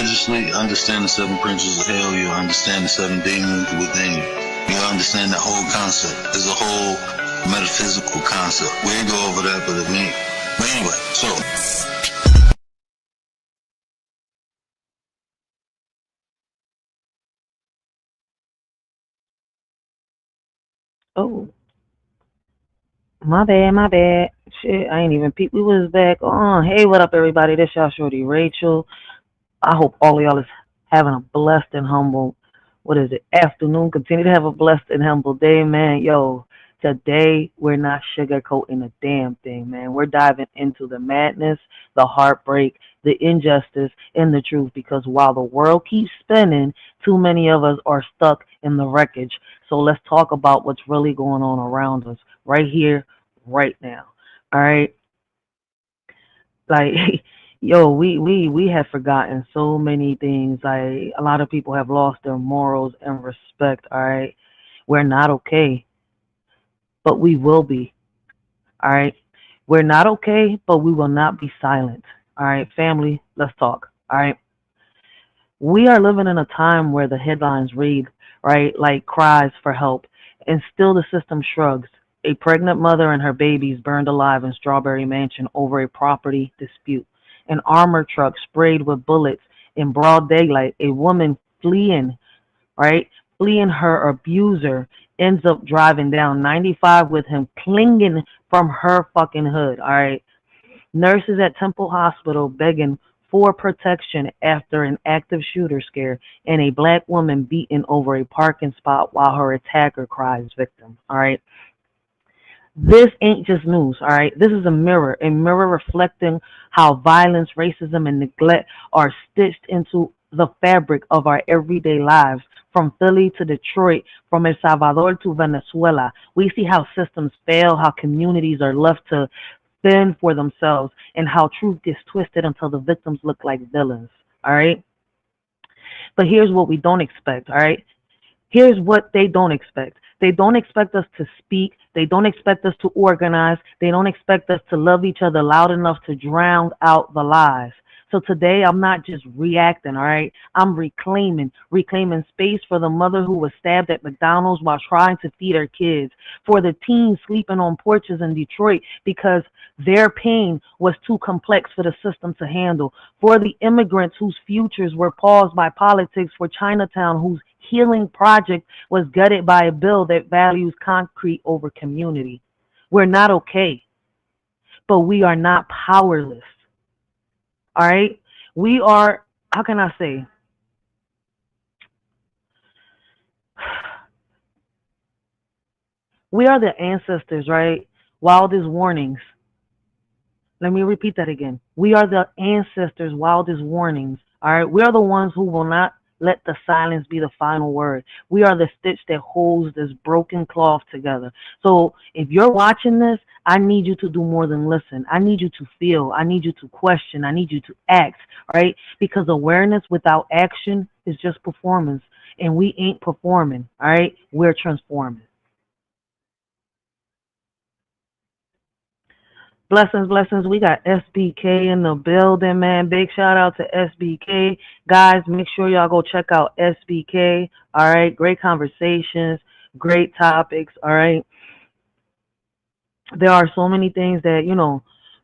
legislate, understand the 7 principles of hell, you'll understand the 7 demons within you. You'll understand that whole concept. It's a whole metaphysical concept. We ain't go over that, but anyway, so. Oh, my bad. Shit, I ain't even peep. We was back on. Hey, what up, everybody? This y'all shorty Rachel. I hope all of y'all is having a blessed and humble, afternoon. Continue to have a blessed and humble day, man. Yo, today we're not sugarcoating a damn thing, man. We're diving into the madness, the heartbreak, the injustice, and the truth. Because while the world keeps spinning, too many of us are stuck in the wreckage. So let's talk about what's really going on around us right here, right now. All right, like yo, we have forgotten so many things. Like a lot of people have lost their morals and respect. All right, we're not okay, but we will be. All right, we're not okay, but we will not be silent. All right, family, let's talk. All right, we are living in a time where the headlines read, right, like cries for help, and still the system shrugs. A pregnant mother and her babies burned alive in Strawberry Mansion over a property dispute. An armored truck sprayed with bullets in broad daylight. A woman fleeing, right, fleeing her abuser, ends up driving down 95 with him clinging from her fucking hood. All right, nurses at Temple Hospital begging for protection after an active shooter scare, and a black woman beaten over a parking spot while her attacker cries victim. All right. This ain't just news, all right? This is a mirror reflecting how violence, racism, and neglect are stitched into the fabric of our everyday lives. From Philly to Detroit, from El Salvador to Venezuela, we see how systems fail, how communities are left to fend for themselves, and how truth gets twisted until the victims look like villains, all right? But here's what we don't expect, all right? Here's what they don't expect. They don't expect us to speak. They don't expect us to organize. They don't expect us to love each other loud enough to drown out the lies. So today I'm not just reacting, all right? I'm reclaiming space for the mother who was stabbed at McDonald's while trying to feed her kids, for the teens sleeping on porches in Detroit because their pain was too complex for the system to handle, for the immigrants whose futures were paused by politics, for Chinatown whose healing project was gutted by a bill that values concrete over community. We're not okay, but we are not powerless. All right? We are, how can I say? We are the ancestors, right? Wildest warnings. Let me repeat that again. We are the ancestors' wildest warnings. All right? We are the ones who will not let the silence be the final word. We are the stitch that holds this broken cloth together. So if you're watching this, I need you to do more than listen. I need you to feel. I need you to question. I need you to act, right? Because awareness without action is just performance. And we ain't performing, all right? We're transforming. Blessings. We got SBK in the building, man. Big shout out to SBK. Guys, make sure y'all go check out SBK. All right. Great conversations, great topics. All right. There are so many things that,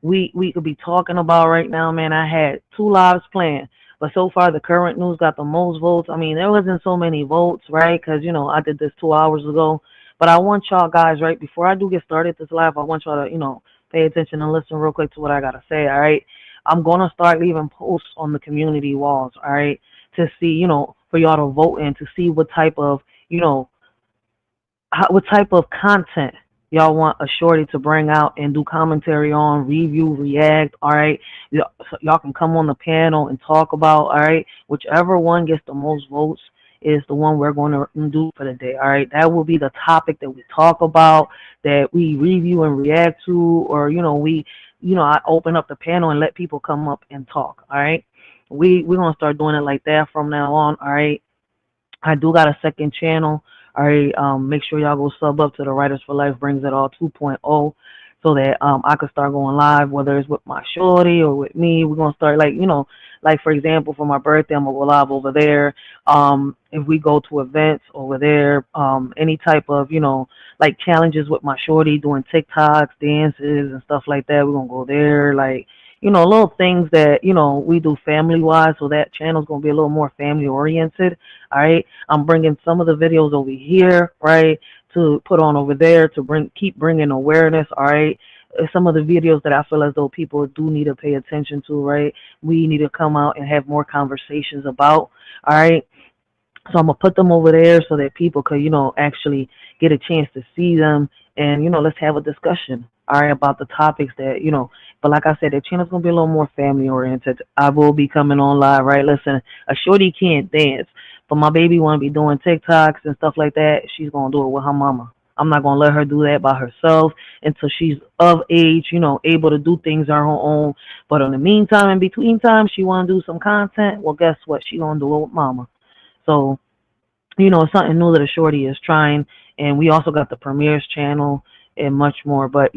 we could be talking about right now, man. I had 2 lives planned, but so far the current news got the most votes. I mean, there wasn't so many votes, right? Because, I did this 2 hours ago. But I want y'all guys, right, before I do get started this live, I want y'all to, pay attention and listen real quick to what I got to say, all right? I'm going to start leaving posts on the community walls, all right, to see, for y'all to vote in, to see what type of, what type of content y'all want a shorty to bring out and do commentary on, review, react, all right? Y'all can come on the panel and talk about, all right? Whichever one gets the most votes is the one we're going to do for the day, all right? That will be the topic that we talk about, that we review and react to, or, I open up the panel and let people come up and talk, all right? We're going to start doing it like that from now on, all right? I do got a second channel. All right, make sure y'all go sub up to the Writers for Life Brings It All 2.0. so that I could start going live, whether it's with my shorty or with me. We're gonna start like, like for example, for my birthday, I'm gonna go live over there. If we go to events over there, any type of, like challenges with my shorty doing TikToks, dances and stuff like that, we're gonna go there. Like, little things that, we do family wise. So that channel's going to be a little more family oriented. All right. I'm bringing some of the videos over here, right, to put on over there to keep bringing awareness. All right. Some of the videos that I feel as though people do need to pay attention to, right, we need to come out and have more conversations about. All right. So I'm going to put them over there so that people could, actually get a chance to see them and, let's have a discussion, all right, about the topics that, but like I said, the channel's going to be a little more family oriented. I will be coming on live, right? Listen, a shorty can't dance, but my baby want to be doing TikToks and stuff like that. She's going to do it with her mama. I'm not going to let her do that by herself until she's of age, able to do things on her own. But in the meantime, in between time, she want to do some content. Well, guess what? She going to do it with mama. So, it's something new that a shorty is trying. And we also got the premieres channel and much more. But,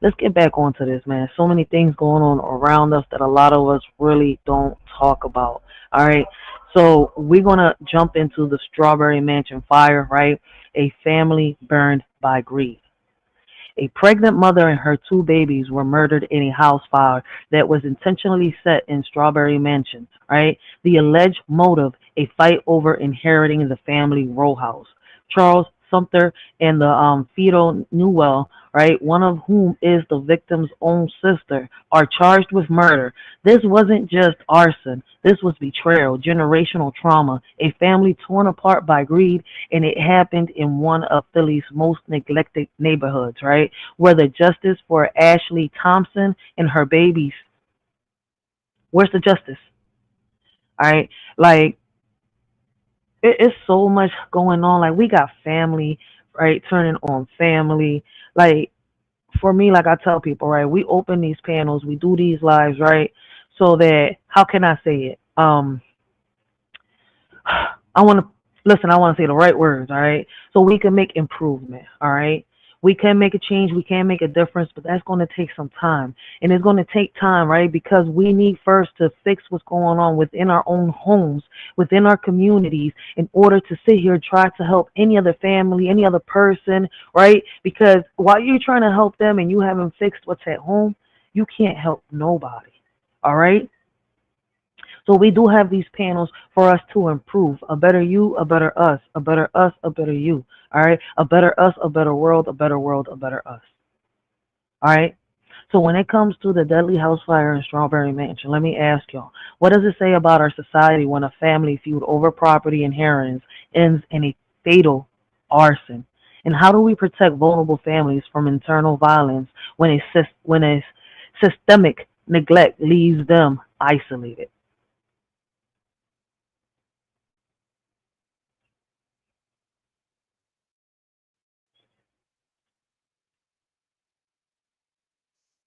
let's get back onto this, man. So many things going on around us that a lot of us really don't talk about. All right. So we're going to jump into the Strawberry Mansion fire, right? A family burned by greed. A pregnant mother and her 2 babies were murdered in a house fire that was intentionally set in Strawberry Mansion, right? The alleged motive, a fight over inheriting the family row house. Charles Sumter and the Fido Newell, right, one of whom is the victim's own sister, are charged with murder. This wasn't just arson. This was betrayal, generational trauma, a family torn apart by greed, and it happened in one of Philly's most neglected neighborhoods, right, where the justice for Ashley Thompson and her babies. Where's the justice? All right, like, it's so much going on. Like, we got family, right, turning on family. Like, for me, like I tell people, right, we open these panels, we do these lives, right, so that, how can I say it? I want to, listen, I want to say the right words, all right, so we can make improvement, all right? We can make a change, we can make a difference, but that's going to take some time. And it's going to take time, right? Because we need first to fix what's going on within our own homes, within our communities, in order to sit here and try to help any other family, any other person, right? Because while you're trying to help them and you haven't fixed what's at home, you can't help nobody, all right? So we do have these panels for us to improve. A better you, a better us. A better us, a better you. All right? A better us, a better world, a better world, a better us. All right? So when it comes to the deadly house fire in Strawberry Mansion, let me ask y'all, what does it say about our society when a family feud over property inheritance ends in a fatal arson? And how do we protect vulnerable families from internal violence when a systemic neglect leaves them isolated?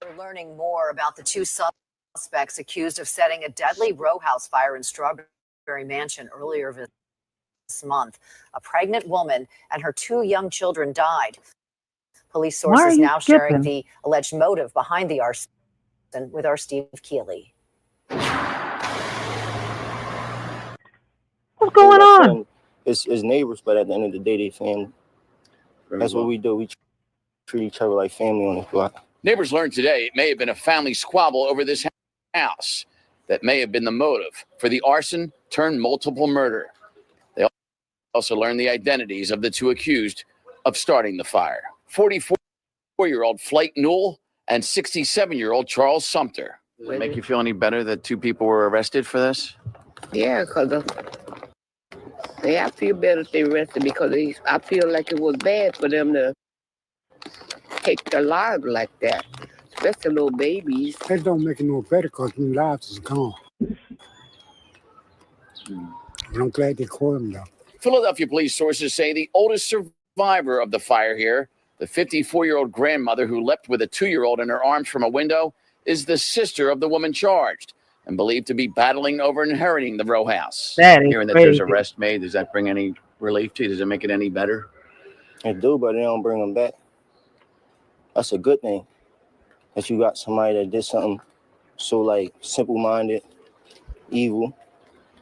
We're learning more about the 2 suspects accused of setting a deadly row house fire in Strawberry Mansion earlier this month. A pregnant woman and her 2 young children died. Police sources now sharing the alleged motive behind the arson with our Steve Keeley. What's going on? It's neighbors, but at the end of the day, they family. That's what we do. We treat each other like family on the block. Neighbors learned today it may have been a family squabble over this house that may have been the motive for the arson turned multiple murder. They also learned the identities of the 2 accused of starting the fire. 44-year-old Flake Newell and 67-year-old Charles Sumter. Does it make you feel any better that 2 people were arrested for this? Yeah, because I feel better if they arrested because I feel like it was bad for them to take their lives like that, especially little babies. That don't make it no better because their lives is gone. But I'm glad they caught him, though. Philadelphia police sources say the oldest survivor of the fire here, the 54-year-old grandmother who leapt with a 2-year-old in her arms from a window, is the sister of the woman charged and believed to be battling over inheriting the row house. Hearing that there's arrest made, does that bring any relief to you? Does it make it any better? It do, but they don't bring them back. That's a good thing. that you got somebody that did something so like simple-minded, evil,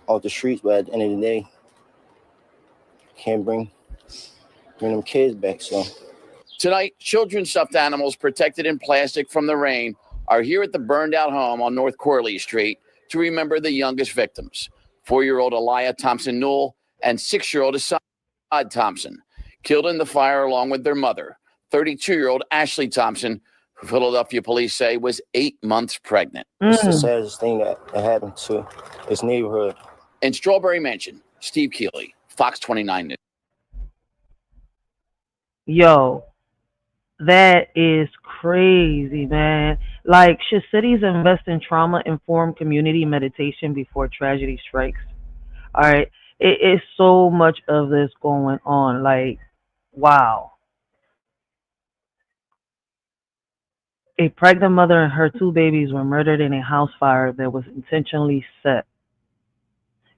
off the streets, but at the end of the day, can't bring them kids back. So Tonight, children's stuffed animals protected in plastic from the rain are here at the burned out home on North Corley Street to remember the youngest victims, 4-year-old Elia Thompson Newell and 6-year-old Assad Thompson, killed in the fire along with their mother, 32-year-old Ashley Thompson, who Philadelphia police say was 8 months pregnant. it's the saddest thing that happened to this neighborhood. In Strawberry Mansion, Steve Keeley, Fox 29 News. Yo, that is crazy, man. Like, should cities invest in trauma-informed community meditation before tragedy strikes? All right. It is so much of this going on. Like, wow. A pregnant mother and her 2 babies were murdered in a house fire that was intentionally set.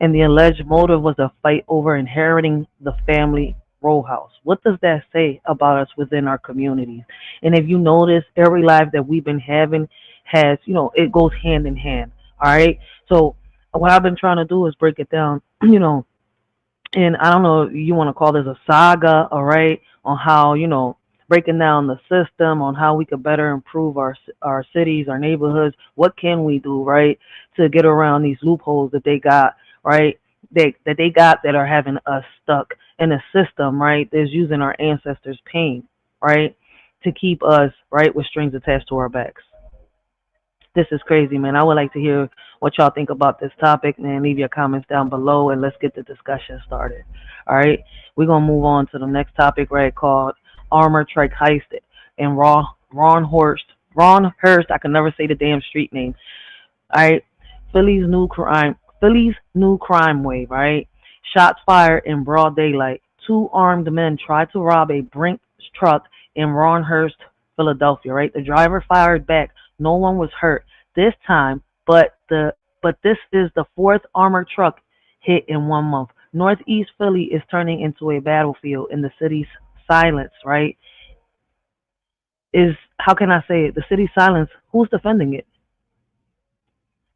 And the alleged motive was a fight over inheriting the family row house. What does that say about us within our communities? And if you notice, every life that we've been having has, it goes hand in hand. All right. So what I've been trying to do is break it down, and I don't know if you want to call this a saga, all right, on how, breaking down the system, on how we could better improve our cities, our neighborhoods. What can we do, right, to get around these loopholes that they got, right, that are having us stuck in a system, right, that's using our ancestors' pain, right, to keep us, right, with strings attached to our backs. This is crazy, man. I would like to hear what y'all think about this topic, man. Leave your comments down below, and let's get the discussion started. All right, we're going to move on to the next topic, right, called Armor Truck Heist and Ron Hurst. I can never say the damn street name. All right, Philly's new crime wave, right? Shots fired in broad daylight. 2 armed men tried to rob a Brinks truck in Ronhurst, Philadelphia, right? The driver fired back. No one was hurt this time, but this is the 4th armored truck hit in 1 month. Northeast Philly is turning into a battlefield, in the city's silence, right? How can I say it? The city's silence. Who's defending it?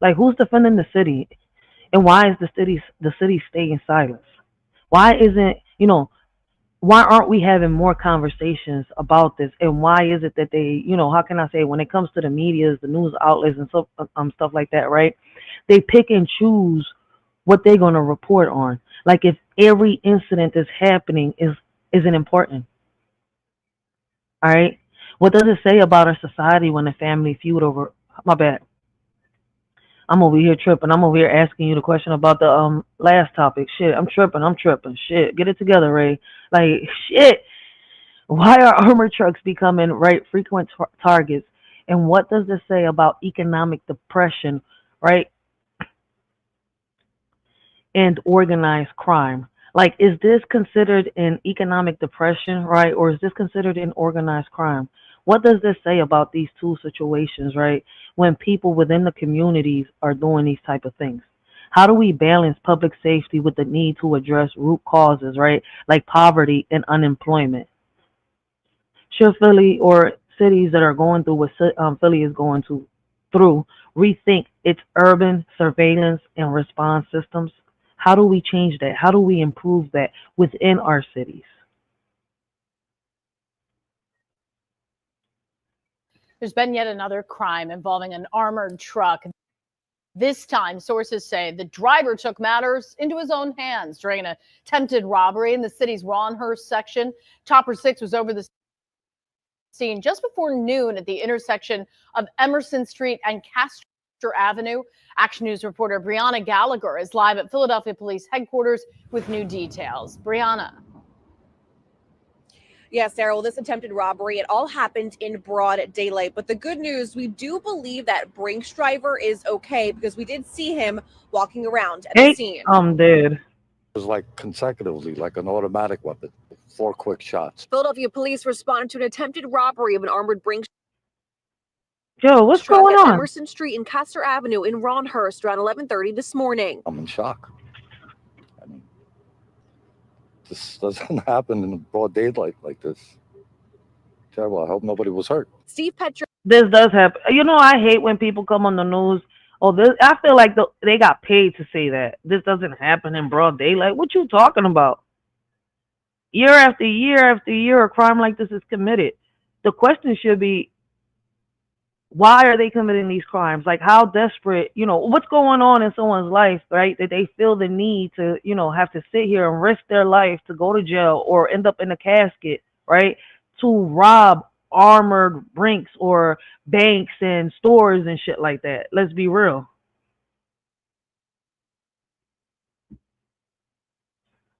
Like, who's defending the city? And why is the city staying silent? Why isn't, why aren't we having more conversations about this? And why is it that they, how can I say, when it comes to the media, the news outlets and stuff like that, right? They pick and choose what they're going to report on. Like, if every incident that's happening isn't important. All right. What does it say about our society when a family feud over, my bad, I'm over here tripping. I'm over here asking you the question about the last topic. Shit, I'm tripping. Shit, get it together, Ray. Like, shit. Why are armored trucks becoming, right, frequent targets? And what does this say about economic depression, right, and organized crime? Like, is this considered an economic depression, right, or is this considered an organized crime? What does this say about these 2 situations, right, when people within the communities are doing these type of things? How do we balance public safety with the need to address root causes, right, like poverty and unemployment? Should Philly or cities that are going through what Philly is going through rethink its urban surveillance and response systems? How do we change that? How do we improve that within our cities? There's been yet another crime involving an armored truck. This time, sources say the driver took matters into his own hands during an attempted robbery in the city's Ronhurst section. Chopper 6 was over the scene just before noon at the intersection of Emerson Street and Castor Avenue. Action News reporter Brianna Gallagher is live at Philadelphia Police Headquarters with new details. Brianna. Yes, Daryl, this attempted robbery, it all happened in broad daylight. But the good news, we do believe that Brinks driver is okay because we did see him walking around at the scene. I'm dead. It was like consecutively, like an automatic weapon, 4 quick shots. Philadelphia police responded to an attempted robbery of an armored Brinks Yo, what's truck going at on? Emerson Street and Castor Avenue in Ronhurst around 11:30 this morning. I'm in shock. I mean, this doesn't happen in broad daylight like this. Terrible. I hope nobody was hurt. Steve Petra This does happen. You know, I hate when people come on the news. Oh, this. I feel like they got paid to say that this doesn't happen in broad daylight. What you talking about? Year after year after year, a crime like this is committed. The question should be, why are they committing these crimes? Like, how desperate, what's going on in someone's life, right? That they feel the need to, have to sit here and risk their life to go to jail or end up in a casket, right? To rob armored brinks or banks and stores and shit like that. Let's be real.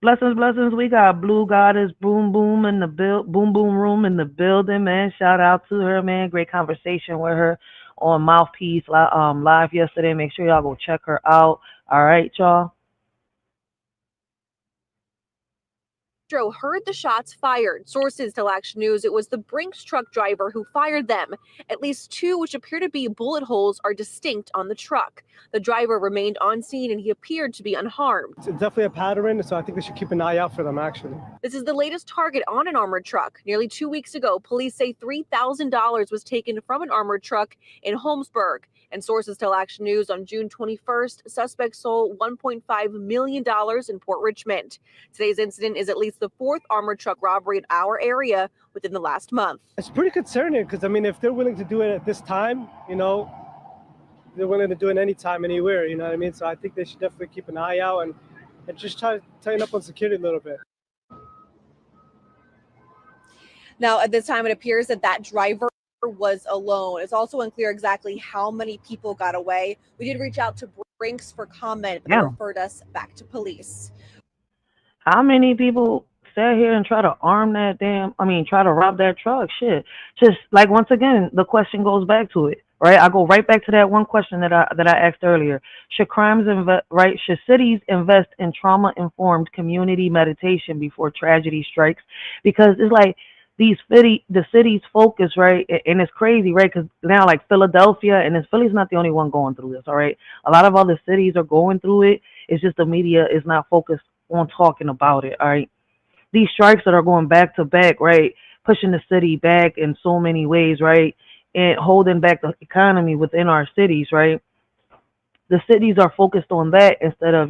Blessings, blessings. We got Blue Goddess Boom Boom in the Boom Boom Room in the building, man. Shout out to her, man. Great conversation with her on Mouthpiece live yesterday. Make sure y'all go check her out. All right, y'all. Heard the shots fired. Sources tell Action News it was the Brinks truck driver who fired them. At least two, which appear to be bullet holes, are distinct on the truck. The driver remained on scene and he appeared to be unharmed. It's definitely a pattern, so I think we should keep an eye out for them, actually. This is the latest target on an armored truck. Nearly 2 weeks ago, police say $3,000 was taken from an armored truck in Holmesburg. And sources tell Action News on June 21st, suspects sold $1.5 million in Port Richmond. Today's incident is at least the fourth armored truck robbery in our area within the last month. It's pretty concerning because, I mean, if they're willing to do it at this time, they're willing to do it anytime, anywhere, you know what I mean? So I think they should definitely keep an eye out and just try to tighten up on security a little bit. Now, at this time, it appears that driver was alone. It's also unclear exactly how many people got away. We did reach out to Brinks for comment, but they referred us back to police. How many people sat here and try to try to rob that truck? Shit. Just like, once again, the question goes back to it, right? I go right back to that one question that I asked earlier. Should should cities invest in trauma-informed community meditation before tragedy strikes? Because it's like, the city's focus, right? And it's crazy, right? Because now, like Philadelphia, and Philly's not the only one going through this, all right? A lot of other cities are going through it. It's just the media is not focused on talking about it, all right? These strikes that are going back to back, right? Pushing the city back in so many ways, right? And holding back the economy within our cities, right? The cities are focused on that instead of,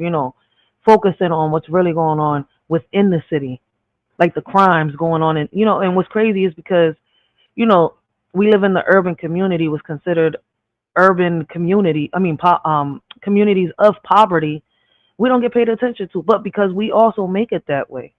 focusing on what's really going on within the city. Like the crimes going on, and what's crazy is because, we live in the urban community, was considered urban community. Communities of poverty, we don't get paid attention to, but because we also make it that way.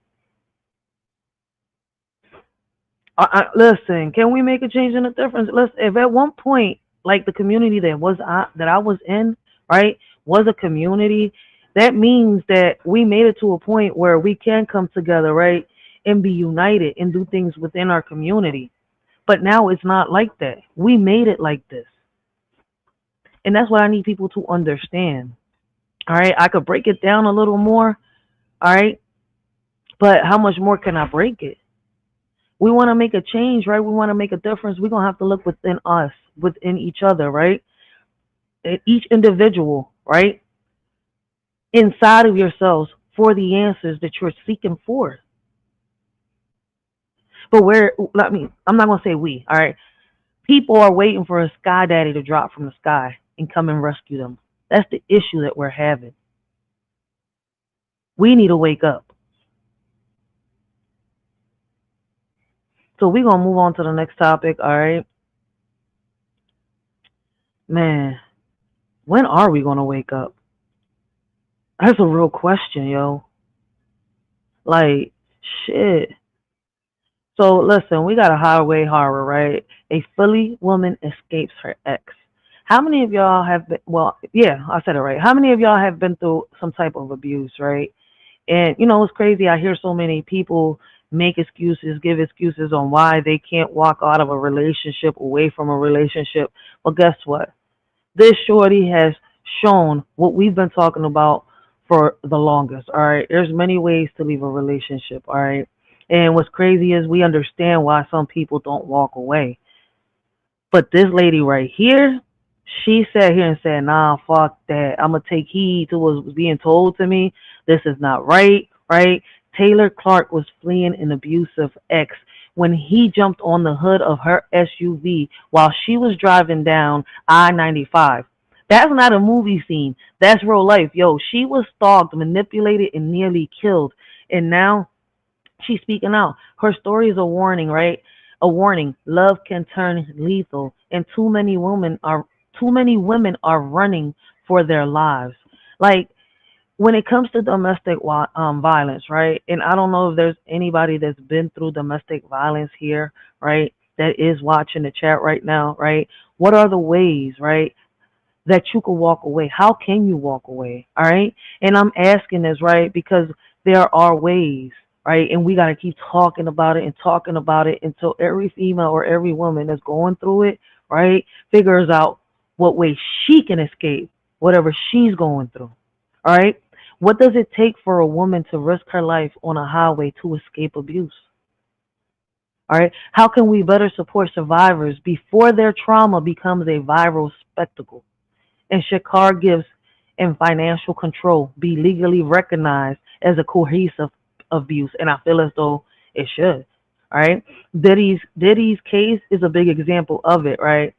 Listen, can we make a change and a difference? Listen, if at one point, like the community that I was in, right, was a community, that means that we made it to a point where we can come together, right, and be united and do things within our community. But now it's not like that. We made it like this. And that's what I need people to understand. All right, I could break it down a little more. All right, but how much more can I break it? We want to make a change, right? We want to make a difference. We're going to have to look within us, within each other, right? Each individual, right? Inside of yourselves for the answers that you're seeking for. But I'm not going to say we, all right? People are waiting for a sky daddy to drop from the sky and come and rescue them. That's the issue that we're having. We need to wake up. So we're going to move on to the next topic, all right? Man, when are we going to wake up? That's a real question, yo. Like, shit. So listen, we got a highway horror, right? A Philly woman escapes her ex. How many of y'all have been, I said it right. How many of y'all have been through some type of abuse, right? And, it's crazy. I hear so many people make excuses, give excuses on why they can't walk out of a relationship, away from a relationship. But guess what? This shorty has shown what we've been talking about for the longest, all right? There's many ways to leave a relationship, all right? And what's crazy is we understand why some people don't walk away. But this lady right here, she sat here and said, nah, fuck that. I'm going to take heed to what was being told to me. This is not right, right? Taylor Clark was fleeing an abusive ex when he jumped on the hood of her SUV while she was driving down I-95. That's not a movie scene. That's real life. Yo, she was stalked, manipulated, and nearly killed. And now she's speaking out. Her story is a warning, right? A warning. Love can turn lethal, and too many women are running for their lives. Like, when it comes to domestic violence, right? And I don't know if there's anybody that's been through domestic violence here, right? That is watching the chat right now, right? What are the ways, right, that you can walk away? How can you walk away? All right. And I'm asking this, right, because there are ways, right? And we got to keep talking about it until every female or every woman that's going through it, right, figures out what way she can escape whatever she's going through. All right. What does it take for a woman to risk her life on a highway to escape abuse? All right. How can we better support survivors before their trauma becomes a viral spectacle? And should car gifts and financial control be legally recognized as a cohesive abuse? And I feel as though it should. All right. Diddy's case is a big example of it, right?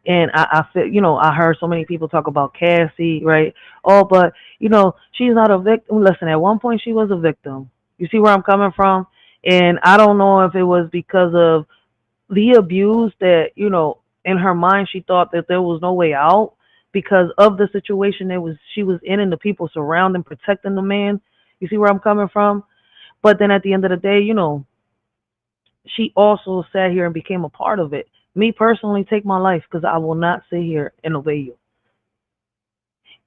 And I feel, I heard so many people talk about Cassie, right? Oh, but, she's not a victim. Listen, at one point she was a victim. You see where I'm coming from? And I don't know if it was because of the abuse that, in her mind, she thought that there was no way out because of the situation she was in and the people surrounding, protecting the man. You see where I'm coming from? But then at the end of the day, she also sat here and became a part of it. Me personally, take my life because I will not sit here and obey you.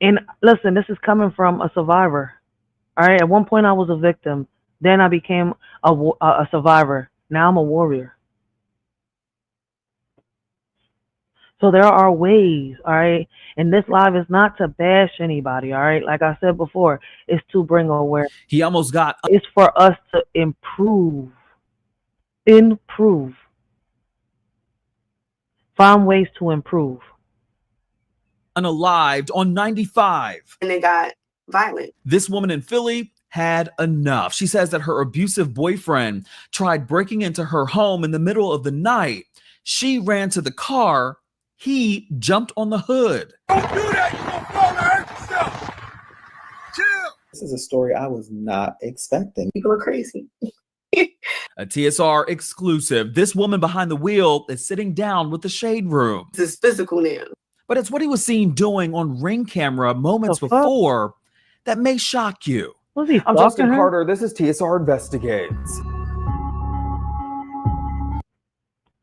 And listen, this is coming from a survivor. All right. At one point, I was a victim. Then I became a survivor. Now I'm a warrior. So there are ways. All right. And this live is not to bash anybody. All right. Like I said before, it's to bring awareness. He almost got. It's for us to improve. Find ways to improve. Unalived on 95. And it got violent. This woman in Philly had enough. She says that her abusive boyfriend tried breaking into her home in the middle of the night. She ran to the car. He jumped on the hood. Don't do that. You're going to fall and hurt yourself. Chill. This is a story I was not expecting. People are crazy. A TSR exclusive. This woman behind the wheel is sitting down with the shade room. This is physical now. But it's what he was seen doing on Ring camera moments before that may shock you. I'm Justin Carter. This is TSR Investigates.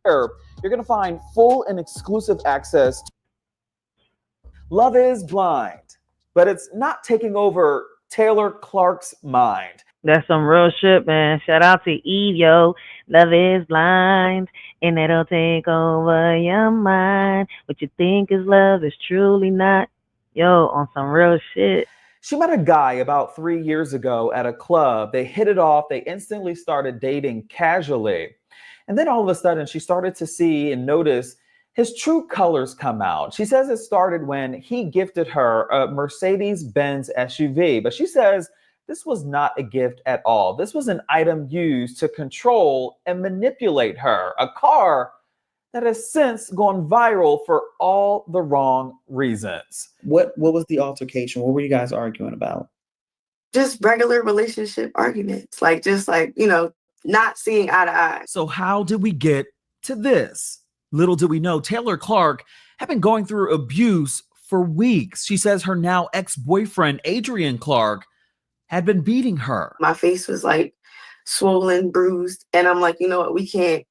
Here, you're going to find full and exclusive access. Love is blind, but it's not taking over Taylor Clark's mind. That's some real shit, man. Shout out to Eve, yo. Love is blind, and it'll take over your mind. What you think is love is truly not. Yo, on some real shit. She met a guy about 3 years ago at a club. They hit it off. They instantly started dating casually. And then all of a sudden, she started to see and notice his true colors come out. She says it started when he gifted her a Mercedes-Benz SUV. But she says this was not a gift at all. This was an item used to control and manipulate her. A car that has since gone viral for all the wrong reasons. What was the altercation? What were you guys arguing about? Just regular relationship arguments. Not seeing eye to eye. So how did we get to this? Little did we know, Taylor Clark had been going through abuse for weeks. She says her now ex-boyfriend, Adrian Clark, had been beating her. My face was like swollen, bruised. And I'm like, you know what? We can't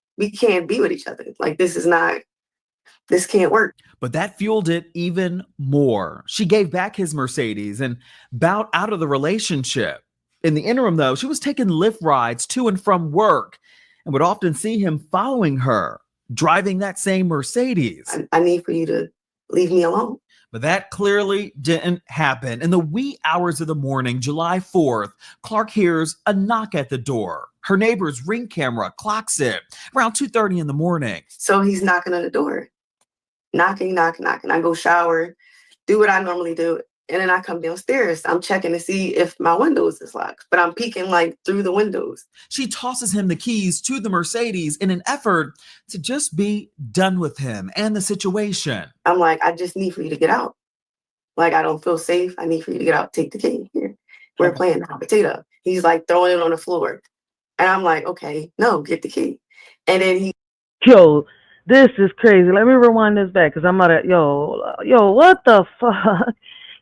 be with each other. Like, this can't work. But that fueled it even more. She gave back his Mercedes and bowed out of the relationship. In the interim, though, she was taking Lyft rides to and from work and would often see him following her, driving that same Mercedes. I need for you to leave me alone. But that clearly didn't happen. In the wee hours of the morning, July 4th, Clark hears a knock at the door. Her neighbor's Ring camera clocks it around 2:30 in the morning. So he's knocking on the door. Knocking. I go shower, do what I normally do. And then I come downstairs. I'm checking to see if my windows is locked, but I'm peeking like through the windows. She tosses him the keys to the Mercedes in an effort to just be done with him and the situation. I'm like, I just need for you to get out. Like, I don't feel safe. I need for you to get out. Take the key. Here. We're playing hot potato. He's like throwing it on the floor. And I'm like, okay, no, get the key. And then he. Yo, this is crazy. Let me rewind this back because I'm not at, yo, what the fuck?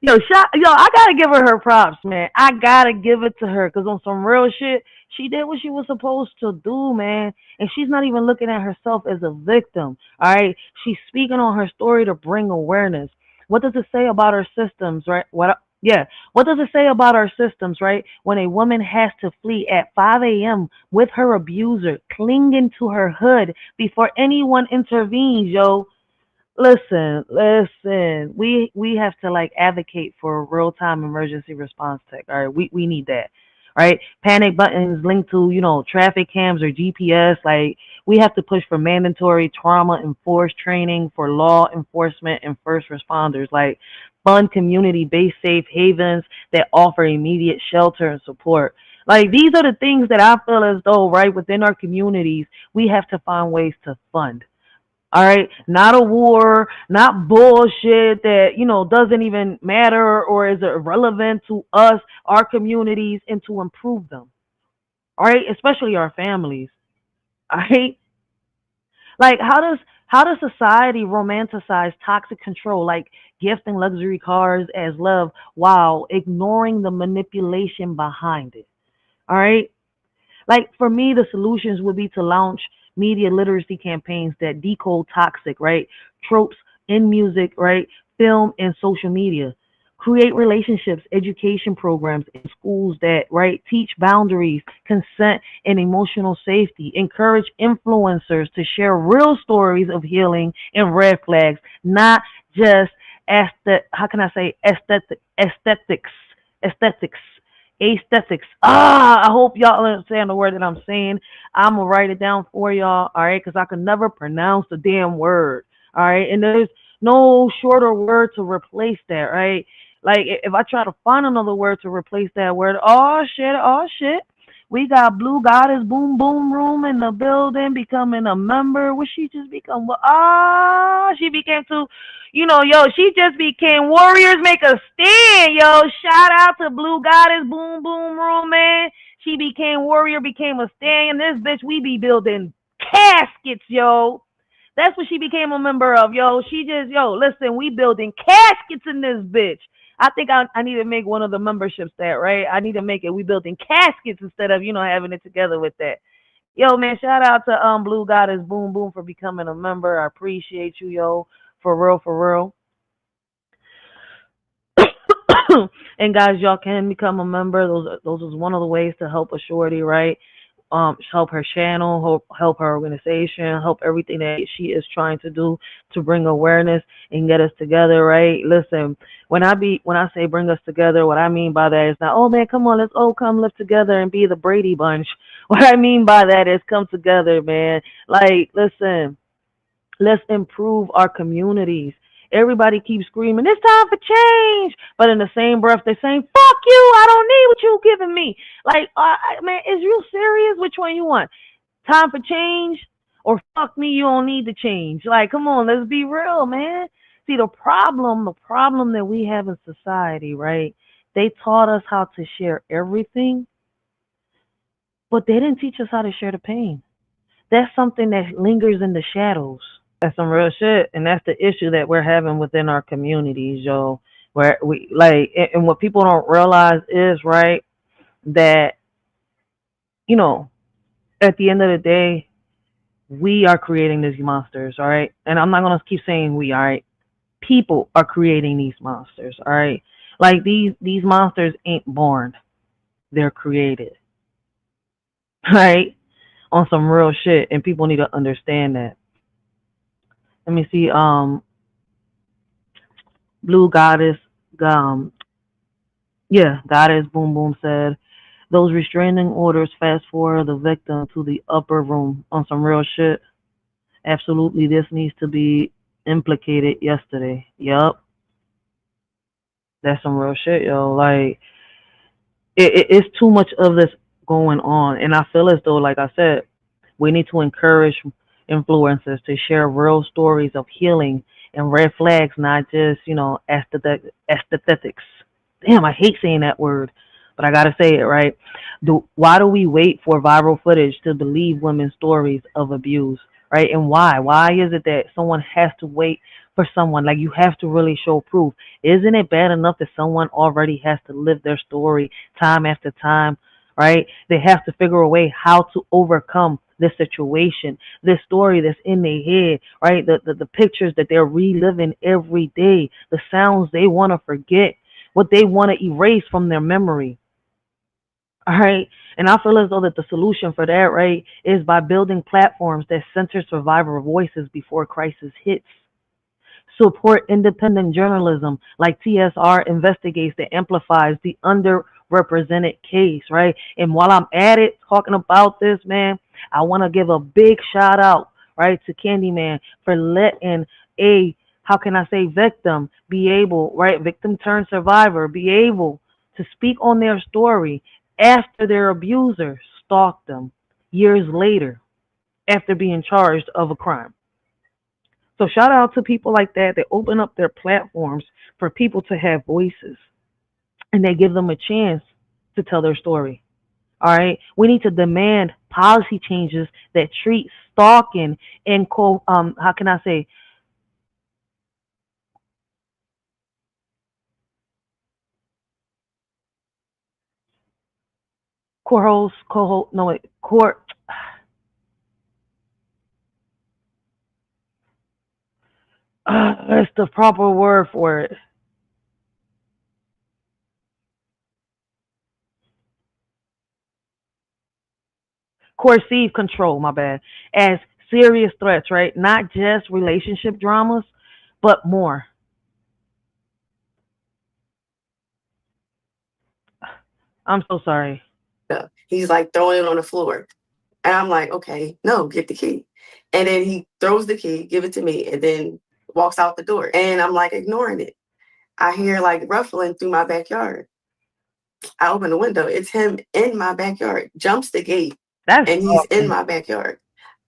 Yo, I gotta give her props, man. I gotta give it to her because on some real shit, she did what she was supposed to do, man. And she's not even looking at herself as a victim, all right? She's speaking on her story to bring awareness. What does it say about our systems, right? What does it say about our systems, right? When a woman has to flee at 5 a.m. with her abuser, clinging to her hood before anyone intervenes, yo. Listen. We have to like advocate for a real-time emergency response tech. All right, we need that. Right? Panic buttons linked to, traffic cams or GPS. Like, we have to push for mandatory trauma-enforced training for law enforcement and first responders. Like, fund community-based safe havens that offer immediate shelter and support. Like, these are the things that I feel as though, right, within our communities, we have to find ways to fund. All right, not a war, not bullshit that, doesn't even matter or is irrelevant to us, our communities, and to improve them. All right, especially our families. All right, like how does society romanticize toxic control, like gifting luxury cars as love while ignoring the manipulation behind it? All right, like for me, the solutions would be to launch media literacy campaigns that decode toxic, right, tropes in music, right, film, and social media. Create relationships, education programs in schools that, right, teach boundaries, consent, and emotional safety. Encourage influencers to share real stories of healing and red flags, not just aesthetics. I hope y'all understand the word that I'm saying. I'm gonna write it down for y'all, all right, because I can never pronounce the damn word, all right, and there's no shorter word to replace that, right? Like, if I try to find another word to replace that word, oh shit, we got Blue Goddess Boom Boom Room in the building, becoming a member. What she just become? She became too, she just became Warriors Make a Stand, yo. Shout out to Blue Goddess Boom Boom Room, man. She became Warrior, became a stand. This bitch, we be building caskets, yo. That's what she became a member of, yo. Listen, we building caskets in this bitch. I think I need to make one of the memberships that, right? I need to make it, we building caskets instead of, having it together with that. Yo, man, shout out to Blue Goddess Boom Boom for becoming a member. I appreciate you, yo. For real. And guys, y'all can become a member. Those is one of the ways to help a shorty, right? Help her channel, help her organization, help everything that she is trying to do to bring awareness and get us together, right? Listen, when I say bring us together, what I mean by that is not, oh man, come on, let's all come live together and be the Brady Bunch. What I mean by that is come together, man. Like, listen, let's improve our communities. Everybody keeps screaming, it's time for change. But in the same breath, they're saying, fuck you, I don't need what you giving me. Like, man, is you serious? Which one you want? Time for change or fuck me, you don't need to change? Like, come on, let's be real, man. See, the problem that we have in society, right? They taught us how to share everything, but they didn't teach us how to share the pain. That's something that lingers in the shadows. That's some real shit, and that's the issue that we're having within our communities, yo. Where we like, and what people don't realize is, right, that at the end of the day, we are creating these monsters, all right. And I'm not gonna keep saying we, all right. People are creating these monsters, all right. Like these monsters ain't born; they're created, right? On some real shit, and people need to understand that. Let me see. Blue Goddess, Goddess Boom Boom said, those restraining orders fast forward the victim to the upper room on some real shit. Absolutely, this needs to be implicated yesterday. Yup. That's some real shit, yo. Like, it's too much of this going on. And I feel as though, like I said, we need to encourage influencers to share real stories of healing and red flags, not just, aesthetics. Damn, I hate saying that word, but I gotta say it, right? Why do we wait for viral footage to believe women's stories of abuse, right? And why? Why is it that someone has to wait for someone? Like, you have to really show proof. Isn't it bad enough that someone already has to live their story time after time, right? They have to figure a way how to overcome this situation, this story that's in their head, right? The pictures that they're reliving every day, the sounds they want to forget, what they want to erase from their memory. All right. And I feel as though that the solution for that, right, is by building platforms that center survivor voices before crisis hits. Support independent journalism like TSR Investigates that amplifies the underrepresented case, right? And while I'm at it talking about this, man, I want to give a big shout out, right, to Candyman for letting how can I say, victim be able, right, victim turned survivor, be able to speak on their story after their abuser stalked them years later after being charged of a crime. So shout out to people like that. They open up their platforms for people to have voices, and they give them a chance to tell their story. All right. We need to demand policy changes that treat stalking and how can I say, court. That's the proper word for it. Coercive control, my bad, as serious threats, right? Not just relationship dramas, but more. I'm so sorry. He's like throwing it on the floor. And I'm like, okay, no, get the key. And then he throws the key, give it to me, and then walks out the door. And I'm like ignoring it. I hear like ruffling through my backyard. I open the window. It's him in my backyard, jumps the gate, and he's in my backyard.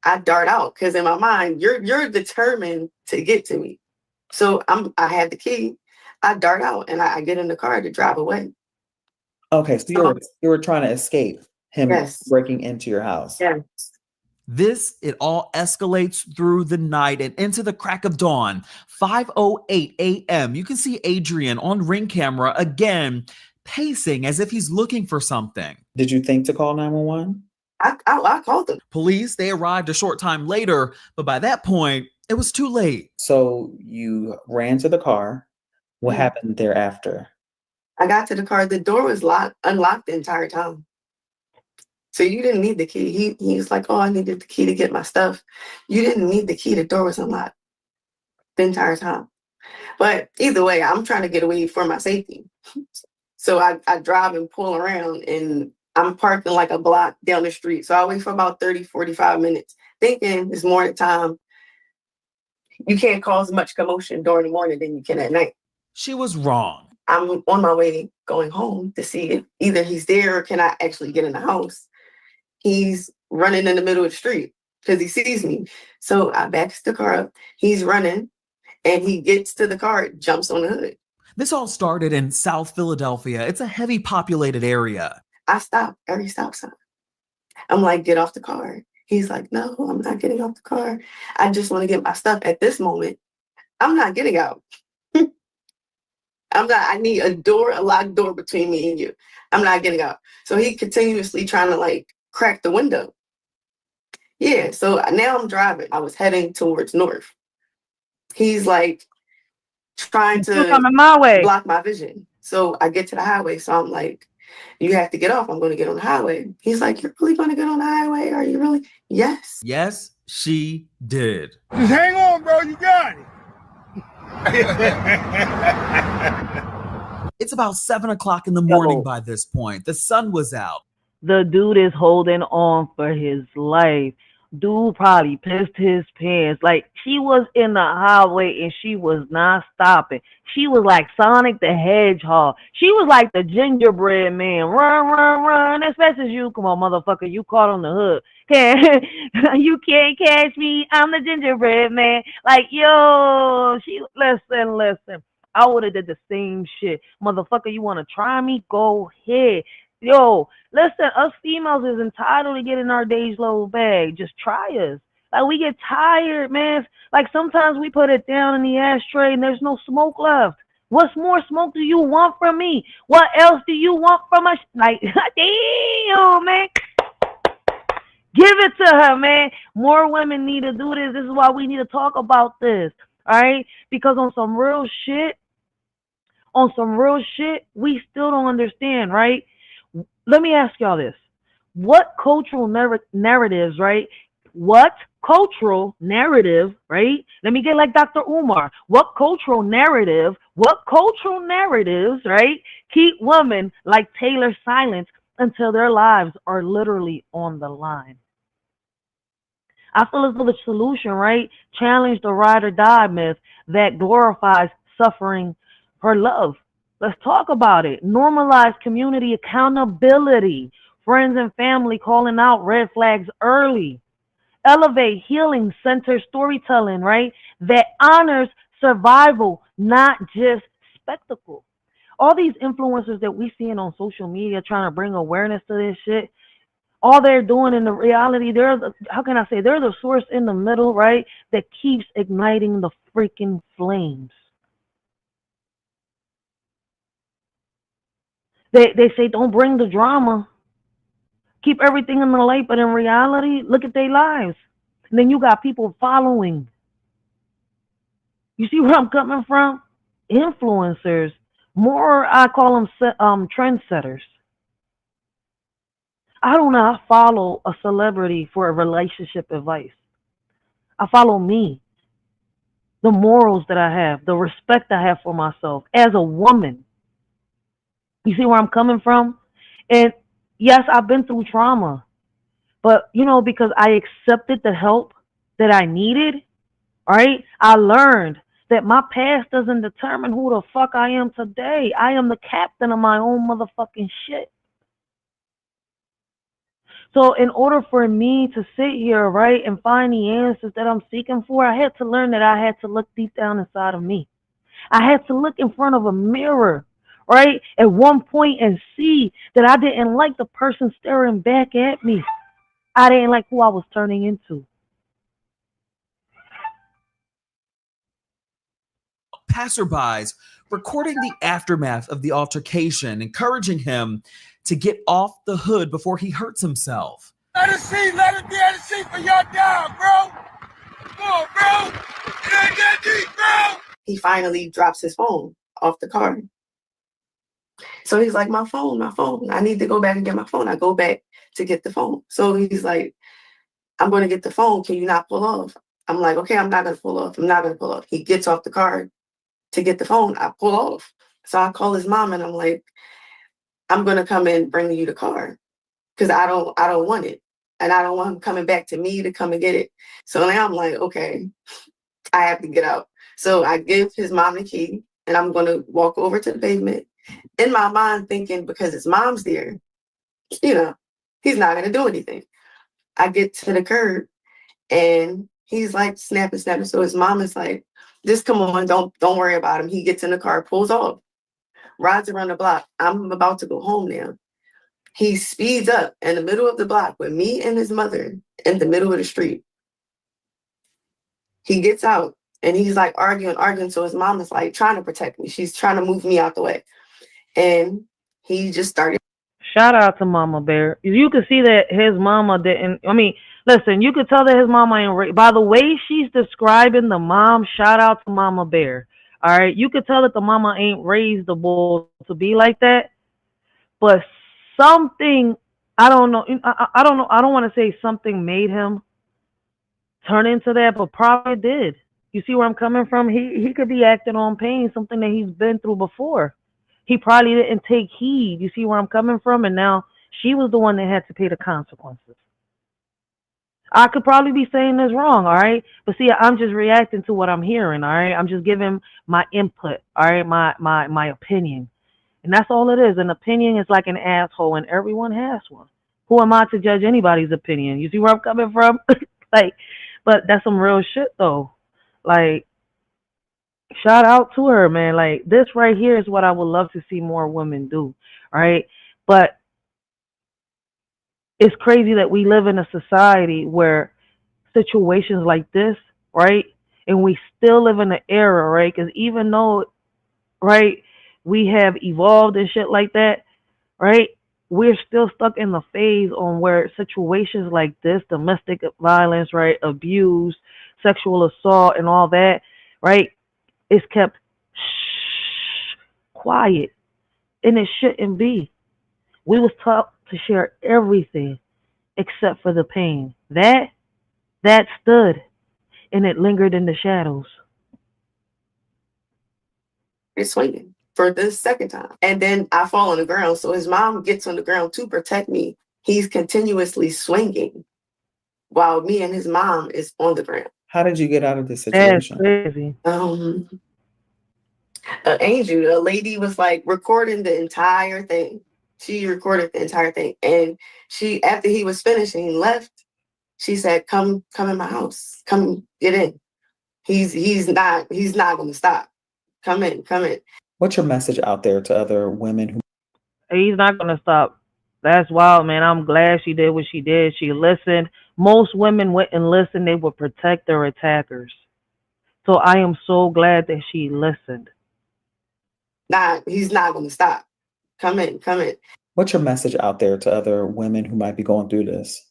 I dart out because in my mind, you're determined to get to me. So I have the key. I dart out and I get in the car to drive away. Okay, so you were trying to escape him breaking into your house. Yes. It all escalates through the night and into the crack of dawn. 5:08 a.m. You can see Adrian on Ring camera again, pacing as if he's looking for something. Did you think to call 911? I called them. Police, they arrived a short time later, but by that point, it was too late. So you ran to the car. What happened thereafter? I got to the car. The door was unlocked the entire time. So you didn't need the key. He was like, oh, I needed the key to get my stuff. You didn't need the key. The door was unlocked the entire time. But either way, I'm trying to get away for my safety. So I drive and pull around, and I'm parking like a block down the street. So I wait for about 30, 45 minutes, thinking it's morning time. You can't cause much commotion during the morning than you can at night. She was wrong. I'm on my way going home to see if either he's there or can I actually get in the house. He's running in the middle of the street because he sees me. So I backs the car up. He's running and he gets to the car, jumps on the hood. This all started in South Philadelphia. It's a heavy populated area. I stop every stop sign. I'm like, get off the car. He's like, no, I'm not getting off the car. I just want to get my stuff. At this moment, I'm not getting out. I need a locked door between me and you. I'm not getting out. So he continuously trying to like crack the window. Yeah, so now I'm driving. I was heading towards north. He's like trying to coming my way. Block my vision. So I get to the highway. So I'm like, you have to get off. I'm going to get on the highway. He's like, you're really going to get on the highway? Are you really? Yes. Yes, she did. Just hang on, bro. You got it. It's about 7 o'clock in the morning by this point. The sun was out. The dude is holding on for his life. Dude probably pissed his pants. Like, she was in the highway and she was not stopping. She was like Sonic the Hedgehog. She was like the gingerbread man. Run, run, run. As fast as you. Come on, motherfucker. You caught on the hook. You can't catch me. I'm the gingerbread man. Like, yo, listen. I would have did the same shit. Motherfucker, you want to try me? Go ahead. Yo, listen, us females is entitled to get in our day's load bag. Just try us. Like, we get tired, man. Like, sometimes we put it down in the ashtray and there's no smoke left. What more smoke do you want from me? What else do you want from us? Like, damn, man. Give it to her, man. More women need to do this. This is why we need to talk about this, all right? Because on some real shit, we still don't understand, right? Let me ask y'all this. What cultural narratives, right? What cultural narrative, right? Let me get like Dr. Umar. What cultural narratives, right, keep women like Taylor silent until their lives are literally on the line? I feel as though the solution, right, challenge the ride or die myth that glorifies suffering for love. Let's talk about it. Normalize community accountability. Friends and family calling out red flags early. Elevate healing center storytelling, right? That honors survival, not just spectacle. All these influencers that we seeing on social media trying to bring awareness to this shit, all they're doing in the reality, they're the source in the middle, right? That keeps igniting the freaking flames. They say don't bring the drama. Keep everything in the light, but in reality, look at their lives. And then you got people following. You see where I'm coming from? Influencers. More, I call them trendsetters. I do not follow a celebrity for a relationship advice. I follow me. The morals that I have, the respect I have for myself as a woman. You see where I'm coming from? And yes, I've been through trauma, but because I accepted the help that I needed, right? I learned that my past doesn't determine who the fuck I am today. I am the captain of my own motherfucking shit. So in order for me to sit here, right, and find the answers that I'm seeking for, I had to learn that I had to look deep down inside of me. I had to look in front of a mirror, right, at one point and see that I didn't like the person staring back at me. I didn't like who I was turning into. Passerbys recording the aftermath of the altercation, encouraging him to get off the hood before he hurts himself. Let it be at the seat for your down, bro. Come on, bro. It ain't that deep, bro. He finally drops his phone off the car. So he's like, my phone. I need to go back and get my phone. I go back to get the phone. So he's like, I'm going to get the phone. Can you not pull off? I'm like, okay, I'm not going to pull off. He gets off the car to get the phone. I pull off. So I call his mom and I'm like, I'm going to come and bring you the car because I don't want it. And I don't want him coming back to me to come and get it. So now I'm like, okay, I have to get out. So I give his mom the key and I'm going to walk over to the pavement. In my mind thinking because his mom's there, he's not going to do anything. I get to the curb and he's like snapping. So his mom is like, just come on, don't worry about him. He gets in the car, pulls off, rides around the block. I'm about to go home now. He speeds up in the middle of the block with me and his mother in the middle of the street. He gets out and he's like arguing. So his mom is like trying to protect me. She's trying to move me out the way. And he just started. Shout out to Mama Bear. You could see that his mama didn't. Listen, you could tell that his mama ain't. By the way she's describing the mom, shout out to Mama Bear. All right, you could tell that the mama ain't raised the bull to be like that. But something, I don't know. I don't know. I don't want to say something made him turn into that, but probably did. You see where I'm coming from? He could be acting on pain, something that he's been through before. He probably didn't take heed. You see where I'm coming from? And now she was the one that had to pay the consequences. I could probably be saying this wrong, all right? But see, I'm just reacting to what I'm hearing, all right? I'm just giving my input, all right? My opinion. And that's all it is. An opinion is like an asshole, and everyone has one. Who am I to judge anybody's opinion? You see where I'm coming from? Like, but that's some real shit, though. Like, shout out to her, man. Like, this right here is what I would love to see more women do, all right? But it's crazy that we live in a society where situations like this, right? And we still live in the era, right? Because even though, right, we have evolved and shit like that, right? We're still stuck in the phase on where situations like this, domestic violence, right, abuse, sexual assault, and all that, right, is kept quiet, and it shouldn't be. We was taught to share everything except for the pain. That stood and it lingered in the shadows. It's swinging for the second time. And then I fall on the ground. So his mom gets on the ground to protect me. He's continuously swinging while me and his mom is on the ground. How did you get out of this That's situation? crazy. Angel, a lady was like recording the entire thing. She recorded the entire thing. And she, after he was finished and he left, she said, come in my house. Come get in. He's not gonna stop. Come in. What's your message out there to other women who He's not gonna stop. That's wild, man. I'm glad she did what she did. She listened. Most women wouldn't listen. They would protect their attackers. So I am so glad that she listened. He's not gonna stop. Come in. What's your message out there to other women who might be going through this?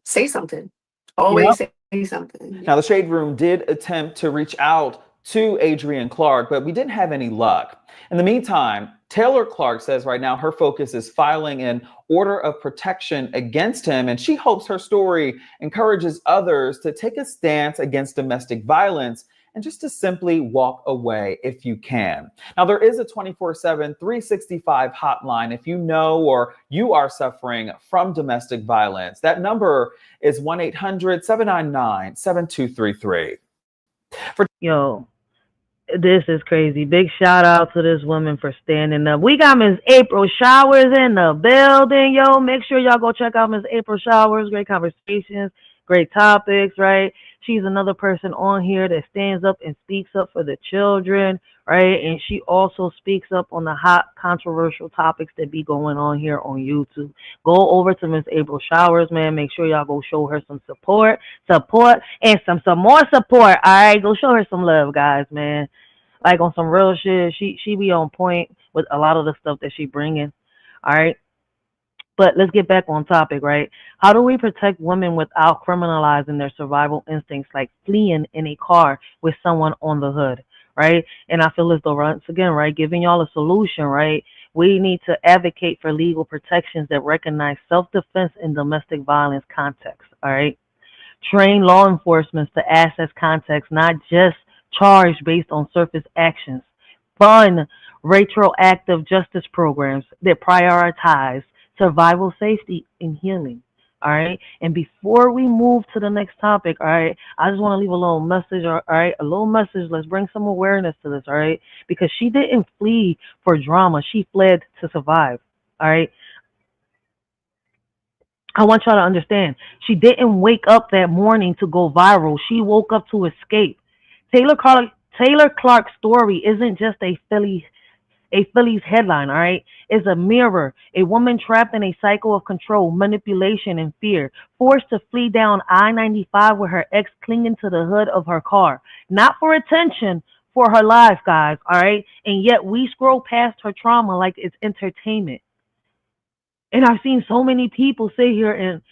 Say something. Always say something. Now, the Shade Room did attempt to reach out to Adrian Clark, but we didn't have any luck. In the meantime, Taylor Clark says right now her focus is filing an order of protection against him, and she hopes her story encourages others to take a stance against domestic violence and just to simply walk away if you can. Now, there is a 24/7, 365 hotline if you know or you are suffering from domestic violence. That number is 1-800-799-7233. Yo, this is crazy. Big shout out to this woman for standing up. We got Miss April Showers in the building, yo. Make sure y'all go check out Miss April Showers. Great conversations, great topics, right? She's another person on here that stands up and speaks up for the children, right? And she also speaks up on the hot, controversial topics that be going on here on YouTube. Go over to Miss April Showers, man. Make sure y'all go show her some support, and some more support. All right, go show her some love, guys, man. Like on some real shit. She be on point with a lot of the stuff that she bringing. All right. But let's get back on topic, right? How do we protect women without criminalizing their survival instincts, like fleeing in a car with someone on the hood, right? And I feel as though, once again, right, giving y'all a solution, right? We need to advocate for legal protections that recognize self-defense in domestic violence context, all right? Train law enforcement to assess context, not just charge based on surface actions. Fund retroactive justice programs that prioritize survival, safety, and healing. All right. And before we move to the next topic, all right, I just want to leave a little message, all right, a little message. Let's bring some awareness to this, all right, because she didn't flee for drama. She fled to survive. All right. I want y'all to understand. She didn't wake up that morning to go viral. She woke up to escape. Taylor Clark's story isn't just a Phillies headline, all right? It's a mirror. A woman trapped in a cycle of control, manipulation, and fear, forced to flee down I-95 with her ex clinging to the hood of her car. Not for attention, for her life, guys, all right? And yet we scroll past her trauma like it's entertainment. And I've seen so many people sit here and,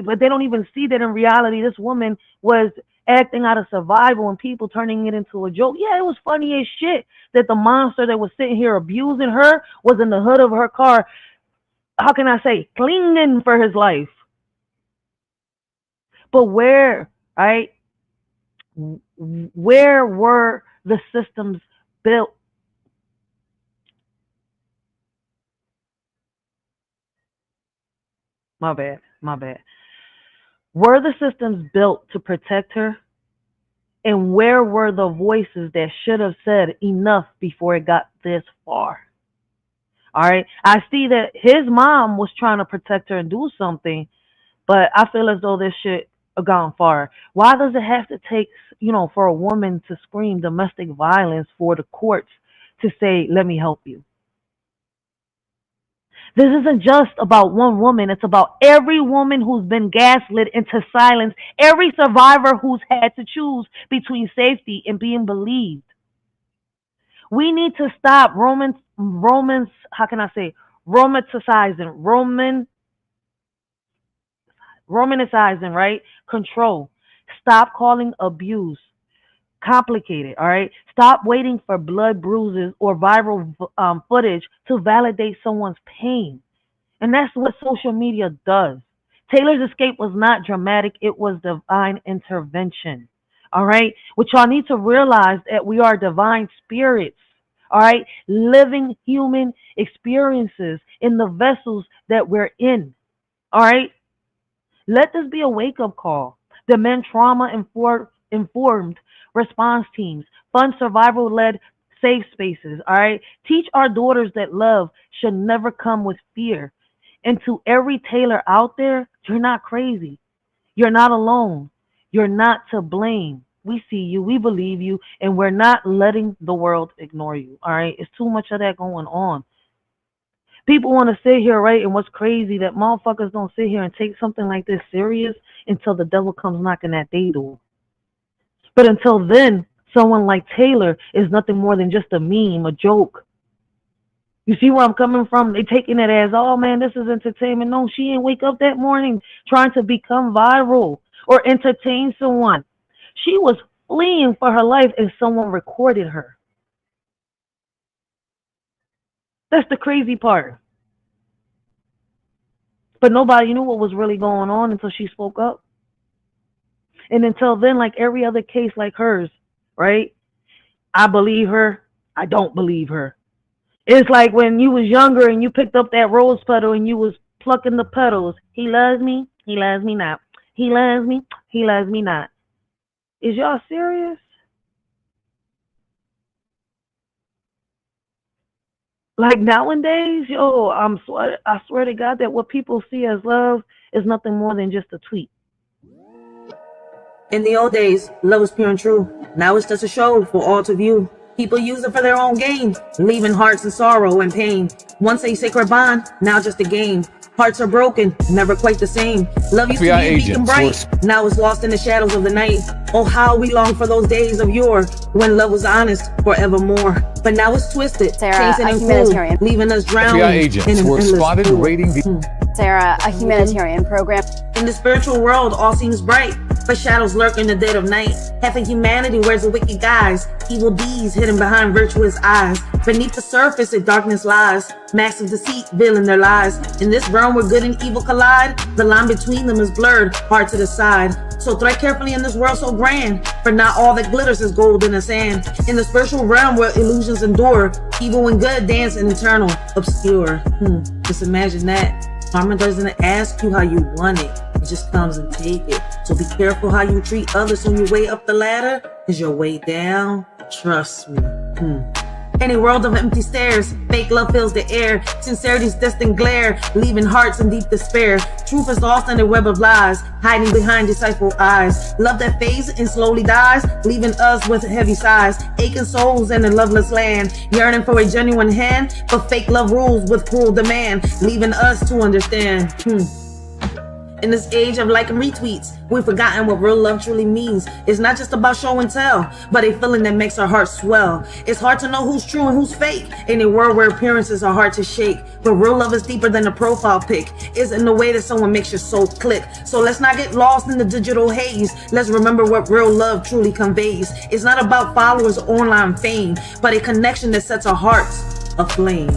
but they don't even see that in reality this woman was acting out of survival and people turning it into a joke. Yeah, it was funny as shit that the monster that was sitting here abusing her was in the hood of her car, how can I say, clinging for his life. But where, right? Where were the systems built? My bad. Were the systems built to protect her? And where were the voices that should have said enough before it got this far? All right. I see that his mom was trying to protect her and do something, but I feel as though this shit gone far. Why does it have to take, for a woman to scream domestic violence for the courts to say, let me help you? This isn't just about one woman. It's about every woman who's been gaslit into silence, every survivor who's had to choose between safety and being believed. We need to stop romanticizing, right? Control. Stop calling abuse complicated, all right? Stop waiting for blood bruises or viral footage to validate someone's pain. And that's what social media does. Taylor's escape was not dramatic. It was divine intervention, all right? What y'all need to realize that we are divine spirits, all right? Living human experiences in the vessels that we're in, all right? Let this be a wake-up call. Demand trauma-informed response teams, fund survival-led safe spaces, all right? Teach our daughters that love should never come with fear. And to every Taylor out there, you're not crazy. You're not alone. You're not to blame. We see you, we believe you, and we're not letting the world ignore you, all right? It's too much of that going on. People want to sit here, right? And what's crazy that motherfuckers don't sit here and take something like this serious until the devil comes knocking at their door. But until then, someone like Taylor is nothing more than just a meme, a joke. You see where I'm coming from? They taking it as, oh man, this is entertainment. No, she didn't wake up that morning trying to become viral or entertain someone. She was fleeing for her life and someone recorded her. That's the crazy part. But nobody knew what was really going on until she spoke up. And until then, like every other case like hers, right? I believe her. I don't believe her. It's like when you was younger and you picked up that rose petal and you was plucking the petals. He loves me. He loves me not. He loves me. He loves me not. Is y'all serious? Like nowadays, I swear to God that what people see as love is nothing more than just a tweet. In the old days, love was pure and true. Now it's just a show for all to view. People use it for their own gain, leaving hearts in sorrow and pain. Once a sacred bond, now just a game. Hearts are broken, never quite the same. Love used to be a beacon bright, now it's lost in the shadows of the night. Oh, how we long for those days of yore, when love was honest forevermore. But now it's twisted, Sarah, chasing a and humanitarian. cool, leaving us drowning in an endless pool. Sarah, a humanitarian program. In the spiritual world, all seems bright, but shadows lurk in the dead of night. Half of humanity wears a wicked guise, evil deeds hidden behind virtuous eyes. Beneath the surface, a darkness lies, masks of deceit veiling their lies. In this realm where good and evil collide, the line between them is blurred, hard to decide. So tread carefully in this world so grand, for not all that glitters is gold in the sand. In the spiritual realm where illusions endure, evil and good dance in eternal obscure. Just imagine that. Karma doesn't ask you how you want it. It just comes and take it. So be careful how you treat others on your way up the ladder, because your way down, trust me. In a world of empty stares, fake love fills the air. Sincerity's distant glare, leaving hearts in deep despair. Truth is lost in a web of lies, hiding behind deceitful eyes. Love that fades and slowly dies, leaving us with heavy sighs. Aching souls in a loveless land, yearning for a genuine hand, but fake love rules with cruel demand, leaving us to understand. In this age of like and retweets, we've forgotten what real love truly means. It's not just about show and tell, but a feeling that makes our hearts swell. It's hard to know who's true and who's fake in a world where appearances are hard to shake. But real love is deeper than a profile pic. It's in the way that someone makes your soul click. So let's not get lost in the digital haze. Let's remember what real love truly conveys. It's not about followers or online fame, but a connection that sets our hearts aflame.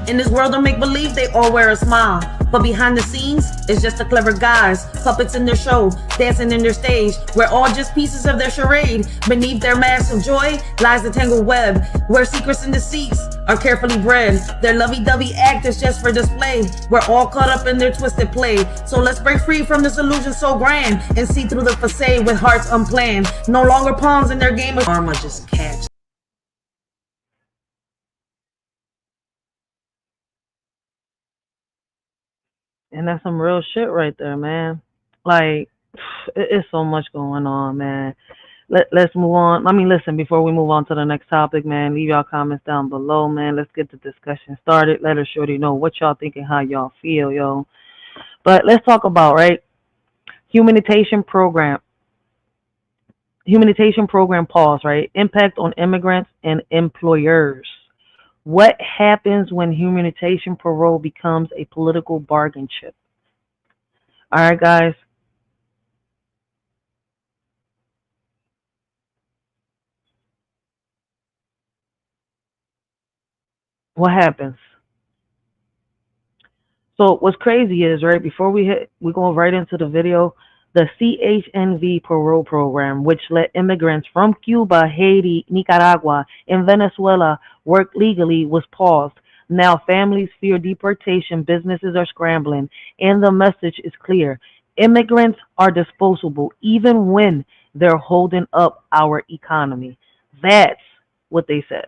In this world of make-believe, they all wear a smile. But behind the scenes, it's just a clever guys, puppets in their show, dancing in their stage. We're all just pieces of their charade. Beneath their mask of joy lies the tangled web, where secrets and deceits are carefully bred. Their lovey-dovey act is just for display. We're all caught up in their twisted play. So let's break free from this illusion so grand and see through the facade with hearts unplanned. No longer pawns in their game of karma, just catch. And that's some real shit right there, man. Like, it's so much going on, man. Let's move on. I mean, listen, before we move on to the next topic, man, leave y'all comments down below, man. Let's get the discussion started. Let us shorty know what y'all think and how y'all feel, yo. But let's talk about, right, humanitarian program pause, right? Impact on immigrants and employers. What happens when humanitarian parole becomes a political bargain chip? All right, guys. What happens? So what's crazy is, right, before we go right into the video, the CHNV parole program, which let immigrants from Cuba, Haiti, Nicaragua, and Venezuela work legally, was paused. Now families fear deportation, businesses are scrambling, and the message is clear. Immigrants are disposable, even when they're holding up our economy. That's what they said.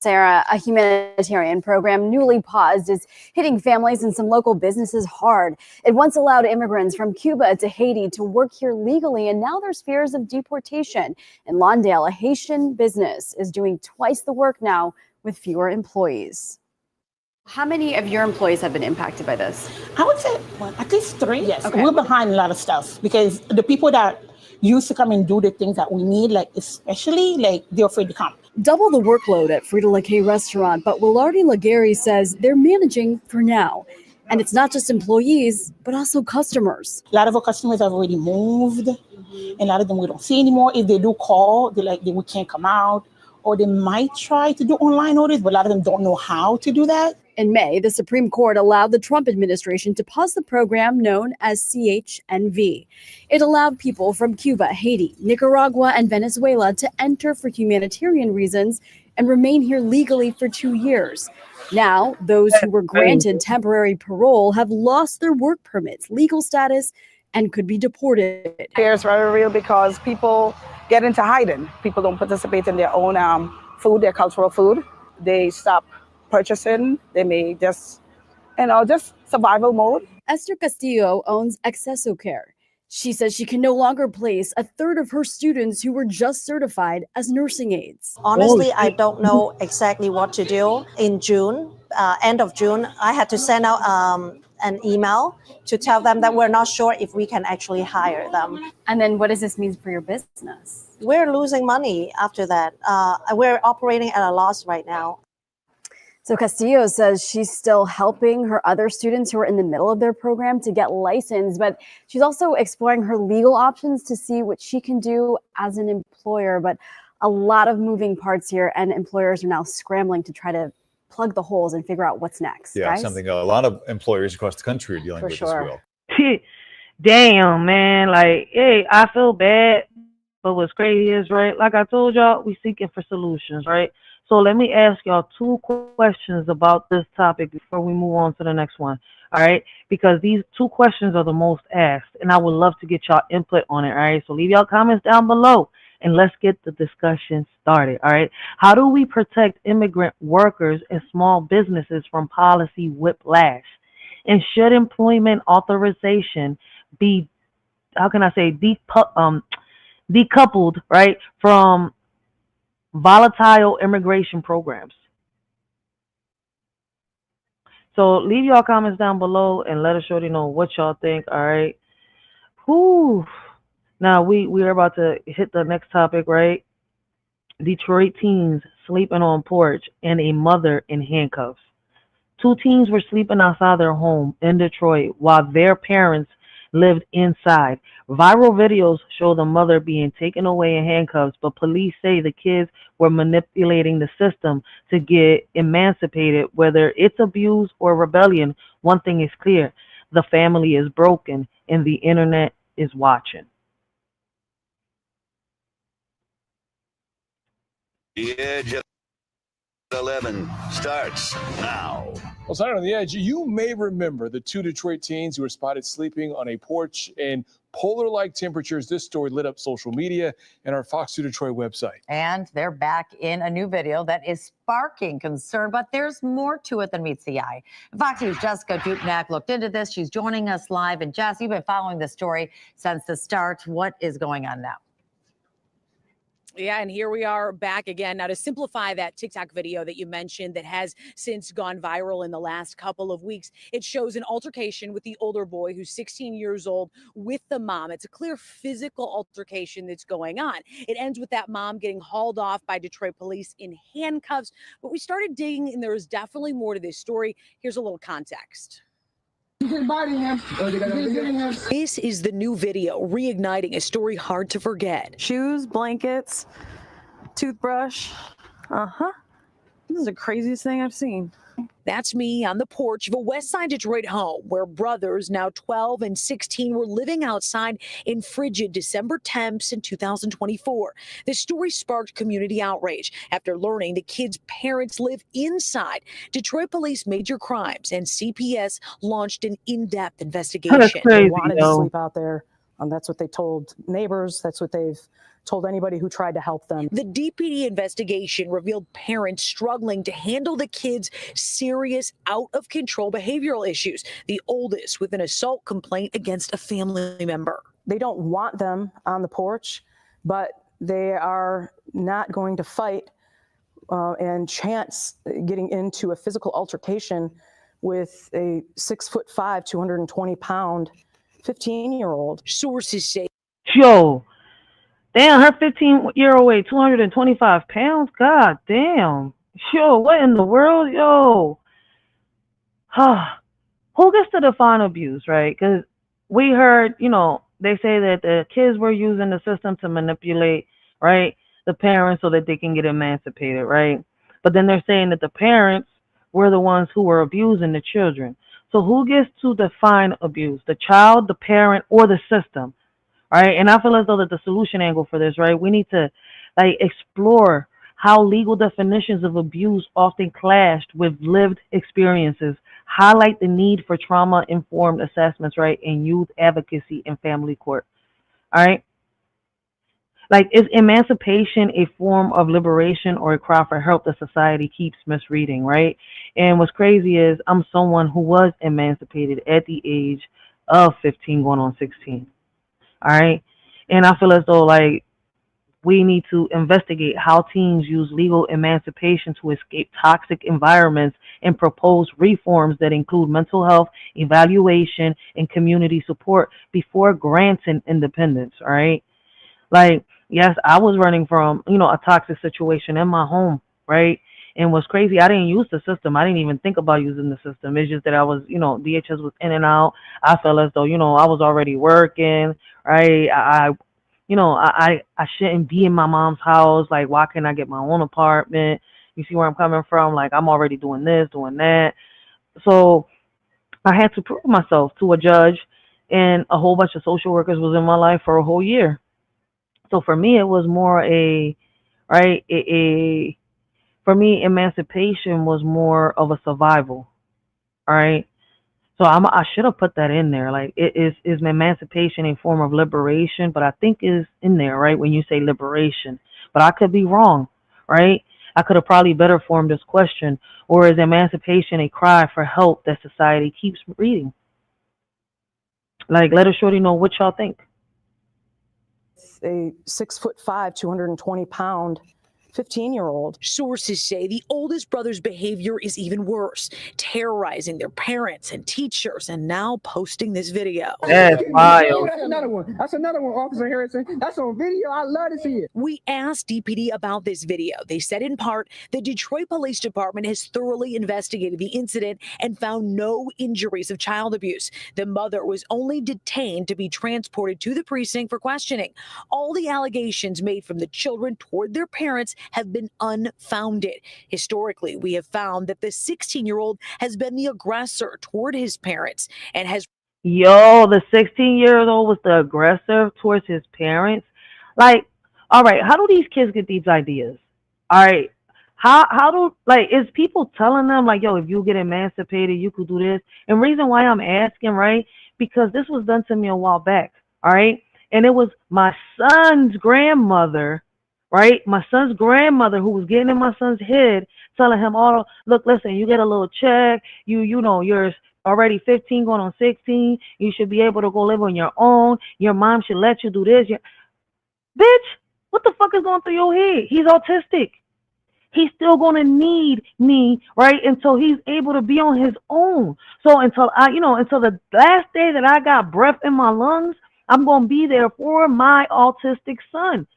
Sarah, a humanitarian program newly paused is hitting families and some local businesses hard. It once allowed immigrants from Cuba to Haiti to work here legally, and now there's fears of deportation. In Lawndale, a Haitian business is doing twice the work now with fewer employees. How many of your employees have been impacted by this? I would say at least 3. Yes. Okay. We're behind a lot of stuff because the people that used to come and do the things that we need, like especially, like they're afraid to come. Double the workload at Frida La K restaurant, but Willardy Laguerre says they're managing for now. And it's not just employees, but also customers. A lot of our customers have already moved. And a lot of them we don't see anymore. If they do call, we can't come out. Or they might try to do online orders, but a lot of them don't know how to do that. In May, the Supreme Court allowed the Trump administration to pause the program known as CHNV. It allowed people from Cuba, Haiti, Nicaragua, and Venezuela to enter for humanitarian reasons and remain here legally for 2 years. Now, those who were granted temporary parole have lost their work permits, legal status, and could be deported. Fears very real because people get into hiding. People don't participate in their own food, their cultural food. They stop purchasing. They may just survival mode. Esther Castillo owns Acceso Care. She says she can no longer place a third of her students who were just certified as nursing aides. Honestly, I don't know exactly what to do. In June, end of June, I had to send out an email to tell them that we're not sure if we can actually hire them. And then what does this mean for your business? We're losing money after that. We're operating at a loss right now. So Castillo says she's still helping her other students who are in the middle of their program to get licensed, but she's also exploring her legal options to see what she can do as an employer. But a lot of moving parts here, and employers are now scrambling to try to plug the holes and figure out what's next. Yeah, guys? something a lot of employers across the country are dealing with as well. Damn, man. Like, hey, I feel bad, but what's crazy is, right, like I told y'all, we seeking for solutions, right? So let me ask y'all 2 questions about this topic before we move on to the next one, all right? Because these 2 questions are the most asked, and I would love to get y'all input on it, all right? So leave y'all comments down below, and let's get the discussion started, all right? How do we protect immigrant workers and small businesses from policy whiplash? And should employment authorization be, decoupled, right, from volatile immigration programs? So leave y'all comments down below and let us shorty know what y'all think, all right? Whew. Now we're about to hit the next topic, right? Detroit teens sleeping on porch and a mother in handcuffs. 2 teens were sleeping outside their home in Detroit while their parents lived inside. Viral videos show the mother being taken away in handcuffs, but police say the kids were manipulating the system to get emancipated. Whether it's abuse or rebellion, one thing is clear: the family is broken and the internet is watching. The Edge at 11 starts now. Well, tonight on The Edge, you may remember the two Detroit teens who were spotted sleeping on a porch in polar-like temperatures. This story lit up social media and our Fox 2 Detroit website. And they're back in a new video that is sparking concern, but there's more to it than meets the eye. Fox News' Jessica Dupnack looked into this. She's joining us live. And Jess, you've been following this story since the start. What is going on now? Yeah, and here we are back again. Now, to simplify that TikTok video that you mentioned that has since gone viral in the last couple of weeks, it shows an altercation with the older boy who's 16 years old with the mom. It's a clear physical altercation that's going on. It ends with that mom getting hauled off by Detroit police in handcuffs. But we started digging, and there is definitely more to this story. Here's a little context. This is the new video reigniting a story hard to forget. Shoes, blankets, toothbrush. This is the craziest thing I've seen. That's me on the porch of a West Side Detroit home where brothers, now 12 and 16, were living outside in frigid December temps in 2024. This story sparked community outrage after learning the kids' parents live inside. Detroit Police Major Crimes and CPS launched an in-depth investigation. That's crazy, They wanted to yo. sleep out there. That's what they told neighbors. That's what they've told anybody who tried to help them. The DPD investigation revealed parents struggling to handle the kids' serious, out-of-control behavioral issues, the oldest with an assault complaint against a family member. They don't want them on the porch, but they are not going to fight and chance getting into a physical altercation with a 6'5", 220-pound 15-year-old. Sources say, Yo, damn, her 15-year-old weight 225 pounds. God damn. Yo, what in the world? Yo. Who gets to define abuse, right? Because we heard, they say that the kids were using the system to manipulate, right, the parents so that they can get emancipated, right? But then they're saying that the parents were the ones who were abusing the children. So who gets to define abuse? The child, the parent, or the system? Right? And I feel as though that the solution angle for this, right? We need to explore how legal definitions of abuse often clashed with lived experiences, highlight the need for trauma-informed assessments, right, in youth advocacy and family court. All right? Is emancipation a form of liberation or a cry for help that society keeps misreading, right? And what's crazy is I'm someone who was emancipated at the age of 15 going on 16. All right. And I feel as though we need to investigate how teens use legal emancipation to escape toxic environments and propose reforms that include mental health, evaluation, and community support before granting independence. All right. Yes, I was running from, a toxic situation in my home. Right. And what's crazy, I didn't use the system. I didn't even think about using the system. It's just that I was, DHS was in and out. I felt as though, I was already working, right? I shouldn't be in my mom's house. Why can't I get my own apartment? You see where I'm coming from? I'm already doing this, doing that. So I had to prove myself to a judge, and a whole bunch of social workers was in my life for a whole year. So for me, it was more for me, emancipation was more of a survival, all right? So I should have put that in there. Is emancipation a form of liberation? But I think is in there, right, when you say liberation. But I could be wrong, right? I could have probably better formed this question. Or is emancipation a cry for help that society keeps reading? Let a shorty know what y'all think. A 6'5", 220-pound 15-year-old. Sources say the oldest brother's behavior is even worse, terrorizing their parents and teachers, and now posting this video. That's wild. That's another one. That's another one, Officer Harrison. That's on video. I love to see it. We asked DPD about this video. They said in part, the Detroit Police Department has thoroughly investigated the incident and found no injuries of child abuse. The mother was only detained to be transported to the precinct for questioning. All the allegations made from the children toward their parents have been unfounded. Historically, we have found that the 16-year-old has been the aggressor toward his parents and has... Yo, the 16-year-old was the aggressor towards his parents? All right, how do these kids get these ideas? All right. How do, like, is people telling them like, yo, if you get emancipated, you could do this? And reason why I'm asking, right? Because this was done to me a while back. All right. And it was my son's grandmother, right? My son's grandmother who was getting in my son's head, telling him, oh, look, listen, you get a little check. You know, you're already 15 going on 16. You should be able to go live on your own. Your mom should let you do this. Bitch, what the fuck is going through your head? He's autistic. He's still going to need me, right, until he's able to be on his own. So until until the last day that I got breath in my lungs, I'm going to be there for my autistic son.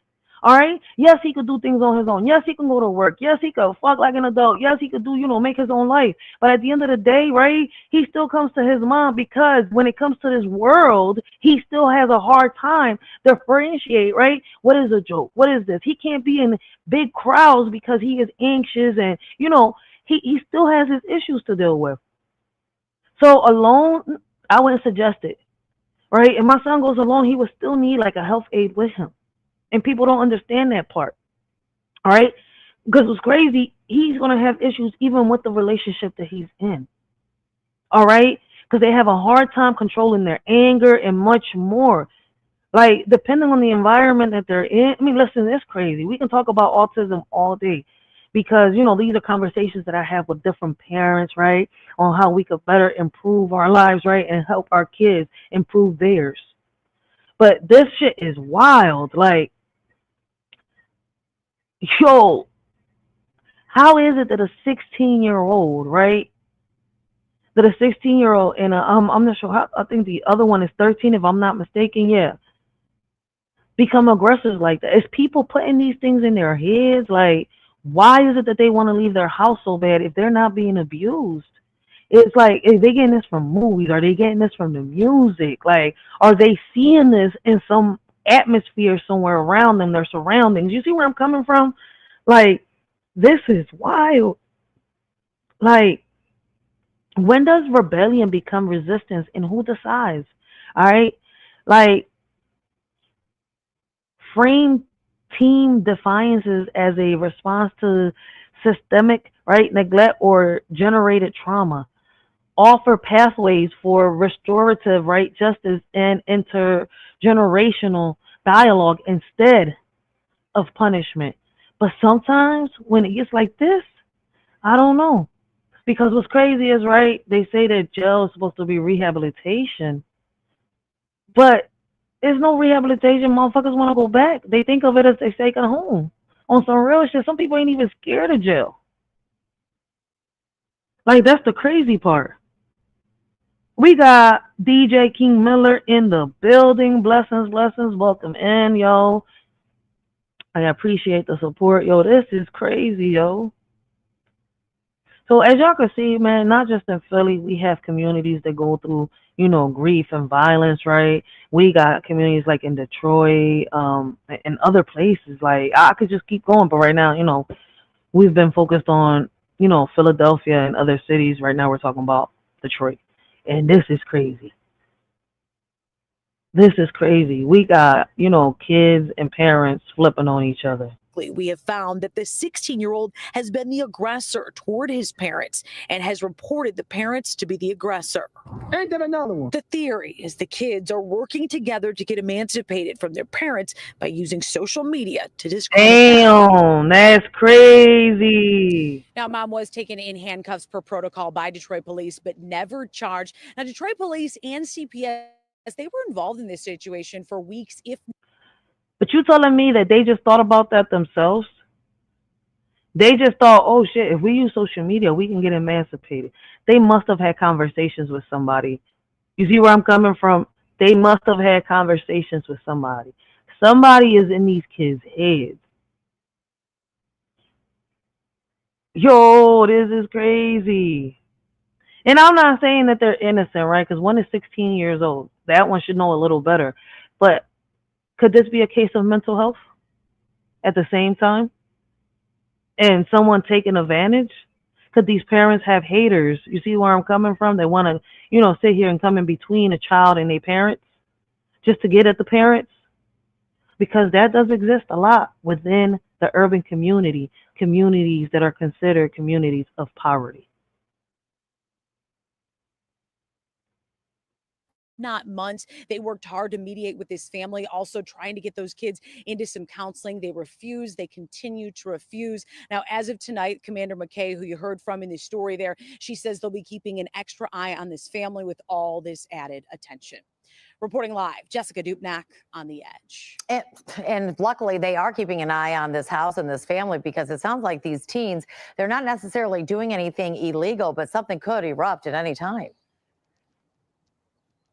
All right. Yes, he could do things on his own. Yes, he can go to work. Yes, he could fuck like an adult. Yes, he could do, make his own life. But at the end of the day, right, he still comes to his mom because when it comes to this world, he still has a hard time differentiate, right? What is a joke? What is this? He can't be in big crowds because he is anxious and, he still has his issues to deal with. So alone, I wouldn't suggest it, right? If my son goes alone, he would still need like a health aide with him. And people don't understand that part. All right? Because what's crazy, he's going to have issues even with the relationship that he's in. All right? Because they have a hard time controlling their anger and much more. Like, depending on the environment that they're in. I mean, listen, it's crazy. We can talk about autism all day. Because, these are conversations that I have with different parents, right? On how we could better improve our lives, right? And help our kids improve theirs. But this shit is wild. Like, yo, how is it that a 16-year-old, right? That a 16-year-old and I'm not sure how, I think the other one is 13 if I'm not mistaken, yeah. Become aggressive like that. Is people putting these things in their heads? Like, why is it that they want to leave their house so bad if they're not being abused? It's like, are they getting this from movies? Are they getting this from the music? Like, are they seeing this in some atmosphere somewhere around them, their surroundings? You see where I'm coming from? Like, this is wild. Like, when does rebellion become resistance and who decides? All right? Like, frame team defiances as a response to systemic, right, neglect or generated trauma. Offer pathways for restorative, right, justice and intergenerational dialogue instead of punishment. But sometimes when it gets like this, I don't know. Because what's crazy is, right, they say that jail is supposed to be rehabilitation. But there's no rehabilitation. Motherfuckers want to go back. They think of it as a second home. On some real shit, some people ain't even scared of jail. Like, that's the crazy part. We got DJ King Miller in the building. Blessings, blessings. Welcome in, yo. I appreciate the support. Yo, this is crazy, yo. So as y'all can see, man, not just in Philly, we have communities that go through, grief and violence, right? We got communities like in Detroit, and other places. Like, I could just keep going, but right now, we've been focused on, Philadelphia and other cities. Right now we're talking about Detroit. And this is crazy. This is crazy. We got, kids and parents flipping on each other. We have found that the 16-year-old has been the aggressor toward his parents and has reported the parents to be the aggressor. Ain't that another one? The theory is the kids are working together to get emancipated from their parents by using social media to discredit them. Damn, that's crazy. Now, mom was taken in handcuffs per protocol by Detroit police, but never charged. Now, Detroit police and CPS, they were involved in this situation for weeks, if But you telling me that they just thought about that themselves? They just thought, oh shit, if we use social media, we can get emancipated. They must have had conversations with somebody. You see where I'm coming from? They must have had conversations with somebody. Somebody is in these kids' heads. Yo, this is crazy. And I'm not saying that they're innocent, right? Because one is 16 years old. That one should know a little better. But could this be a case of mental health at the same time? And someone taking advantage? Could these parents have haters? You see where I'm coming from? They want to, sit here and come in between a child and their parents just to get at the parents? Because that does exist a lot within the urban community, communities that are considered communities of poverty. Not months. They worked hard to mediate with this family, also trying to get those kids into some counseling. They refused. They continue to refuse. Now, as of tonight, Commander McKay, who you heard from in the story there, she says they'll be keeping an extra eye on this family with all this added attention. Reporting live, Jessica Dupnack on The Edge. And luckily, they are keeping an eye on this house and this family, because it sounds like these teens, they're not necessarily doing anything illegal, but something could erupt at any time.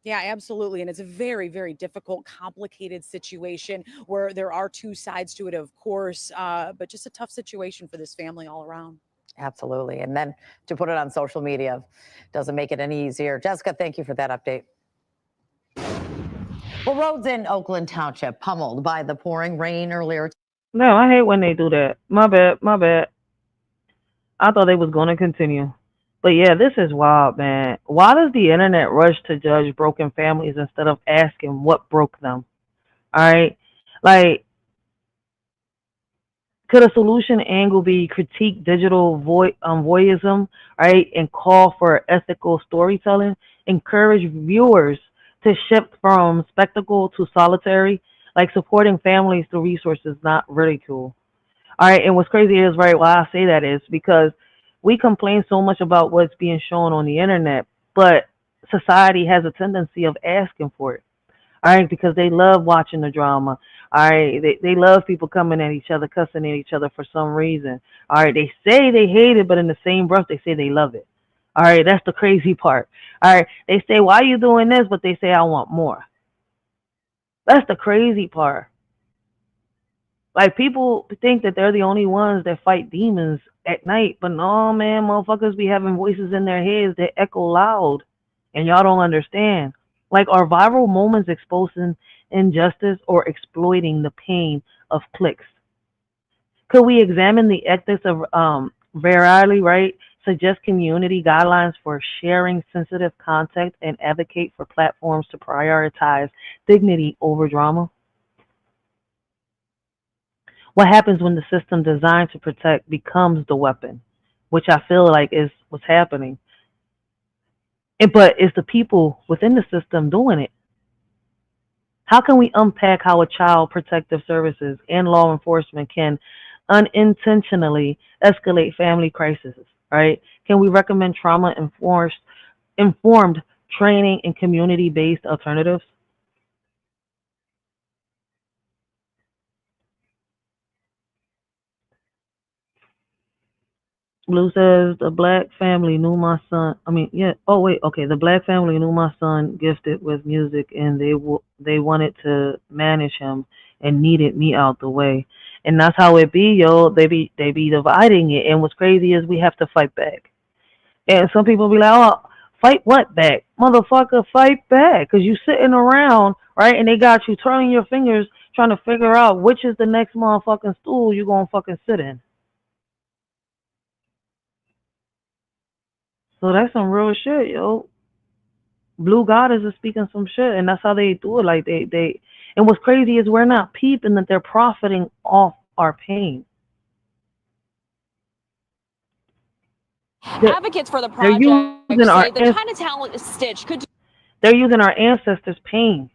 Yeah, absolutely. And it's a very, very difficult, complicated situation where there are two sides to it, of course, but just a tough situation for this family all around. Absolutely. And then to put it on social media doesn't make it any easier. Jessica, thank you for that update. Well, roads in Oakland Township pummeled by the pouring rain earlier. No, I hate when they do that. My bad. I thought they was going to continue. But yeah, this is wild, man. Why does the internet rush to judge broken families instead of asking what broke them? All right? Like, could a solution angle be critique digital voyeurism, right, and call for ethical storytelling? Encourage viewers to shift from spectacle to solitary, like supporting families through resources, not ridicule. All right, and what's crazy is, right, why I say that is because we complain so much about what's being shown on the internet, but society has a tendency of asking for it. All right, because they love watching the drama. All right, they love people coming at each other, cussing at each other for some reason. All right, they say they hate it, but in the same breath, they say they love it. All right, that's the crazy part. All right, they say, why are you doing this? But they say, I want more. That's the crazy part. Like, people think that they're the only ones that fight demons at night, but no, man, motherfuckers be having voices in their heads that echo loud, and y'all don't understand. Like, are viral moments exposing injustice or exploiting the pain of clicks? Could we examine the ethics of virality, right? Suggest community guidelines for sharing sensitive content and advocate for platforms to prioritize dignity over drama? What happens when the system designed to protect becomes the weapon, which I feel like is what's happening. But it's the people within the system doing it. How can we unpack how a child protective services and law enforcement can unintentionally escalate family crises, right? Can we recommend trauma-informed training and community-based alternatives? Blue says the black family knew my son. The black family knew my son gifted with music, and they wanted to manage him and needed me out the way. And that's how it be, yo. They be dividing it. And what's crazy is we have to fight back. And some people be like, oh, fight what back? Motherfucker, fight back. Because you sitting around, right, and they got you turning your fingers trying to figure out which is the next motherfucking stool you gonna fucking sit in. So that's some real shit, yo. Blue Goddess is speaking some shit, and that's how they do it. Like they and what's crazy is we're not peeping that they're profiting off our pain. Advocates for the project say the Chinatown stitch could. They're using our ancestors' pain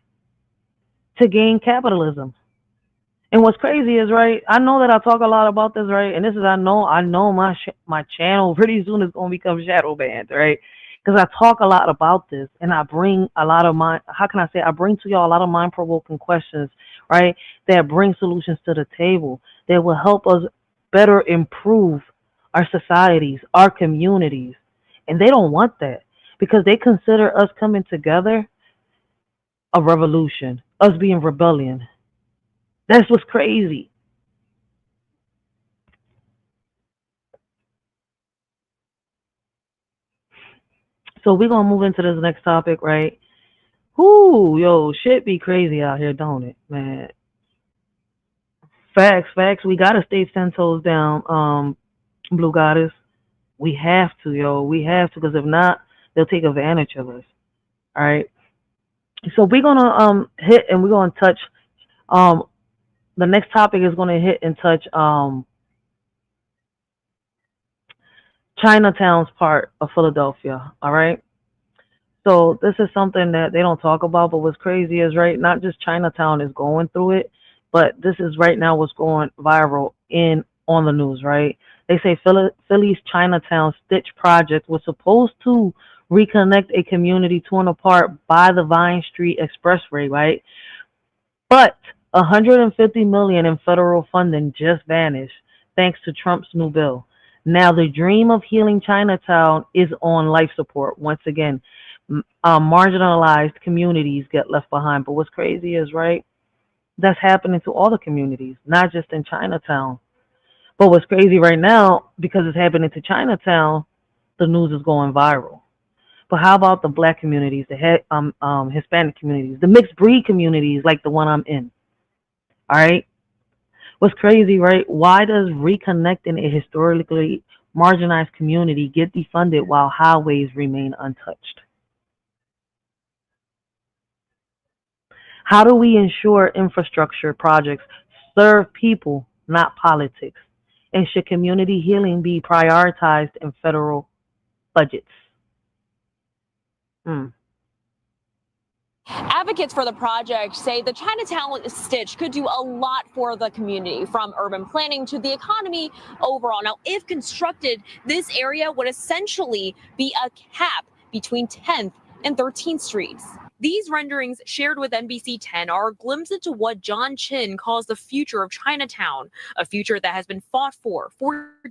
to gain capitalism. And what's crazy is, right, I know that I talk a lot about this, right, and this is, I know my channel pretty soon is going to become shadow banned, right, because I talk a lot about this, and I bring a lot of I bring to y'all a lot of mind-provoking questions, right, that bring solutions to the table that will help us better improve our societies, our communities, and they don't want that because they consider us coming together a revolution, us being rebellion. That's what's crazy. So we're going to move into this next topic, right? Whoo, yo, shit be crazy out here, don't it, man? Facts. We got to stay 10 toes down, Blue Goddess. We have to, yo. We have to, because if not, they'll take advantage of us. All right? So we're going to hit and we're going to touch the next topic is going to hit and touch Chinatown's part of Philadelphia. All right. So this is something that they don't talk about, but what's crazy is, right, not just Chinatown is going through it, but this is right now what's going viral on the news, right? They say Philly's Chinatown Stitch project was supposed to reconnect a community torn apart by the Vine Street Expressway, right? But $150 million in federal funding just vanished thanks to Trump's new bill. Now the dream of healing Chinatown is on life support. Once again, marginalized communities get left behind. But what's crazy is, right, that's happening to all the communities, not just in Chinatown. But what's crazy right now, because it's happening to Chinatown, the news is going viral. But how about the black communities, the Hispanic communities, the mixed breed communities like the one I'm in? All right. What's crazy, right? Why does reconnecting a historically marginalized community get defunded while highways remain untouched? How do we ensure infrastructure projects serve people, not politics? And should community healing be prioritized in federal budgets? Advocates for the project say the Chinatown Stitch could do a lot for the community, from urban planning to the economy overall. Now, if constructed, this area would essentially be a cap between 10th and 13th Streets. These renderings shared with NBC 10 are a glimpse into what John Chin calls the future of Chinatown, a future that has been fought for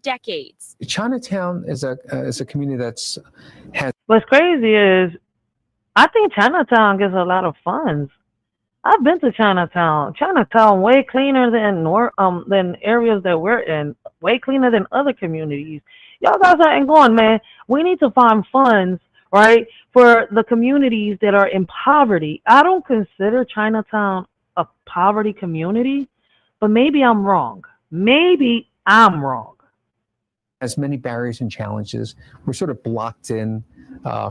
decades. Chinatown is a community What's crazy is, I think Chinatown gets a lot of funds. I've been to Chinatown. Chinatown way cleaner than areas that we're in, way cleaner than other communities. Y'all guys ain't going, man. We need to find funds, right, for the communities that are in poverty. I don't consider Chinatown a poverty community, but maybe I'm wrong. Maybe I'm wrong. has many barriers and challenges. We're sort of blocked in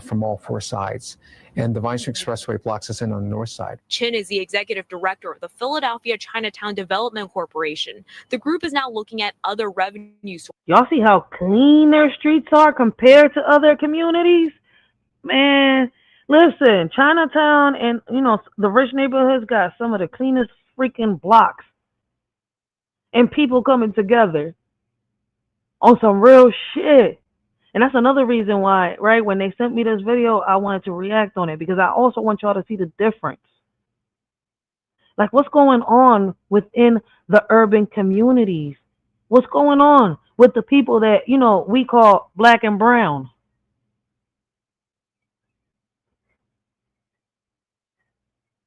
from all four sides. And the Vine Street Expressway blocks us in on the north side. Chin is the executive director of the Philadelphia Chinatown Development Corporation. The group is now looking at other revenue sources. Y'all see how clean their streets are compared to other communities? Man, listen, Chinatown and, the rich neighborhoods got some of the cleanest freaking blocks. And people coming together on some real shit. And that's another reason why, right, when they sent me this video, I wanted to react on it, because I also want y'all to see the difference. Like, what's going on within the urban communities? What's going on with the people that, we call black and brown?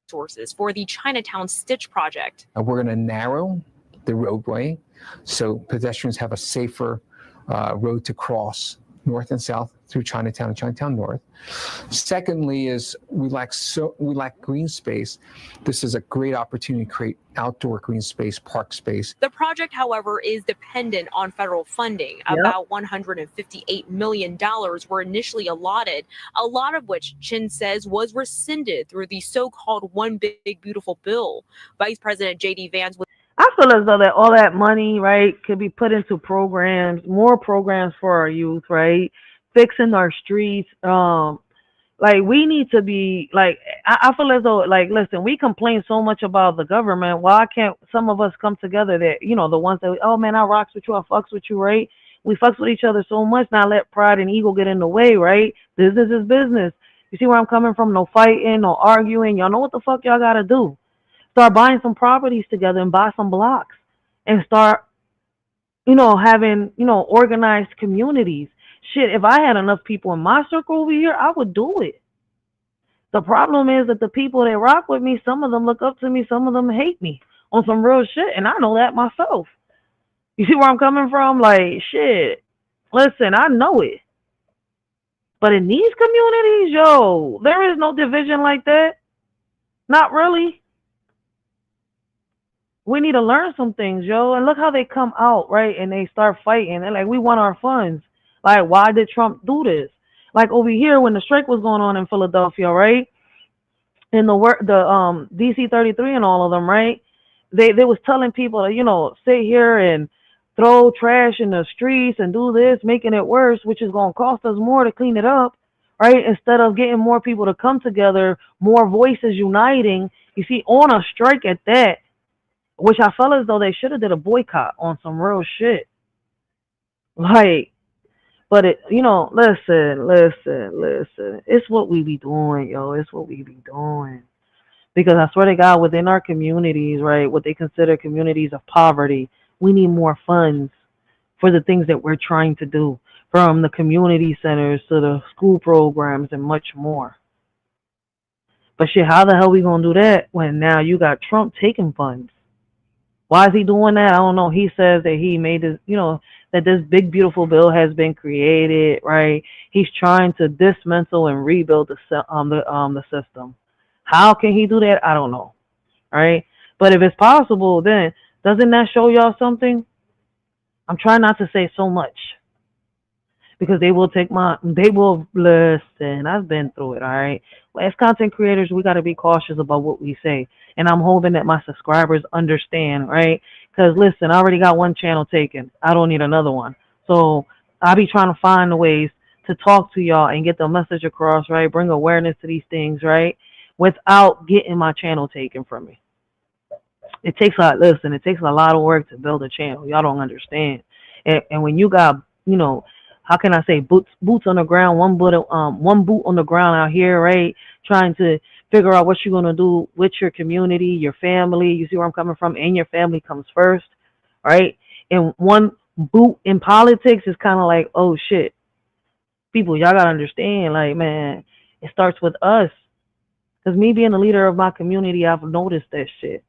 Sources for the Chinatown Stitch project. We're going to narrow the roadway so pedestrians have a safer road to cross north and south through Chinatown and Chinatown North. Secondly is we lack green space. This is a great opportunity to create outdoor green space, park space. The project, however, is dependent on federal funding. Yep. About $158 million were initially allotted, a lot of which Chin says was rescinded through the so-called One Big Beautiful Bill. Vice President J.D. Vance. I feel as though that all that money, right, could be put into programs, more programs for our youth, right? Fixing our streets. Like, we need to be, like, I feel as though, like, listen, we complain so much about the government. Why can't some of us come together that, the ones that, oh, man, I rocks with you, I fucks with you, right? We fucks with each other so much, not let pride and ego get in the way, right? Business is business. You see where I'm coming from? No fighting, no arguing. Y'all know what the fuck y'all got to do. Start buying some properties together and buy some blocks and start, having, organized communities. Shit, if I had enough people in my circle over here, I would do it. The problem is that the people that rock with me, some of them look up to me, some of them hate me on some real shit, and I know that myself. You see where I'm coming from? Like, shit, listen, I know it. But in these communities, there is no division like that. Not really. We need to learn some things, and look how they come out, right? And they start fighting. They're like, we want our funds. Like, why did Trump do this? Like, over here when the strike was going on in Philadelphia, right? In the DC 33 and all of them, right? they was telling people to, sit here and throw trash in the streets and do this, making it worse, which is going to cost us more to clean it up, right? Instead of getting more people to come together, more voices uniting, you see, on a strike at that, which I felt as though they should have did a boycott on some real shit. Like, but listen. It's what we be doing, yo. It's what we be doing. Because I swear to God, within our communities, right, what they consider communities of poverty, we need more funds for the things that we're trying to do, from the community centers to the school programs and much more. But shit, how the hell we gonna do that when now you got Trump taking funds? Why is he doing that? I don't know. He says that he made this, that this big beautiful bill has been created, right? He's trying to dismantle and rebuild the system. How can he do that? I don't know, right? But if it's possible, then doesn't that show y'all something? I'm trying not to say so much because they will listen. I've been through it, all right? Well, as content creators, we got to be cautious about what we say. And I'm hoping that my subscribers understand, right? Because listen, I already got one channel taken. I don't need another one. So I'll be trying to find the ways to talk to y'all and get the message across, right? Bring awareness to these things, right? Without getting my channel taken from me. It takes a lot of work to build a channel. Y'all don't understand. And when you got, how can I say, boots on the ground, one boot on the ground out here, right? Trying to figure out what you're gonna do with your community, your family. You see where I'm coming from? And your family comes first, right? And one boot in politics is kind of like, oh shit. People, y'all gotta understand, like, man, it starts with us. Because me being the leader of my community, I've noticed that shit.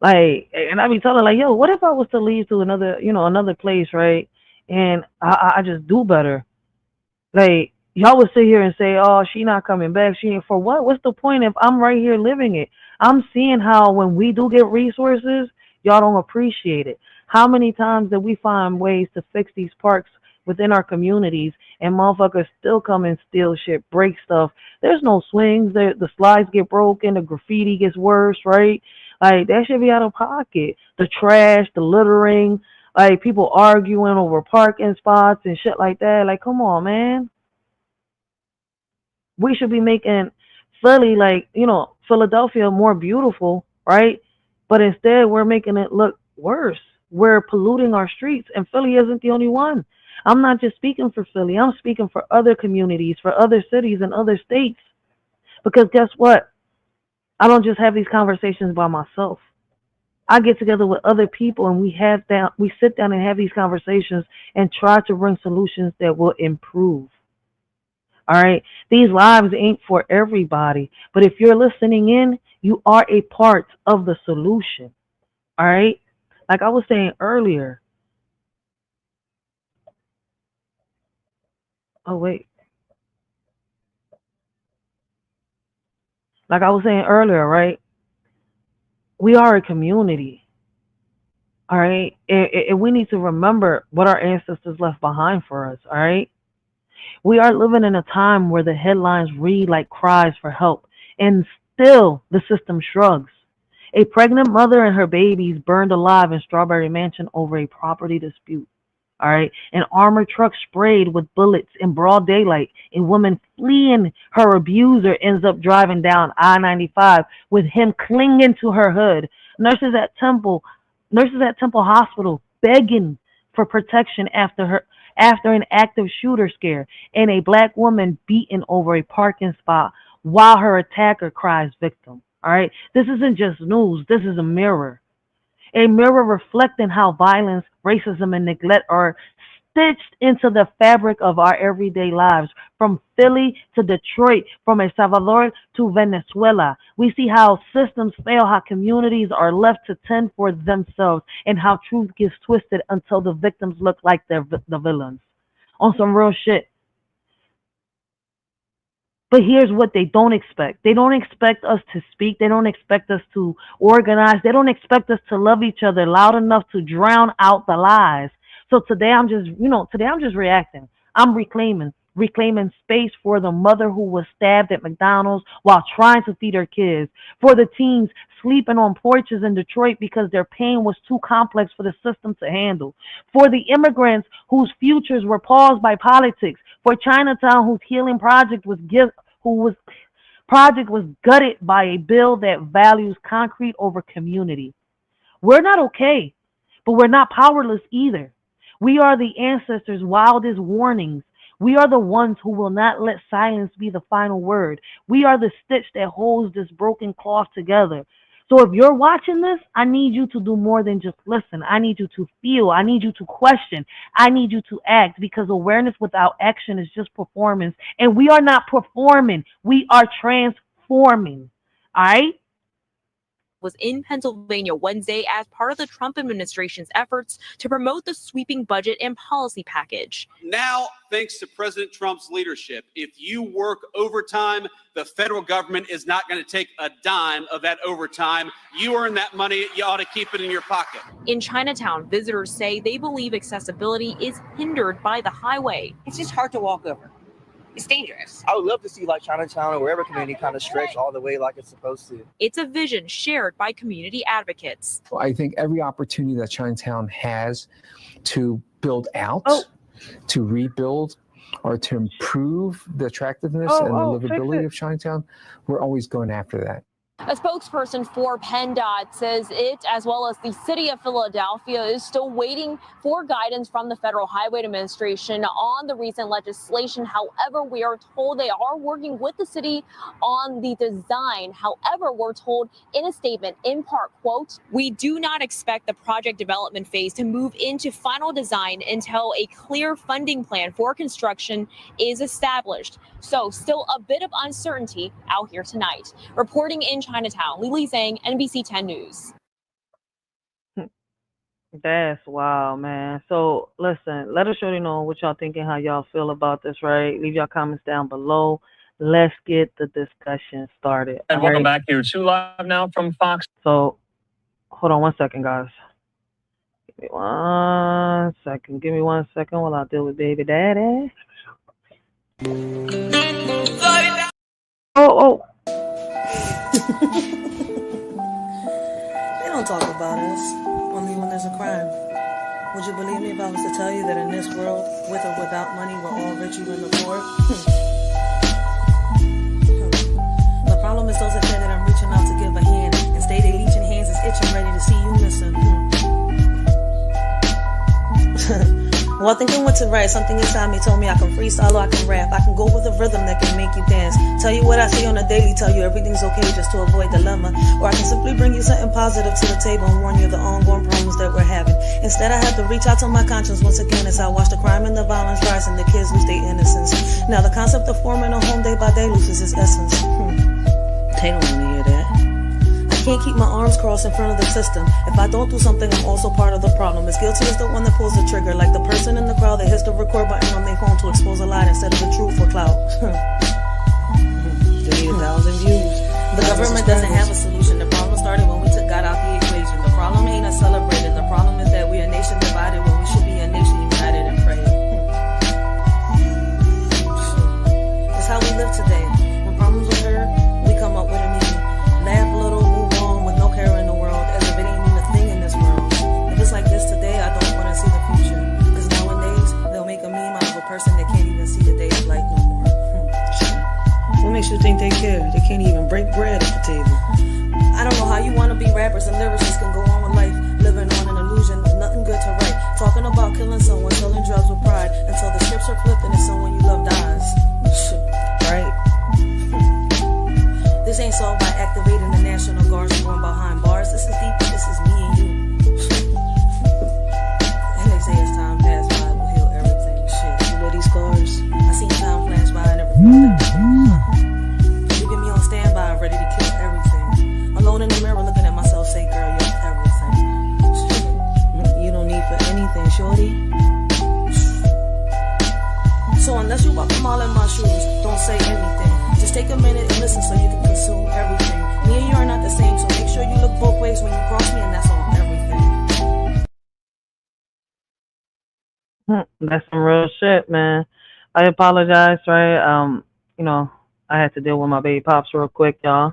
Like, and I be telling, like, yo, what if I was to leave to another place, right? And I just do better. Like, y'all would sit here and say, oh, she not coming back. She ain't for what? What's the point if I'm right here living it? I'm seeing how when we do get resources, y'all don't appreciate it. How many times did we find ways to fix these parks within our communities and motherfuckers still come and steal shit, break stuff? There's no swings. The slides get broken. The graffiti gets worse, right? Like, that should be out of pocket. The trash, the littering, like people arguing over parking spots and shit like that. Like, come on, man. We should be making Philly, like, Philadelphia more beautiful, right? But instead, we're making it look worse. We're polluting our streets, and Philly isn't the only one. I'm not just speaking for Philly. I'm speaking for other communities, for other cities and other states. Because guess what? I don't just have these conversations by myself. I get together with other people and we sit down and have these conversations and try to bring solutions that will improve. All right. These lives ain't for everybody, but if you're listening in, you are a part of the solution. All right. Like I was saying earlier. Oh, wait. Like I was saying earlier, right? We are a community. All right. And we need to remember what our ancestors left behind for us. All right. We are living in a time where the headlines read like cries for help, and still the system shrugs. A pregnant mother and her babies burned alive in Strawberry Mansion over a property dispute. All right. An armored truck sprayed with bullets in broad daylight. A woman fleeing her abuser ends up driving down I-95 with him clinging to her hood. Nurses at Temple Hospital begging for protection after an active shooter scare, and a black woman beaten over a parking spot while her attacker cries victim. All right. This isn't just news. This is a mirror. A mirror reflecting how violence, racism, and neglect are stitched into the fabric of our everyday lives. From Philly to Detroit, from El Salvador to Venezuela, we see how systems fail, how communities are left to tend for themselves, and how truth gets twisted until the victims look like the villains. On some real shit. But here's what they don't expect. They don't expect us to speak. They don't expect us to organize. They don't expect us to love each other loud enough to drown out the lies. So today I'm just reacting. I'm reclaiming. reclaiming space for the mother who was stabbed at McDonald's while trying to feed her kids, for the teens sleeping on porches in Detroit because their pain was too complex for the system to handle, for the immigrants whose futures were paused by politics, for Chinatown whose healing project was gutted by a bill that values concrete over community. We're not okay, but we're not powerless either. We are the ancestors' wildest warnings. We are the ones who will not let silence be the final word. We are the stitch that holds this broken cloth together. So if you're watching this, I need you to do more than just listen. I need you to feel. I need you to question. I need you to act, because awareness without action is just performance. And we are not performing. We are transforming. All right? Was in Pennsylvania Wednesday as part of the Trump administration's efforts to promote the sweeping budget and policy package. Now, thanks to President Trump's leadership, if you work overtime, the federal government is not going to take a dime of that overtime. You earn that money, you ought to keep it in your pocket. In Chinatown, visitors say they believe accessibility is hindered by the highway. It's just hard to walk over. It's dangerous. I would love to see like Chinatown or wherever community kind of stretch all the way like it's supposed to. It's a vision shared by community advocates. I think every opportunity that Chinatown has to build out, to rebuild, or to improve the attractiveness and the livability of Chinatown, we're always going after that. A spokesperson for PennDOT says it, as well as the city of Philadelphia, is still waiting for guidance from the Federal Highway Administration on the recent legislation. However, we are told they are working with the city on the design. However, we're told in a statement, in part, quote, "We do not expect the project development phase to move into final design until a clear funding plan for construction is established." So still a bit of uncertainty out here tonight. Reporting in Chinatown, Lily Zhang, NBC 10 News. That's wild, man. So listen, let us surely know what y'all thinking, how y'all feel about this, right? Leave your comments down below. Let's get the discussion started. And welcome back here to Live Now from Fox. So hold on 1 second, guys. Give me 1 second. Give me 1 second while I deal with baby daddy. Oh. They don't talk about us, only when there's a crime. Would you believe me if I was to tell you that in this world, with or without money, we're all rich, even the poor? The problem is those that say that I'm reaching out to give a hand and stay they leeching hands is itching, ready to see you missing. Well, thinking what to write, something inside me told me I can freestyle or I can rap. I can go with a rhythm that can make you dance. Tell you what I see on a daily, tell you everything's okay just to avoid dilemma. Or I can simply bring you something positive to the table and warn you of the ongoing problems that we're having. Instead, I have to reach out to my conscience once again as I watch the crime and the violence rise and the kids lose their innocence. Now the concept of forming a home day by day loses its essence. They don't want to hear that. I can't keep my arms crossed in front of the system. If I don't do something, I'm also part of the problem. As guilty as the one that pulls the trigger, like the person in the crowd that hits the record button on their phone to expose a lie instead of the truth for clout. They need 1,000 views. The government doesn't have a solution. The problem started when we took God out the equation. The problem ain't us celebrating. The problem is that we're a nation divided when we should be a nation united and praying. That's how we live today. When problems occur, we come up with a meaning. Laugh a little, move on with no care in the world, as if it ain't even a thing in this world. If it's like this today, I don't want to see the future. Because nowadays, they'll make a meme out of a person that can't even see the day of light no more. What makes you think they care? They can't even break bread at the table. I don't know how you want to be rappers and lyricists can go on with life, living on an illusion with nothing good to write. Talking about killing someone, selling drugs with pride, until the scripts are flipped and it's someone you love dies. Right? This ain't solved by activating the National Guards and going behind bars. This is deep, this is me and you. And they say as time pass by, we'll heal everything. Shit, you know these scars? I seen time flash by and never felt it. Leaving me on standby, ready to kill everything. Alone in the mirror looking at myself, say, girl, you're everything. You don't need for anything, shorty. So unless you walk a mile in my shoes, don't say anything. Just take a minute and listen so you can consume everything. Me and you are not the same, so make sure you look both ways when you cross me, and that's on everything. That's some real shit, man. I apologize, right? You know, I had to deal with my baby pops real quick, y'all.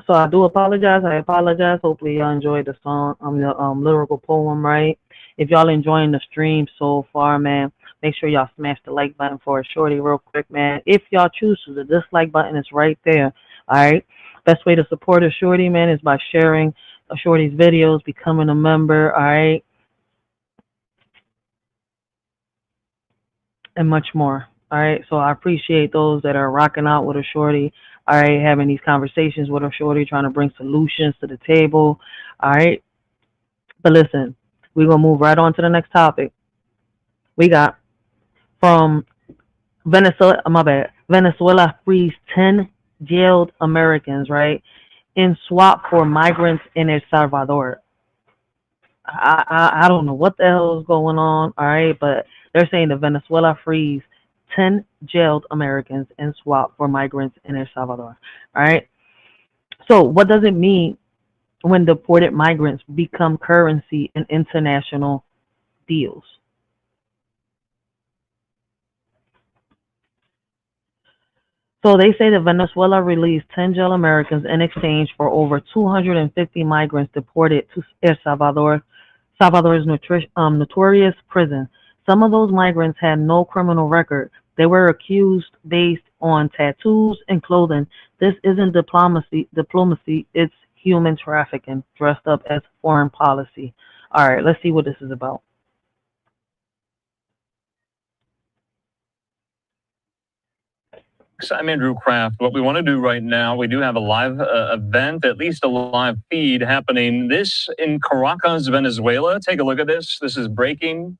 So I do apologize. I apologize. Hopefully y'all enjoyed the song, the lyrical poem, right? If y'all enjoying the stream so far, man, make sure y'all smash the like button for a shorty real quick, man. If y'all choose to, the dislike button is right there. All right. Best way to support a shorty, man, is by sharing a shorty's videos, becoming a member, all right, and much more. All right. So I appreciate those that are rocking out with a shorty. All right, having these conversations with a shorty, trying to bring solutions to the table. All right. But listen, we're going to move right on to the next topic. We got from Venezuela, Venezuela frees 10 jailed Americans, right, in swap for migrants in El Salvador. I don't know what the hell is going on, all right, but they're saying that Venezuela frees 10 jailed Americans in swap for migrants in El Salvador, all right? So what does it mean when deported migrants become currency in international deals? So they say that Venezuela released 10 jail Americans in exchange for over 250 migrants deported to El Salvador, Salvador's notorious prison. Some of those migrants had no criminal record. They were accused based on tattoos and clothing. This isn't diplomacy, it's human trafficking dressed up as foreign policy. All right, let's see what this is about. I'm Andrew Kraft. What we want to do right now, we do have a live event, at least a live feed happening. This in Caracas, Venezuela. Take a look at this. This is breaking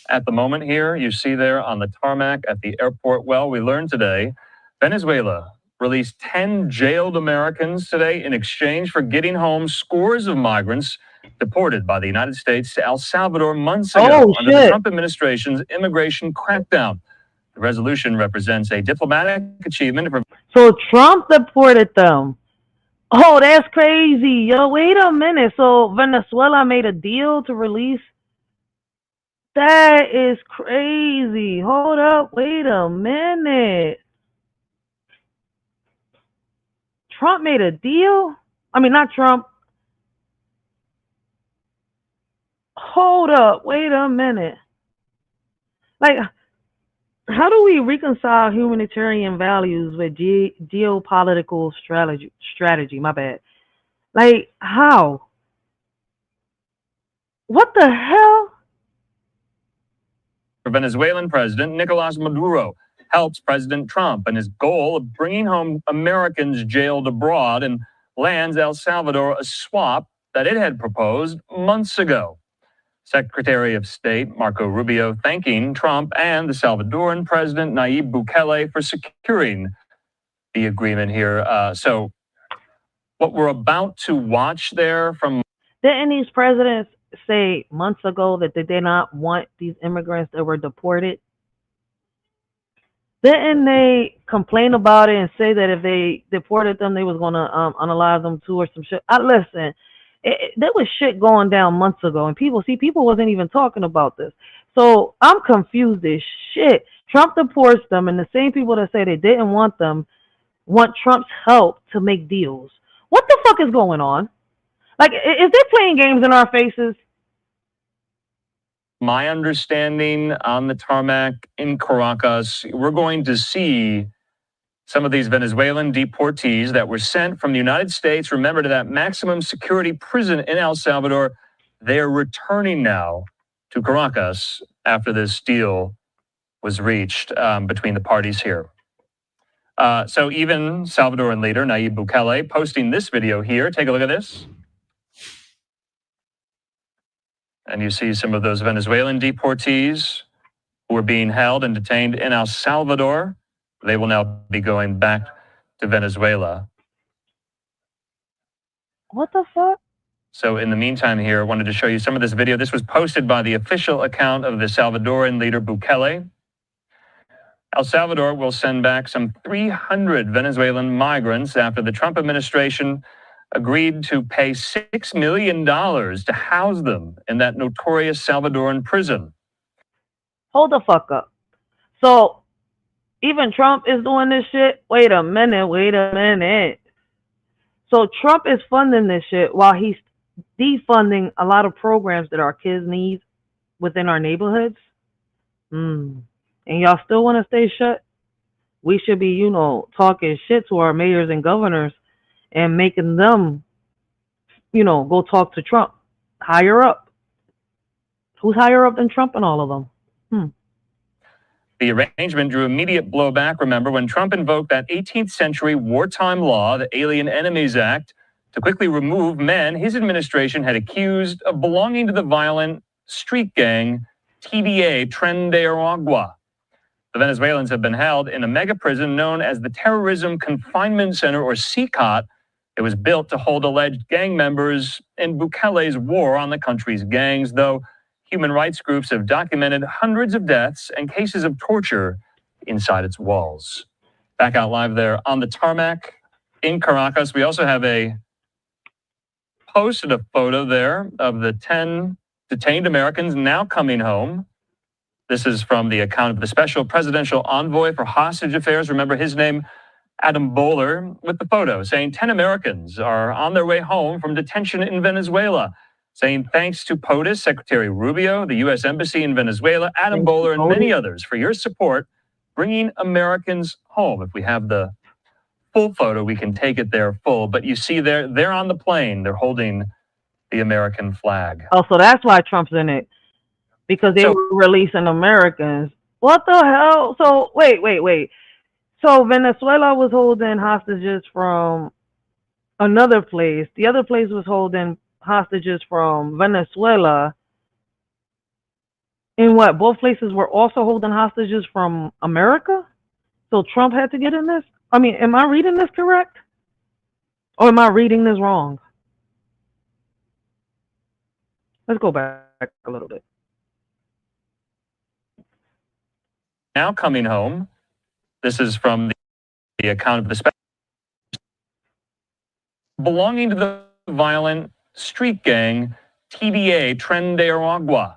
at the moment here. You see there on the tarmac at the airport. Well, we learned today, Venezuela released 10 jailed Americans today in exchange for getting home scores of migrants deported by the United States to El Salvador months ago under the Trump administration's immigration crackdown. The resolution represents a diplomatic achievement for... So Trump deported them. Oh, that's crazy. Yo, wait a minute. So Venezuela made a deal to release? That is crazy. Hold up. Wait a minute. Trump made a deal? I mean, not Trump. Hold up. Wait a minute. Like... how do we reconcile humanitarian values with geopolitical strategy? My bad. Like, how? What the hell? Venezuelan President Nicolas Maduro helps President Trump in his goal of bringing home Americans jailed abroad and lands El Salvador a swap that it had proposed months ago. Secretary of State Marco Rubio thanking Trump and the Salvadoran President Nayib Bukele for securing the agreement here. So what we're about to watch there from... Didn't these presidents say months ago that they did not want these immigrants that were deported? Didn't they complain about it and say that if they deported them, they was going to unalive them too or some shit? Listen. There was shit going down months ago, and people wasn't even talking about this. So I'm confused as shit. Trump deports them, and the same people that say they didn't want them want Trump's help to make deals. What the fuck is going on? Like, is they playing games in our faces? My understanding on the tarmac in Caracas, we're going to see some of these Venezuelan deportees that were sent from the United States, remember, to that maximum security prison in El Salvador. They're returning now to Caracas after this deal was reached between the parties here. So even Salvadoran leader Nayib Bukele posting this video here. Take a look at this. And you see some of those Venezuelan deportees who are being held and detained in El Salvador. They will now be going back to Venezuela. What the fuck? So in the meantime here, I wanted to show you some of this video. This was posted by the official account of the Salvadoran leader Bukele. El Salvador will send back some 300 Venezuelan migrants after the Trump administration agreed to pay $6 million to house them in that notorious Salvadoran prison. Hold the fuck up. So Even Trump is doing this shit. Wait a minute. So Trump is funding this shit while he's defunding a lot of programs that our kids need within our neighborhoods. And y'all still want to stay shut? We should be, talking shit to our mayors and governors and making them, go talk to Trump. Higher up. Who's higher up than Trump and all of them? The arrangement drew immediate blowback, remember, when Trump invoked that 18th century wartime law, the Alien Enemies Act, to quickly remove men his administration had accused of belonging to the violent street gang TDA, Tren de Aragua. The Venezuelans have been held in a mega prison known as the Terrorism Confinement Center, or CCOT. It was built to hold alleged gang members in Bukele's war on the country's gangs, though human rights groups have documented hundreds of deaths and cases of torture inside its walls. Back out live there on the tarmac in Caracas. We also have posted a photo there of the 10 detained Americans now coming home. This is from the account of the special presidential envoy for hostage affairs. Remember his name, Adam Bowler, with the photo saying 10 Americans are on their way home from detention in Venezuela, saying thanks to POTUS, Secretary Rubio, the U.S. Embassy in Venezuela, Adam Bowler, and many others for your support bringing Americans home. If we have the full photo, we can take it there full. But you see they're on the plane. They're holding the American flag. Oh, so that's why Trump's in it. Because they were releasing Americans. What the hell? So, wait. So Venezuela was holding hostages from another place. The other place was holding hostages from Venezuela. And what? Both places were also holding hostages from America? So Trump had to get in this? I mean, am I reading this correct? Or am I reading this wrong? Let's go back a little bit. Now coming home. This is from the account of the special belonging to the violent street gang TDA, Tren de Aragua.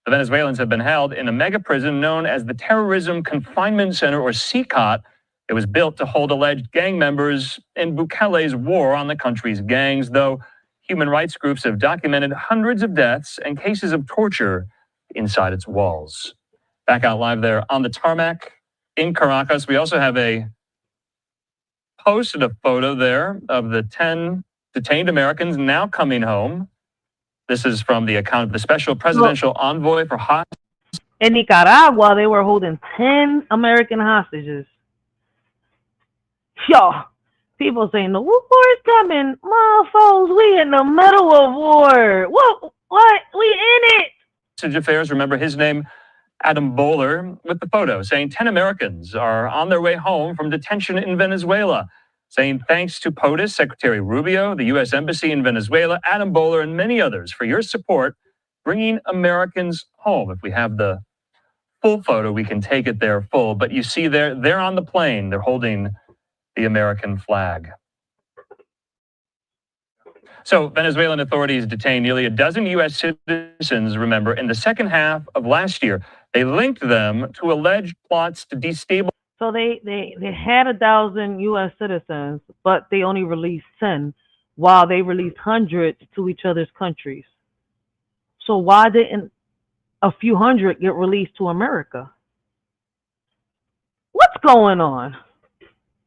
The Venezuelans have been held in a mega prison known as the Terrorism Confinement Center, or CCOT. It was built to hold alleged gang members in Bukele's war on the country's gangs, though human rights groups have documented hundreds of deaths and cases of torture inside its walls. Back out live there on the tarmac in Caracas. We also have posted a photo there of the 10 detained Americans now coming home. This is from the account of the special presidential envoy for hostages. In Nicaragua, they were holding 10 American hostages. Yo, people saying the war is coming. Motherfuckers, we in the middle of war. What? We in it. Hostage affairs, remember his name, Adam Bowler, with the photo saying 10 Americans are on their way home from detention in Venezuela, saying thanks to POTUS, Secretary Rubio, the U.S. Embassy in Venezuela, Adam Bowler, and many others for your support bringing Americans home. If we have the full photo, we can take it there full. But you see they're on the plane. They're holding the American flag. So Venezuelan authorities detained nearly a dozen U.S. citizens, remember, in the second half of last year. They linked them to alleged plots to destabilize. So they had 1,000 U.S. citizens, but they only released 10, while they released hundreds to each other's countries. So why didn't a few hundred get released to America? What's going on?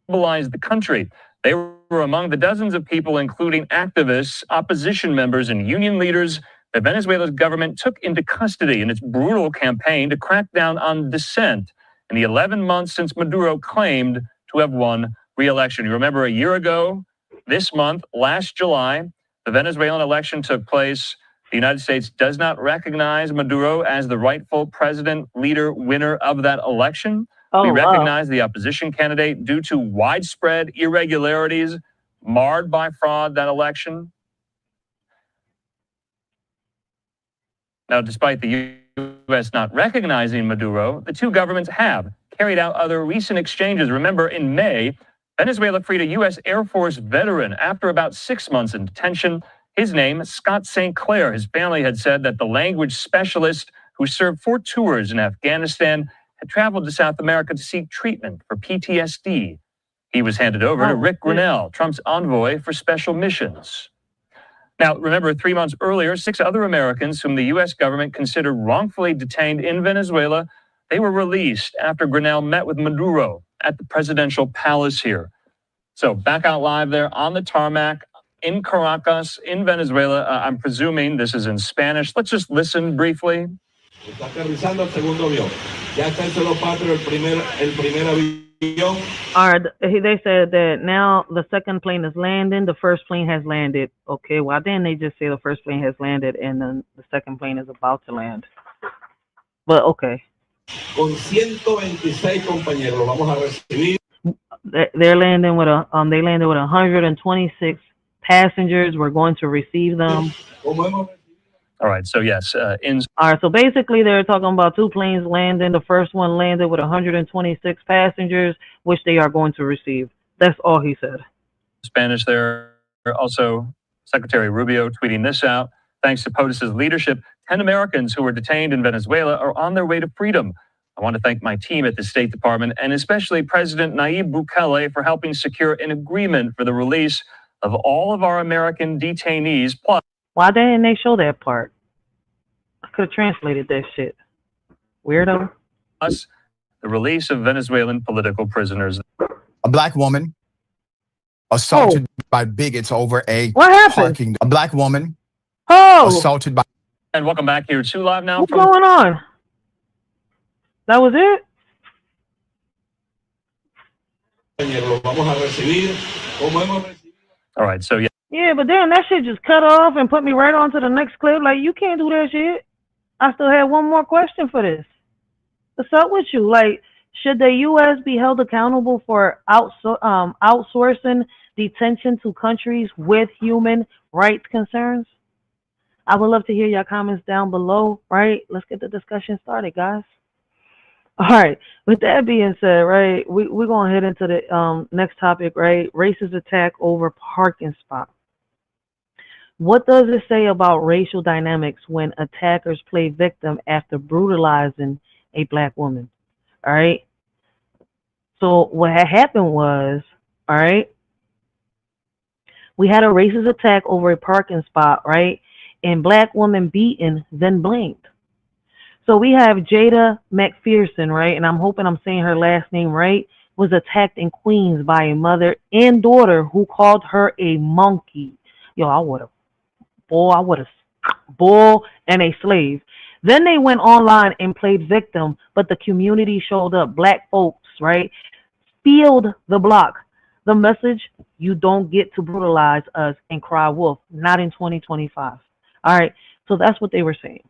The country. They were among the dozens of people, including activists, opposition members, and union leaders that Venezuela's government took into custody in its brutal campaign to crack down on dissent in the 11 months since Maduro claimed to have won re-election. You remember a year ago, this month, last July, the Venezuelan election took place. The United States does not recognize Maduro as the rightful president, leader, winner of that election. We recognize the opposition candidate due to widespread irregularities marred by fraud that election. Now, despite the U.S. not recognizing Maduro, the two governments have carried out other recent exchanges. Remember, in May, Venezuela freed a U.S. Air Force veteran after about 6 months in detention. His name, Scott St. Clair. His family had said that the language specialist who served 4 tours in Afghanistan had traveled to South America to seek treatment for PTSD. He was handed over to Rick Grinnell, Trump's envoy for special missions. Now, remember, 3 months earlier, 6 other Americans whom the U.S. government considered wrongfully detained in Venezuela, they were released after Grinnell met with Maduro at the presidential palace here. So back out live there on the tarmac in Caracas, in Venezuela. I'm presuming this is in Spanish. Let's just listen briefly. Está aterrizando el segundo avión. Ya está en solo patio el primer avión. All right, they said that now the second plane is landing, the first plane has landed. Okay, well then they just say the first plane has landed and then the second plane is about to land. But okay. Con 126 compañeros vamos a recibir. They're landing with they landed with 126 passengers. We're going to receive them. All right, so yes, All right, so basically they're talking about 2 planes landing. The first one landed with 126 passengers, which they are going to receive. That's all he said. Spanish there. Also, Secretary Rubio tweeting this out. Thanks to POTUS's leadership, 10 Americans who were detained in Venezuela are on their way to freedom. I want to thank my team at the State Department and especially President Nayib Bukele for helping secure an agreement for the release of all of our American detainees. Plus, why didn't they show that part? I could have translated that shit. Weirdo. Plus, the release of Venezuelan political prisoners. A black woman assaulted by bigots over a what happened? Parking. A black woman assaulted by. And welcome back here to Live Now. What's going on? That was it? All right, so yeah. Yeah, but then that shit just cut off and put me right on to the next clip. Like, you can't do that shit. I still have one more question for this. What's up with you? Like, should the U.S. be held accountable for outsourcing detention to countries with human rights concerns? I would love to hear your comments down below, right? Let's get the discussion started, guys. All right. With that being said, right, we're going to head into the next topic, right? Racist attack over parking spot. What does it say about racial dynamics when attackers play victim after brutalizing a black woman? All right. So what had happened was, all right, we had a racist attack over a parking spot, right? And black woman beaten, then blamed. So we have Jada McPherson, right? And I'm hoping I'm saying her last name right, was attacked in Queens by a mother and daughter who called her a monkey. Yo, I would have bull and a slave. Then they went online and played victim, but the community showed up. Black folks, right? Filled the block. The message, you don't get to brutalize us and cry wolf. Not in 2025. All right. So that's what they were saying.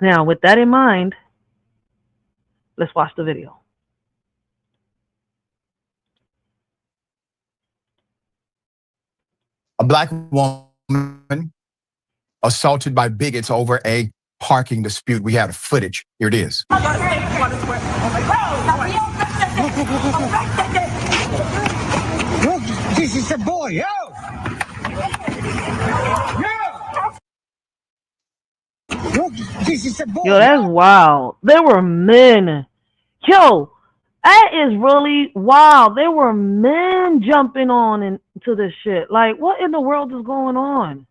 Now, with that in mind, let's watch the video. A black woman assaulted by bigots over a parking dispute. We had footage. Here it is. This is a boy, yo! This is a boy. Yo, that's wild. There were men. Yo, that is really wild. There were men jumping on into this shit. Like, what in the world is going on?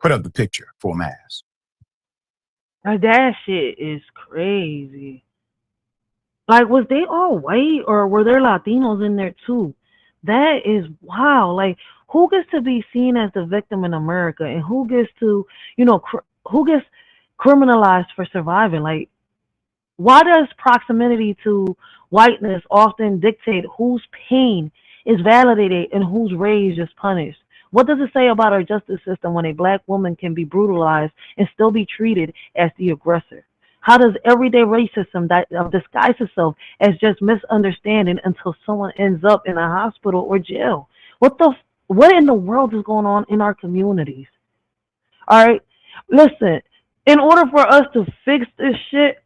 Put up the picture for a mask. Like, that shit is crazy. Like, was they all white or were there Latinos in there too? That is wow. Like, who gets to be seen as the victim in America and who gets to, you know, who gets criminalized for surviving? Like, Why does proximity to whiteness often dictate whose pain is validated and whose rage is punished? What does it say about our justice system when a black woman can be brutalized and still be treated as the aggressor? How does everyday racism disguise itself as just misunderstanding until someone ends up in a hospital or jail? What in the world is going on in our communities? All right, listen. In order for us to fix this shit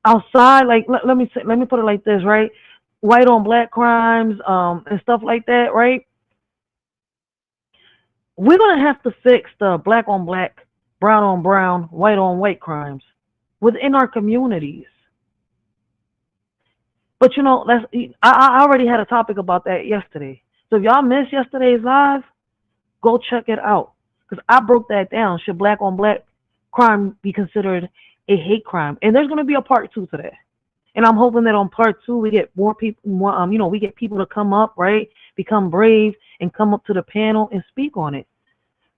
outside, like let me put it like this, right? White on black crimes, and stuff like that, right? We're gonna have to fix the black on black, brown on brown, white on white crimes within our communities. But you know, I already had a topic about that yesterday. So if y'all missed yesterday's live, go check it out. Because I broke that down. Should black on black crime be considered a hate crime? And there's gonna be a part 2 to that. And I'm hoping that on part 2 we get more people, we get people to come up, right? Become brave and come up to the panel and speak on it.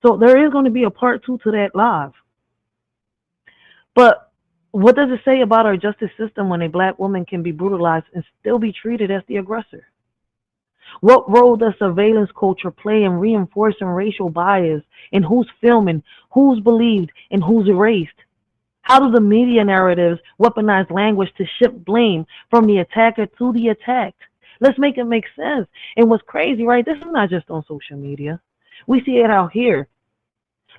So there is going to be a part 2 to that live. But what does it say about our justice system when a black woman can be brutalized and still be treated as the aggressor? What role does surveillance culture play in reinforcing racial bias in who's filming, who's believed, and who's erased? How do the media narratives weaponize language to shift blame from the attacker to the attacked? Let's make it make sense. And what's crazy, right? This is not just on social media. We see it out here.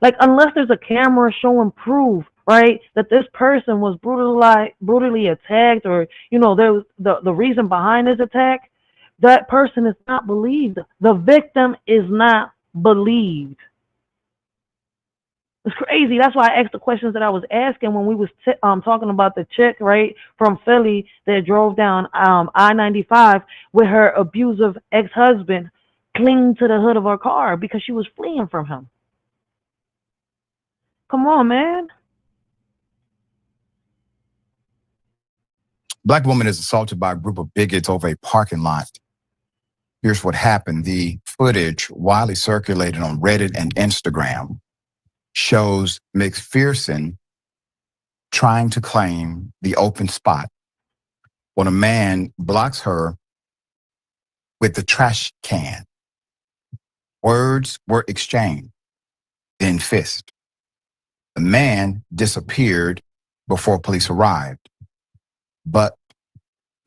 Like, unless there's a camera showing proof, right, that this person was brutally attacked, or, you know, there was the reason behind this attack, that person is not believed. The victim is not believed. It's crazy. That's why I asked the questions that I was asking when we was talking about the chick, right, from Philly that drove down I-95 with her abusive ex-husband clinging to the hood of her car because she was fleeing from him. Come on, man. Black woman is assaulted by a group of bigots over a parking lot. Here's what happened. The footage widely circulated on Reddit and Instagram shows McPherson trying to claim the open spot when a man blocks her with the trash can. Words were exchanged, then fist. The man disappeared before police arrived, but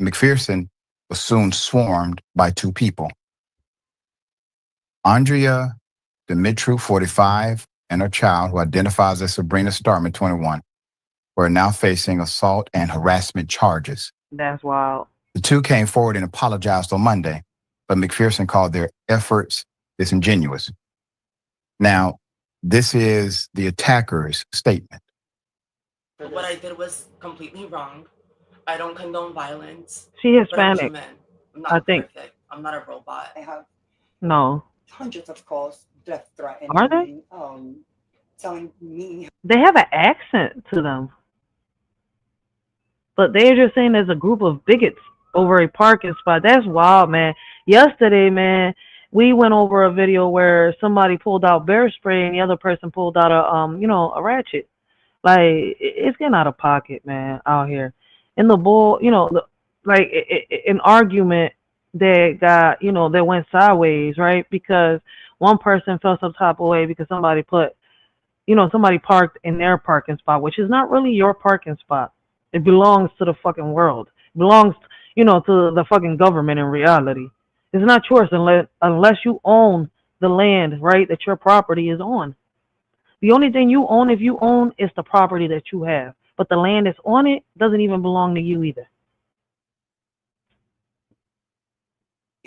McPherson was soon swarmed by 2 people. Andrea Dimitru, 45, and her child, who identifies as Sabrina Starman, 21, were now facing assault and harassment charges. That's wild. The 2 came forward and apologized on Monday, but McPherson called their efforts disingenuous. Now, this is the attacker's statement. What I did was completely wrong. I don't condone violence. She Hispanic, I'm not I think. perfect. I'm not a robot. I have No. hundreds of calls, death threats. Are they? Telling me. They have an accent to them. But they're just saying there's a group of bigots over a parking spot. That's wild, man. Yesterday, man, we went over a video where somebody pulled out bear spray and the other person pulled out a ratchet. Like, it's getting out of pocket, man, out here. And the bull, an argument that got, that went sideways, right? Because one person felt some type of way because somebody parked in their parking spot, which is not really your parking spot. It belongs to the fucking world. It belongs, to the fucking government in reality. It's not yours unless you own the land, right, that your property is on. The only thing you own, if you own, is the property that you have. But the land that's on it doesn't even belong to you either.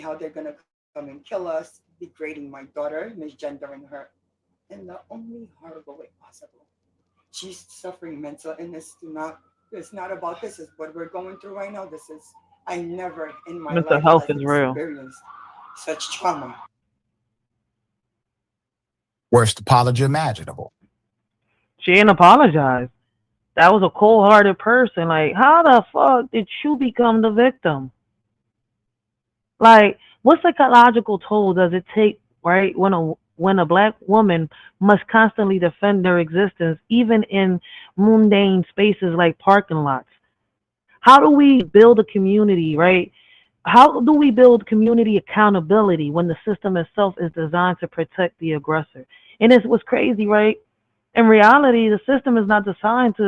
How they're going to come and kill us, degrading my daughter, misgendering her in the only horrible way possible. She's suffering mental illness. It's not about this. It's what we're going through right now. I never in my Mental life health have is real. experienced such trauma. Worst apology imaginable. She didn't apologize. That was a cold-hearted person. Like, how the fuck did you become the victim? Like, what psychological toll does it take, right, when a black woman must constantly defend their existence, even in mundane spaces like parking lots? How do we build a community, right? How do we build community accountability when the system itself is designed to protect the aggressor? And it's what's crazy, right? In reality, the system is not designed to,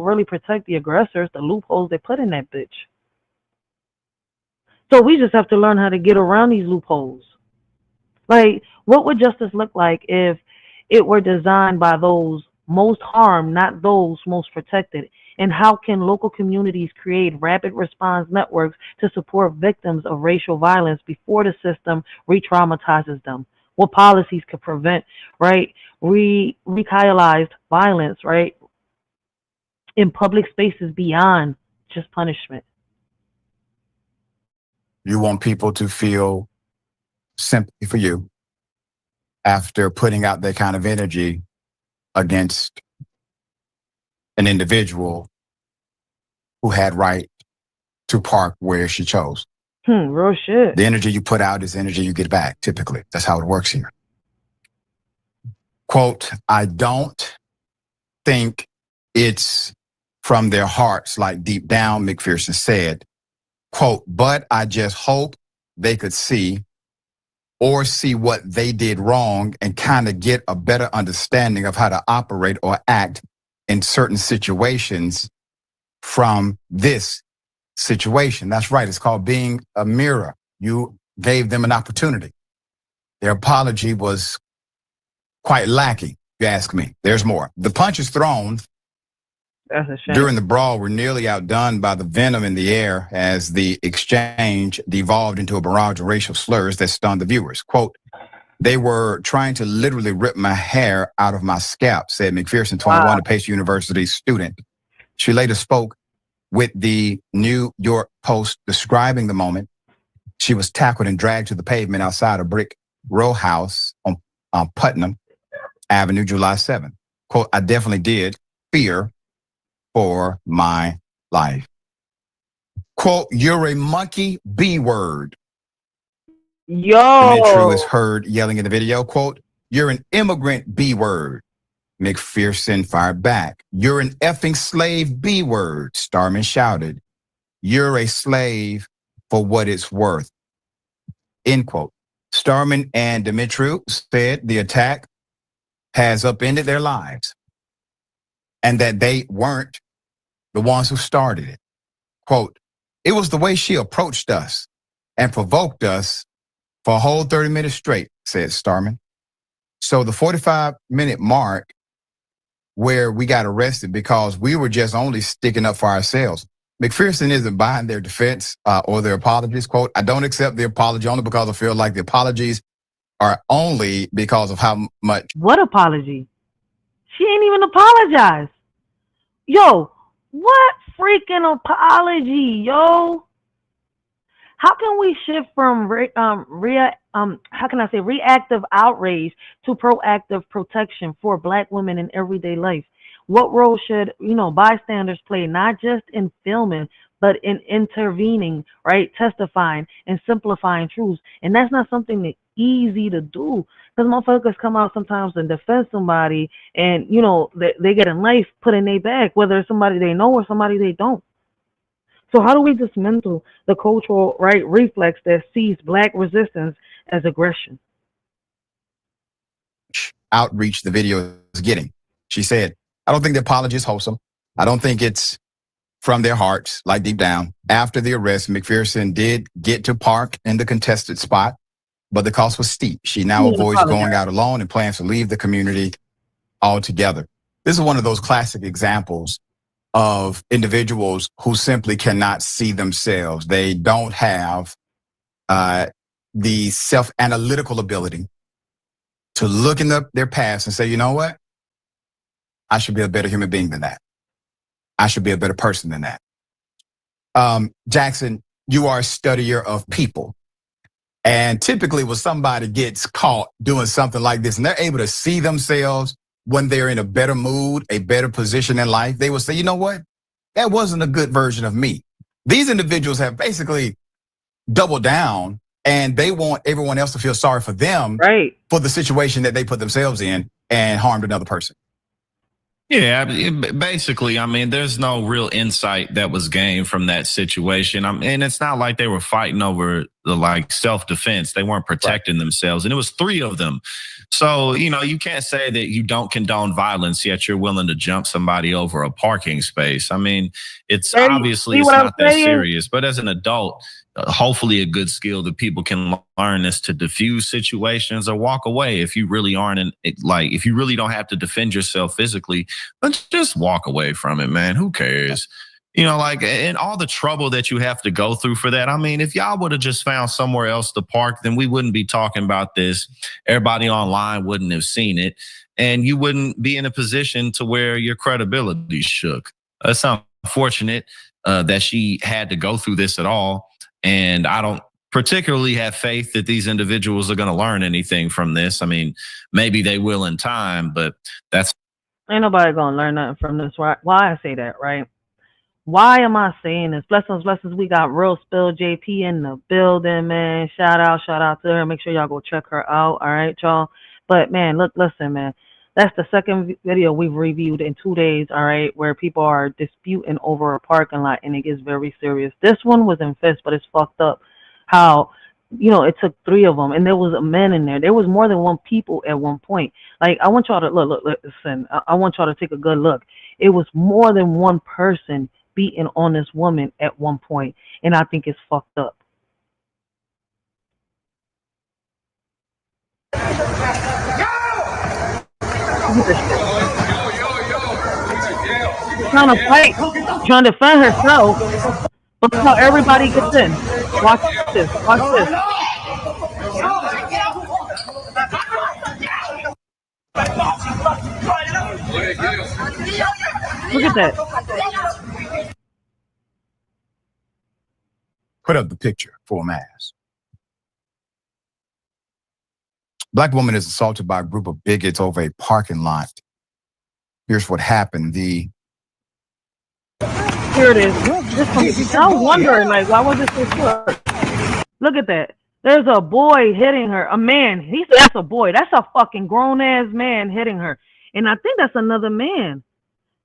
really protect the aggressors, the loopholes they put in that bitch. So we just have to learn how to get around these loopholes. Like, what would justice look like if it were designed by those most harmed, not those most protected? And how can local communities create rapid response networks to support victims of racial violence before the system re-traumatizes them? What policies could prevent, right, racialized violence, right, in public spaces beyond just punishment? You want people to feel sympathy for you after putting out that kind of energy against an individual who had right to park where she chose. Real shit. The energy you put out is energy you get back, typically. That's how it works here. Quote, I don't think it's from their hearts, like deep down, McPherson said. Quote, but I just hope they could see what they did wrong and kind of get a better understanding of how to operate or act in certain situations from this situation. That's right. It's called being a mirror. You gave them an opportunity. Their apology was quite lacking, if you ask me. There's more. The punches thrown That's a shame. during the brawl were nearly outdone by the venom in the air as the exchange devolved into a barrage of racial slurs that stunned the viewers. Quote, they were trying to literally rip my hair out of my scalp, said McPherson, 21, a Pace University student. She later spoke with the New York Post describing the moment. She was tackled and dragged to the pavement outside a brick row house on Putnam Avenue, July 7th. Quote, I definitely did fear for my life. Quote, you're a monkey B word. Yo. True is heard yelling in the video. Quote, you're an immigrant B word. McPherson fired back. You're an effing slave B word. Starman shouted. You're a slave for what it's worth. End quote. Starman and Dimitru said the attack has upended their lives and that they weren't the ones who started it. Quote, it was the way she approached us and provoked us for a whole 30 minutes straight, said Starman. So the 45-minute mark where we got arrested because we were just only sticking up for ourselves. McPherson isn't buying their defense or their apologies. Quote, I don't accept the apology only because I feel like the apologies are only because of how much. What apology? She ain't even apologized. Yo, what freaking apology, yo? How can we shift from reactive outrage to proactive protection for Black women in everyday life? What role should, bystanders play, not just in filming, but in intervening, right, testifying and simplifying truths? And that's not something that's easy to do, because motherfuckers come out sometimes and defend somebody, and they get a knife put in their back, whether it's somebody they know or somebody they don't. So how do we dismantle the cultural reflex that sees Black resistance as aggression? Outreach the video is getting. She said, I don't think the apology is wholesome. I don't think it's from their hearts, like deep down. After the arrest, McPherson did get to park in the contested spot, but the cost was steep. She now avoids going out alone and plans to leave the community altogether. This is one of those classic examples of individuals who simply cannot see themselves. They don't have the self-analytical ability to look in their past and say, you know what? I should be a better human being than that. I should be a better person than that. Jackson, you are a studier of people. And typically when somebody gets caught doing something like this and they're able to see themselves when they're in a better mood, a better position in life, they will say, you know what? That wasn't a good version of me. These individuals have basically doubled down and they want everyone else to feel sorry for them for the situation that they put themselves in and harmed another person. Yeah, basically, I mean, there's no real insight that was gained from that situation. And it's not like they were fighting over the like self-defense. They weren't protecting themselves. And it was 3 of them. So, you can't say that you don't condone violence, yet you're willing to jump somebody over a parking space. I mean, it's obviously it's not that serious. But as an adult, hopefully a good skill that people can learn is to diffuse situations or walk away if you really aren't if you really don't have to defend yourself physically, but just walk away from it, man. Who cares? And all the trouble that you have to go through for that. I mean, if y'all would have just found somewhere else to park, then we wouldn't be talking about this. Everybody online wouldn't have seen it, and you wouldn't be in a position to where your credibility shook. It's unfortunate that she had to go through this at all. And I don't particularly have faith that these individuals are going to learn anything from this. I mean, maybe they will in time, but ain't nobody going to learn nothing from this. Why I say that, right? Why am I saying this? Blessings. We got Real Spill JP in the building, man. Shout out to her. Make sure y'all go check her out. All right, y'all. But man, listen, man. That's the second video we've reviewed in 2 days, all right, where people are disputing over a parking lot, and it gets very serious. This one was in Fist, but it's fucked up how, it took 3 of them, and there was a man in there. There was more than 1 people at one point. Like, I want y'all to listen. I want y'all to take a good look. It was more than 1 person beating on this woman at one point, and I think it's fucked up. Trying to fight, trying to defend herself, but look how everybody gets in. Watch this. Look at that. Put up the picture for a mass. Black woman is assaulted by a group of bigots over a parking lot. Here's what happened. Here it is. I'm wondering, why was it so short? Look at that. There's a boy hitting her. A man. He said that's a boy. That's a fucking grown-ass man hitting her. And I think that's another man.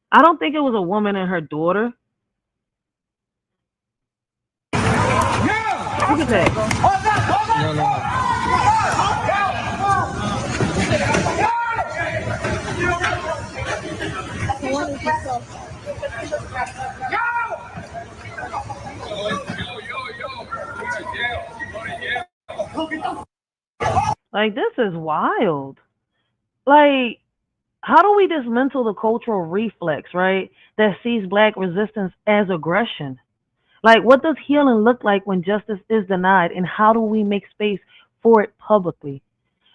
I don't think it was a woman and her daughter. Look at that. No. Like, this is wild. Like, how do we dismantle the cultural reflex, right, that sees Black resistance as aggression? Like, what does healing look like when justice is denied, and how do we make space for it publicly?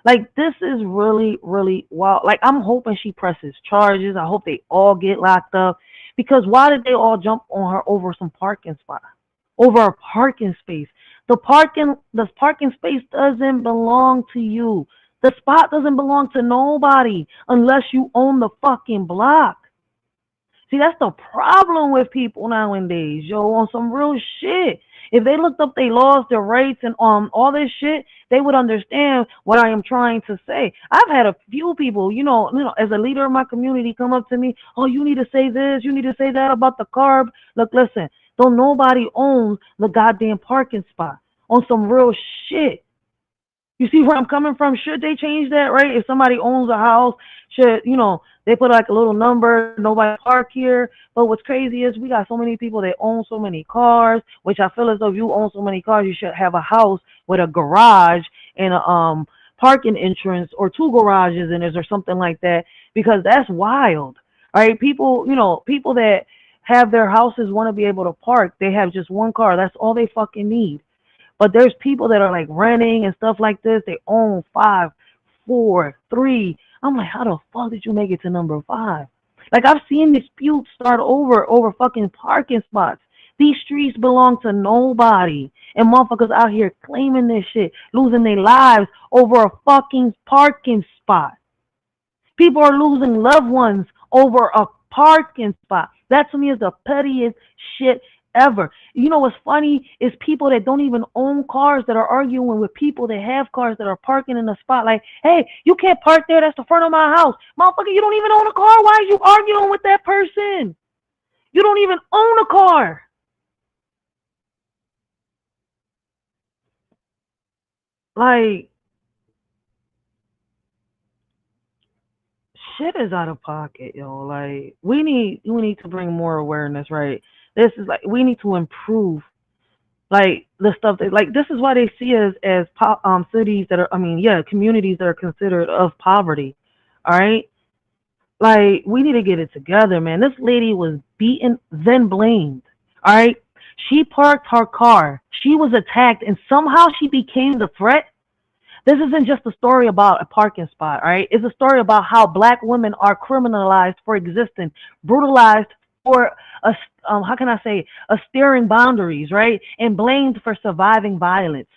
Like, this is really, really wild. Like, I'm hoping she presses charges. I hope they all get locked up, because why did they all jump on her over some parking spot, over a parking space? The parking space doesn't belong to you. The spot doesn't belong to nobody unless you own the fucking block. See, that's the problem with people nowadays, yo, on some real shit. If they looked up their laws, their rights, and all this shit, they would understand what I am trying to say. I've had a few people, as a leader of my community, come up to me, oh, you need to say this, you need to say that about the carb. Look, listen, don't nobody own the goddamn parking spot on some real shit. You see where I'm coming from? Should they change that, right? If somebody owns a house, should, they put like a little number, nobody park here. But what's crazy is we got so many people that own so many cars, which I feel as though if you own so many cars, you should have a house with a garage and a parking entrance, or 2 garages in it or something like that, because that's wild, right? People that have their houses want to be able to park. They have just 1 car. That's all they fucking need. But there's people that are like renting and stuff like this. They own 5, 4, 3. I'm like, how the fuck did you make it to number 5? Like, I've seen disputes start over fucking parking spots. These streets belong to nobody. And motherfuckers out here claiming this shit, losing their lives over a fucking parking spot. People are losing loved ones over a parking spot. That to me is the pettiest shit ever. You know what's funny is people that don't even own cars that are arguing with people that have cars that are parking in the spot like, hey, you can't park there. That's the front of my house. Motherfucker, you don't even own a car. Why are you arguing with that person? You don't even own a car. Like, shit is out of pocket, yo. Like, we need to bring more awareness, right? This is like, we need to improve, like, the stuff that, like, this is why they see us as cities that are, communities that are considered of poverty. All right, like, we need to get it together, man. This lady was beaten, then blamed. All right, she parked her car. She was attacked, and somehow she became the threat. This isn't just a story about a parking spot, all right? It's a story about how Black women are criminalized for existing, brutalized for, steering boundaries, right? And blamed for surviving violence.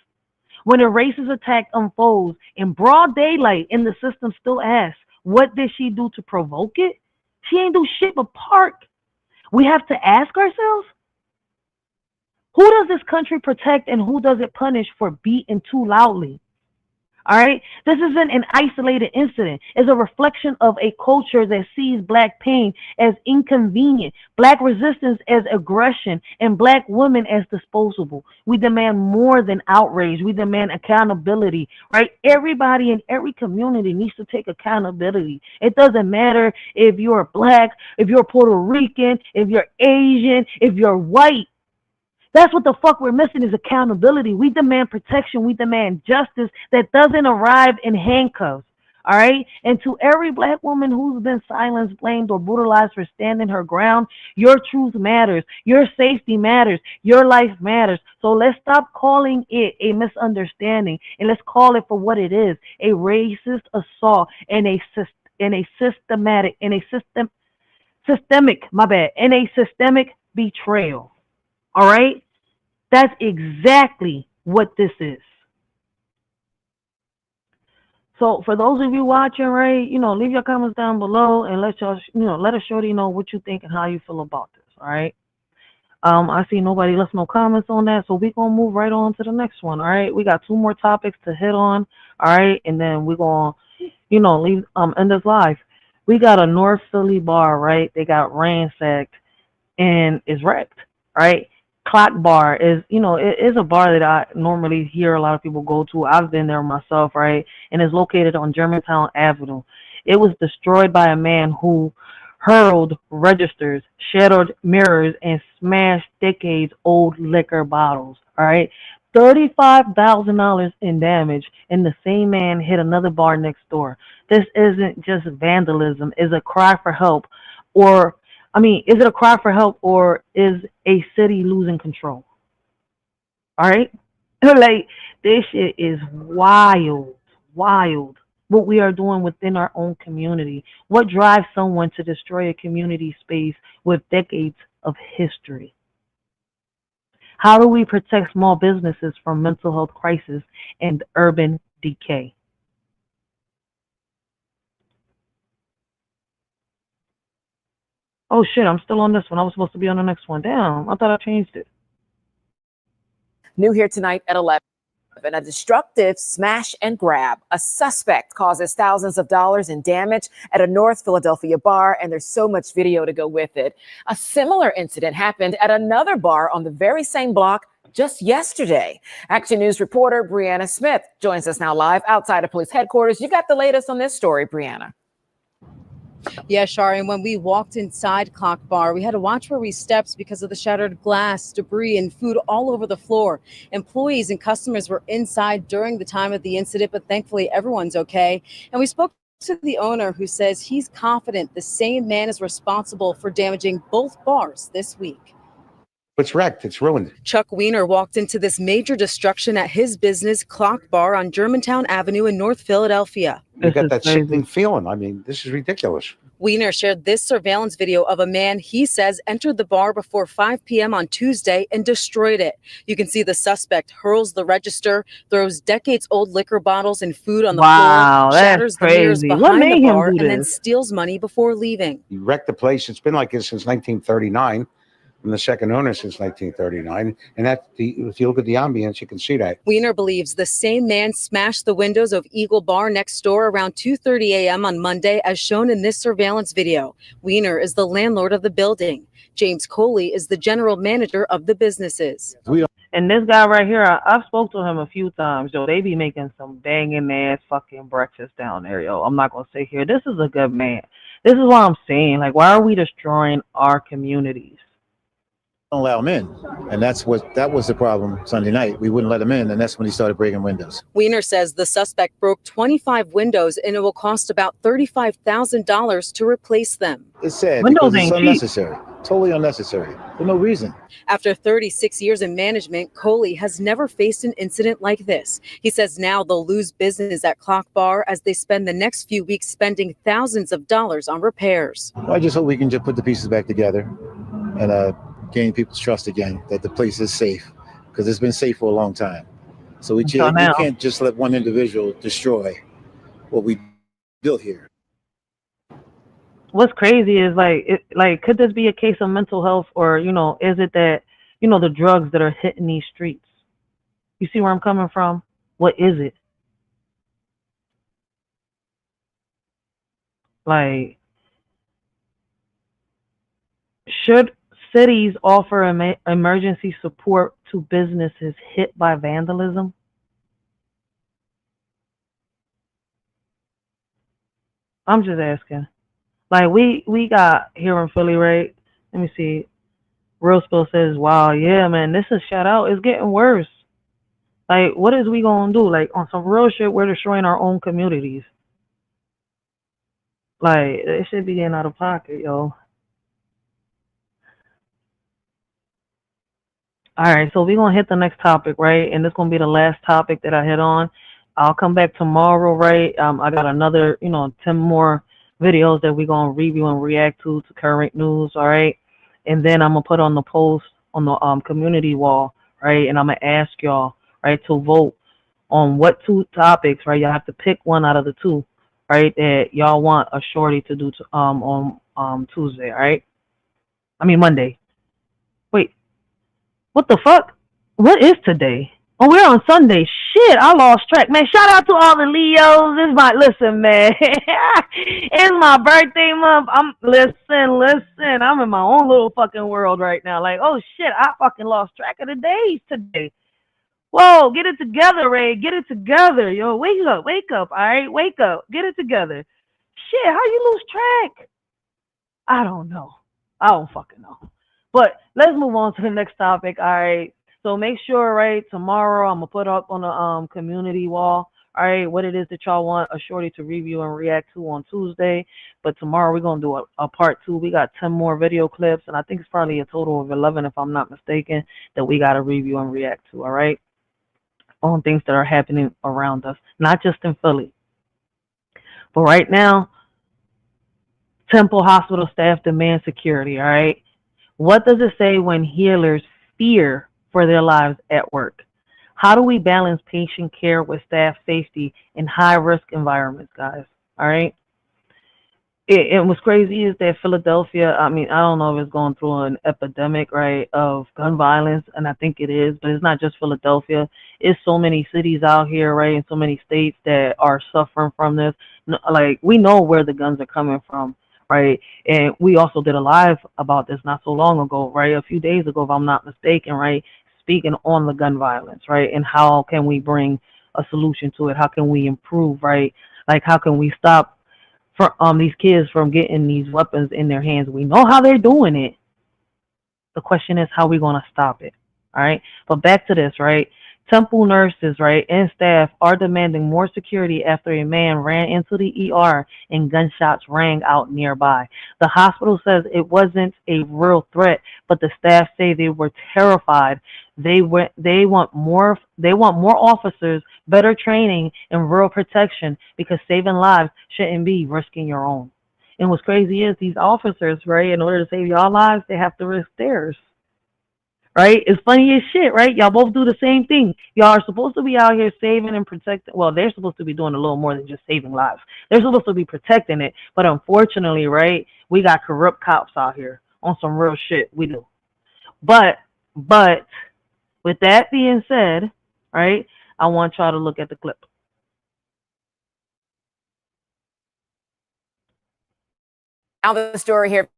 When a racist attack unfolds in broad daylight and the system still asks, what did she do to provoke it? She ain't do shit but park. We have to ask ourselves, who does this country protect and who does it punish for beating too loudly? All right, this isn't an isolated incident. It's a reflection of a culture that sees Black pain as inconvenient, Black resistance as aggression, and Black women as disposable. We demand more than outrage. We demand accountability, right? Everybody in every community needs to take accountability. It doesn't matter if you're Black, if you're Puerto Rican, if you're Asian, if you're white. That's what the fuck we're missing is accountability. We demand protection. We demand justice that doesn't arrive in handcuffs. All right. And to every Black woman who's been silenced, blamed, or brutalized for standing her ground, your truth matters. Your safety matters. Your life matters. So let's stop calling it a misunderstanding and let's call it for what it is: a racist assault and a systemic betrayal. All right? That's exactly what this is. So for those of you watching, right, leave your comments down below and let us shorty know what you think and how you feel about this. All right? I see nobody left no comments on that, so we're going to move right on to the next one. All right? We got 2 more topics to hit on. All right? And then we're going to, leave, end this live. We got a North Philly bar, right? They got ransacked and is wrecked, right? Clock Bar is, it is a bar that I normally hear a lot of people go to. I've been there myself, right? And it's located on Germantown Avenue. It was destroyed by a man who hurled registers, shattered mirrors, and smashed decades-old liquor bottles, all right? $35,000 in damage, and the same man hit another bar next door. This isn't just vandalism. It's a cry for help, is it a cry for help or is a city losing control? All right? Like, this shit is wild. What we are doing within our own community. What drives someone to destroy a community space with decades of history? How do we protect small businesses from mental health crisis and urban decay? Oh shit, I'm still on this one. I was supposed to be on the next one. Damn, I thought I changed it. New here tonight at 11. A destructive smash and grab. A suspect causes thousands of dollars in damage at a North Philadelphia bar, and there's so much video to go with it. A similar incident happened at another bar on the very same block just yesterday. Action News reporter Brianna Smith joins us now live outside of police headquarters. You got the latest on this story, Brianna. Yeah, Shari, and when we walked inside Clock Bar, we had to watch where we stepped because of the shattered glass, debris, and food all over the floor. Employees and customers were inside during the time of the incident, but thankfully everyone's okay. And we spoke to the owner, who says he's confident the same man is responsible for damaging both bars this week. It's wrecked. It's ruined. Chuck Wiener walked into this major destruction at his business, Clock Bar, on Germantown Avenue in North Philadelphia. You got that sickening feeling. I mean, this is ridiculous. Wiener shared this surveillance video of a man he says entered the bar before 5 p.m. on Tuesday and destroyed it. You can see the suspect hurls the register, throws decades-old liquor bottles and food on the floor, shatters the mirrors behind the bar, and then steals money before leaving. He wrecked the place. It's been like this since 1939. from the second owner since 1939. And if you look at the ambience, you can see that. Weiner believes the same man smashed the windows of Eagle Bar next door around 2:30 a.m. on Monday, as shown in this surveillance video. Weiner is the landlord of the building. James Coley is the general manager of the businesses. And this guy right here, I've spoke to him a few times. Yo, they be making some banging ass fucking breakfast down there, yo. I'm not gonna sit here. This is a good man. This is what I'm saying. Like, why are we destroying our communities? Don't allow him in, and that was the problem Sunday night. We wouldn't let him in, and that's when he started breaking windows. Weiner says the suspect broke 25 windows, and it will cost about $35,000 to replace them. It's sad Windows because it's ain't cheap. unnecessary, totally unnecessary, for no reason. After 36 years in management, Coley has never faced an incident like this. He says now they'll lose business at Clock Bar as they spend the next few weeks spending thousands of dollars on repairs. Well, I just hope we can just put the pieces back together and gain people's trust again that the place is safe, because it's been safe for a long time. So we can't just let one individual destroy what we built here. What's crazy is could this be a case of mental health, or is it that the drugs that are hitting these streets? You see where I'm coming from? What is it? Like, should cities offer emergency support to businesses hit by vandalism? I'm just asking. Like, we got here in Philly, right? Let me see. Real Spill says, wow, yeah, man, this is shout out. It's getting worse. Like, what is we gonna do? Like, on some real shit, we're destroying our own communities. Like, it should be getting out of pocket, yo. All right, so we're going to hit the next topic, right? And this is going to be the last topic that I hit on. I'll come back tomorrow, right? I got another, 10 more videos that we're going to review and react to current news, all right? And then I'm going to put on the post on the community wall, right? And I'm going to ask y'all, right, to vote on what 2 topics, right? Y'all have to pick one out of the 2, right, that y'all want a shorty to do on Tuesday, all right? I mean, Monday. Wait. What the fuck? What is today? Oh, we're on Sunday. Shit, I lost track. Man, shout out to all the Leos. Listen, man. It's my birthday month. Listen. I'm in my own little fucking world right now. Like, oh shit, I fucking lost track of the days today. Whoa, get it together, Ray. Get it together. Yo, wake up, all right? Wake up. Get it together. Shit, how you lose track? I don't know. I don't fucking know. But let's move on to the next topic. All right. So make sure, right, tomorrow I'm going to put up on the community wall, all right, what it is that y'all want a shorty to review and react to on Tuesday. But tomorrow we're going to do a part 2. We got 10 more video clips, and I think it's probably a total of 11, if I'm not mistaken, that we got to review and react to, all right, on things that are happening around us, not just in Philly. But right now, Temple Hospital staff demand security, all right? What does it say when healers fear for their lives at work? How do we balance patient care with staff safety in high-risk environments, guys? All right? And what's crazy is that Philadelphia, I mean, I don't know if it's going through an epidemic, right, of gun violence, and I think it is, but it's not just Philadelphia. It's so many cities out here, right, and so many states that are suffering from this. Like, we know where the guns are coming from. Right, and we also did a live about this not so long ago, right, a few days ago, if I'm not mistaken, right, speaking on the gun violence, right, and how can we bring a solution to it? How can we improve, right? Like, how can we stop these kids from getting these weapons in their hands? We know how they're doing it. The question is, how are we going to stop it? All right, but back to this, right? Temple nurses, right, and staff are demanding more security after a man ran into the ER and gunshots rang out nearby. The hospital says it wasn't a real threat, but the staff say they were terrified. They want more officers, better training, and rural protection, because saving lives shouldn't be risking your own. And what's crazy is these officers, right, in order to save y'all lives, they have to risk theirs. Right? It's funny as shit, right? Y'all both do the same thing. Y'all are supposed to be out here saving and protecting. Well, they're supposed to be doing a little more than just saving lives. They're supposed to be protecting it. But unfortunately, right, we got corrupt cops out here on some real shit. We do. But with that being said, right, I want y'all to look at the clip. Now the story here.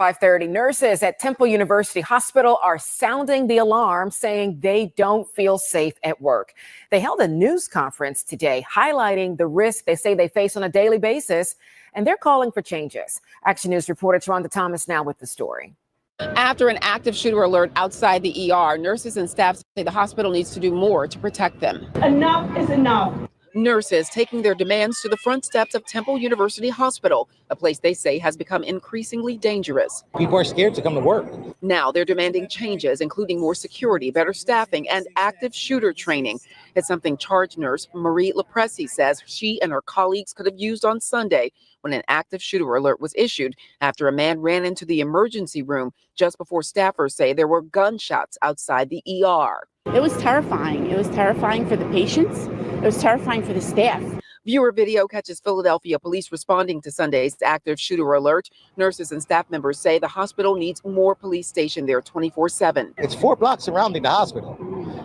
5:30. Nurses at Temple University Hospital are sounding the alarm, saying they don't feel safe at work. They held a news conference today highlighting the risk they say they face on a daily basis, and they're calling for changes. Action News reporter Sharonda Thomas now with the story. After an active shooter alert outside the ER, nurses and staff say the hospital needs to do more to protect them. Enough is enough. Nurses taking their demands to the front steps of Temple University Hospital, a place they say has become increasingly dangerous. People are scared to come to work. Now they're demanding changes, including more security, better staffing, and active shooter training. It's something charge nurse Marie Lepresi says she and her colleagues could have used on Sunday when an active shooter alert was issued after a man ran into the emergency room just before staffers say there were gunshots outside the ER. It was terrifying. It was terrifying for the patients. It was terrifying for the staff. Viewer video catches Philadelphia police responding to Sunday's active shooter alert. Nurses and staff members say the hospital needs more police stationed there 24/7. It's 4 blocks surrounding the hospital.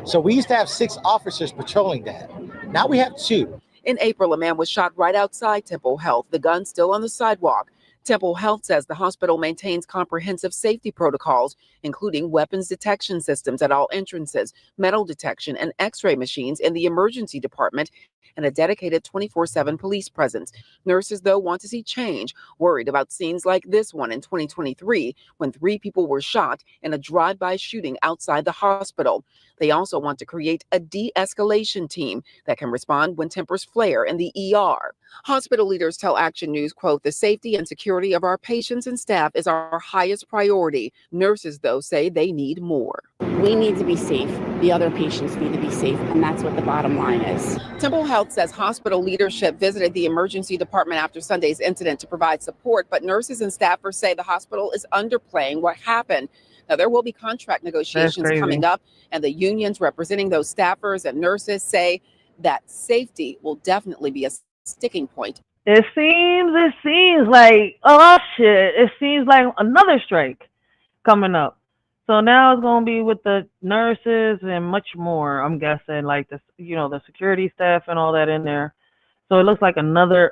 So we used to have 6 officers patrolling that. Now we have 2. In April, a man was shot right outside Temple Health, the gun still on the sidewalk. Temple Health says the hospital maintains comprehensive safety protocols, including weapons detection systems at all entrances, metal detection and x-ray machines in the emergency department, and a dedicated 24/7 police presence. Nurses, though, want to see change, worried about scenes like this one in 2023, when 3 people were shot in a drive-by shooting outside the hospital. They also want to create a de-escalation team that can respond when tempers flare in the ER. Hospital leaders tell Action News, quote, "The safety and security of our patients and staff is our highest priority." Nurses, though, say they need more. We need to be safe. The other patients need to be safe. And that's what the bottom line is. Temple Health says hospital leadership visited the emergency department after Sunday's incident to provide support, but nurses and staffers say the hospital is underplaying what happened. Now, there will be contract negotiations coming up, and the unions representing those staffers and nurses say that safety will definitely be a sticking point. It seems like, oh shit, it seems like another strike coming up. So now it's going to be with the nurses and much more, I'm guessing, like the, the security staff and all that in there. So it looks like another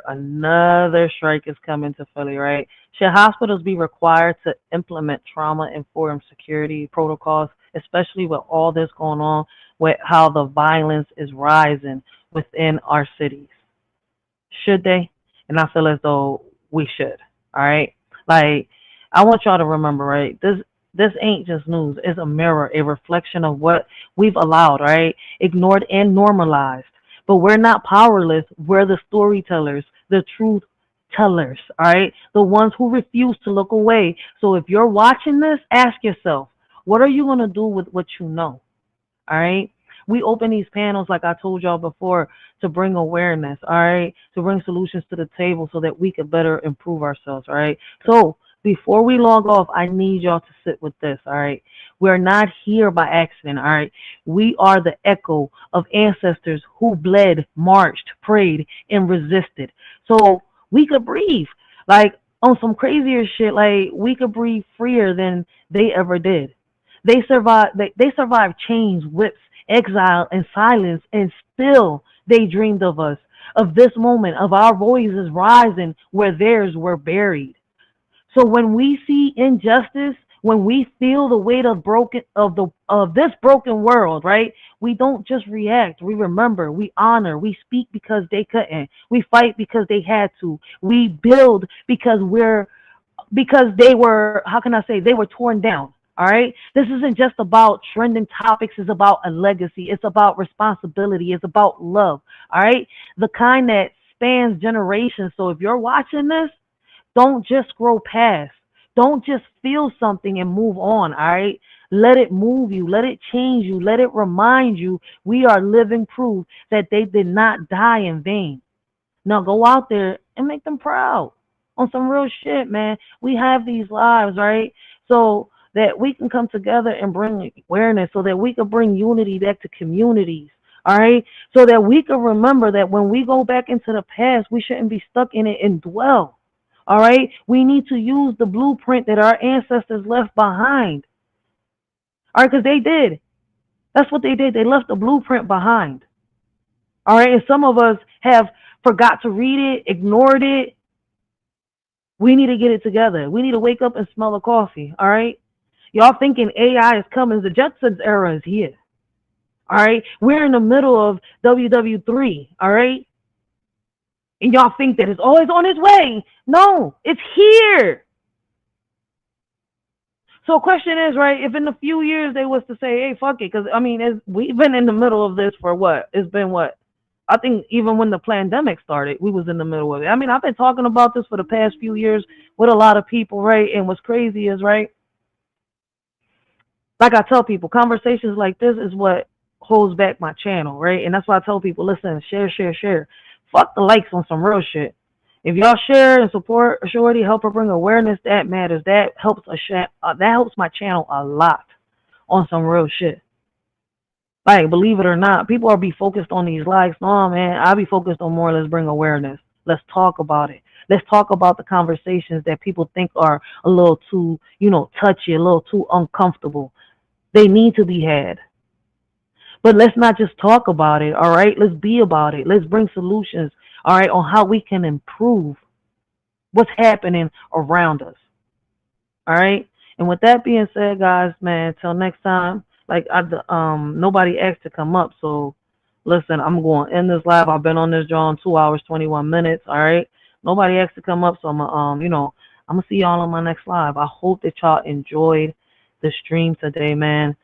strike is coming to Philly, right? Should hospitals be required to implement trauma-informed security protocols, especially with all this going on, with how the violence is rising within our cities? Should they? And I feel as though we should, all right? Like, I want y'all to remember, right? This ain't just news. It's a mirror, a reflection of what we've allowed, right? Ignored and normalized. But we're not powerless. We're the storytellers, the truth tellers, all right? The ones who refuse to look away. So if you're watching this, ask yourself, what are you going to do with what you know, all right? We open these panels, like I told y'all before, to bring awareness, all right? To bring solutions to the table so that we can better improve ourselves, all right? So before we log off, I need y'all to sit with this, all right? We're not here by accident, all right? We are the echo of ancestors who bled, marched, prayed, and resisted. So we could breathe. Like, on some crazier shit, like, we could breathe freer than they ever did. They survived chains, whips, exile, and silence, and still they dreamed of us, of this moment, of our voices rising where theirs were buried. So when we see injustice, when we feel the weight of this broken world, right? We don't just react. We remember, we honor, we speak because they couldn't. We fight because they had to. We build because they were, how can I say, they were torn down. All right. This isn't just about trending topics. It's about a legacy. It's about responsibility. It's about love. All right. The kind that spans generations. So if you're watching this, don't just scroll past. Don't just feel something and move on, all right? Let it move you. Let it change you. Let it remind you we are living proof that they did not die in vain. Now go out there and make them proud on some real shit, man. We have these lives, right? So that we can come together and bring awareness, so that we can bring unity back to communities, all right? So that we can remember that when we go back into the past, we shouldn't be stuck in it and dwell. All right, we need to use the blueprint that our ancestors left behind. All right, because they did. That's what they did. They left the blueprint behind. All right, and some of us have forgot to read it, ignored it. We need to get it together. We need to wake up and smell the coffee. All right, y'all thinking AI is coming? The Jetsons era is here. All right, we're in the middle of WW3. All right, and y'all think that it's always on its way. No, it's here. So question is, right, if in a few years they was to say, hey, fuck it, because, I mean, we've been in the middle of this for what? It's been what? I think even when the pandemic started, we was in the middle of it. I mean, I've been talking about this for the past few years with a lot of people, right? And what's crazy is, right, like I tell people, conversations like this is what holds back my channel, right? And that's why I tell people, listen, share. Fuck the likes on some real shit. If y'all share and support Shorty, help her bring awareness, that matters. That helps that helps my channel a lot on some real shit. Like, believe it or not, people are be focused on these likes. No, man, I be focused on more. Let's bring awareness. Let's talk about it. Let's talk about the conversations that people think are a little too, touchy, a little too uncomfortable. They need to be had. But let's not just talk about it, all right? Let's be about it. Let's bring solutions, all right, on how we can improve what's happening around us, all right? And with that being said, guys, man, till next time, like, nobody asked to come up, so listen, I'm going to end this live. I've been on this drawing 2 hours, 21 minutes, all right? Nobody asked to come up, so I'm going to see y'all on my next live. I hope that y'all enjoyed the stream today, man.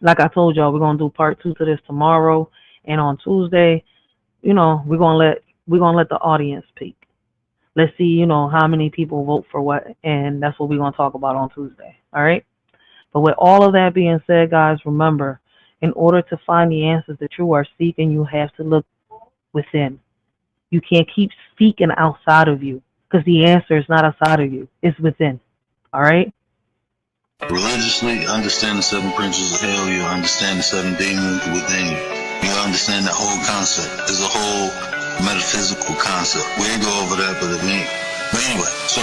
Like I told y'all, we're going to do part 2 to this tomorrow, and on Tuesday, we're going to let the audience speak. Let's see, how many people vote for what, and that's what we're going to talk about on Tuesday, all right? But with all of that being said, guys, remember, in order to find the answers that you are seeking, you have to look within. You can't keep seeking outside of you, because the answer is not outside of you. It's within, all right? Religiously, understand the 7 principles of hell. You understand the 7 demons within you. You understand the whole concept. It's a whole metaphysical concept. We ain't go over that, but anyway, so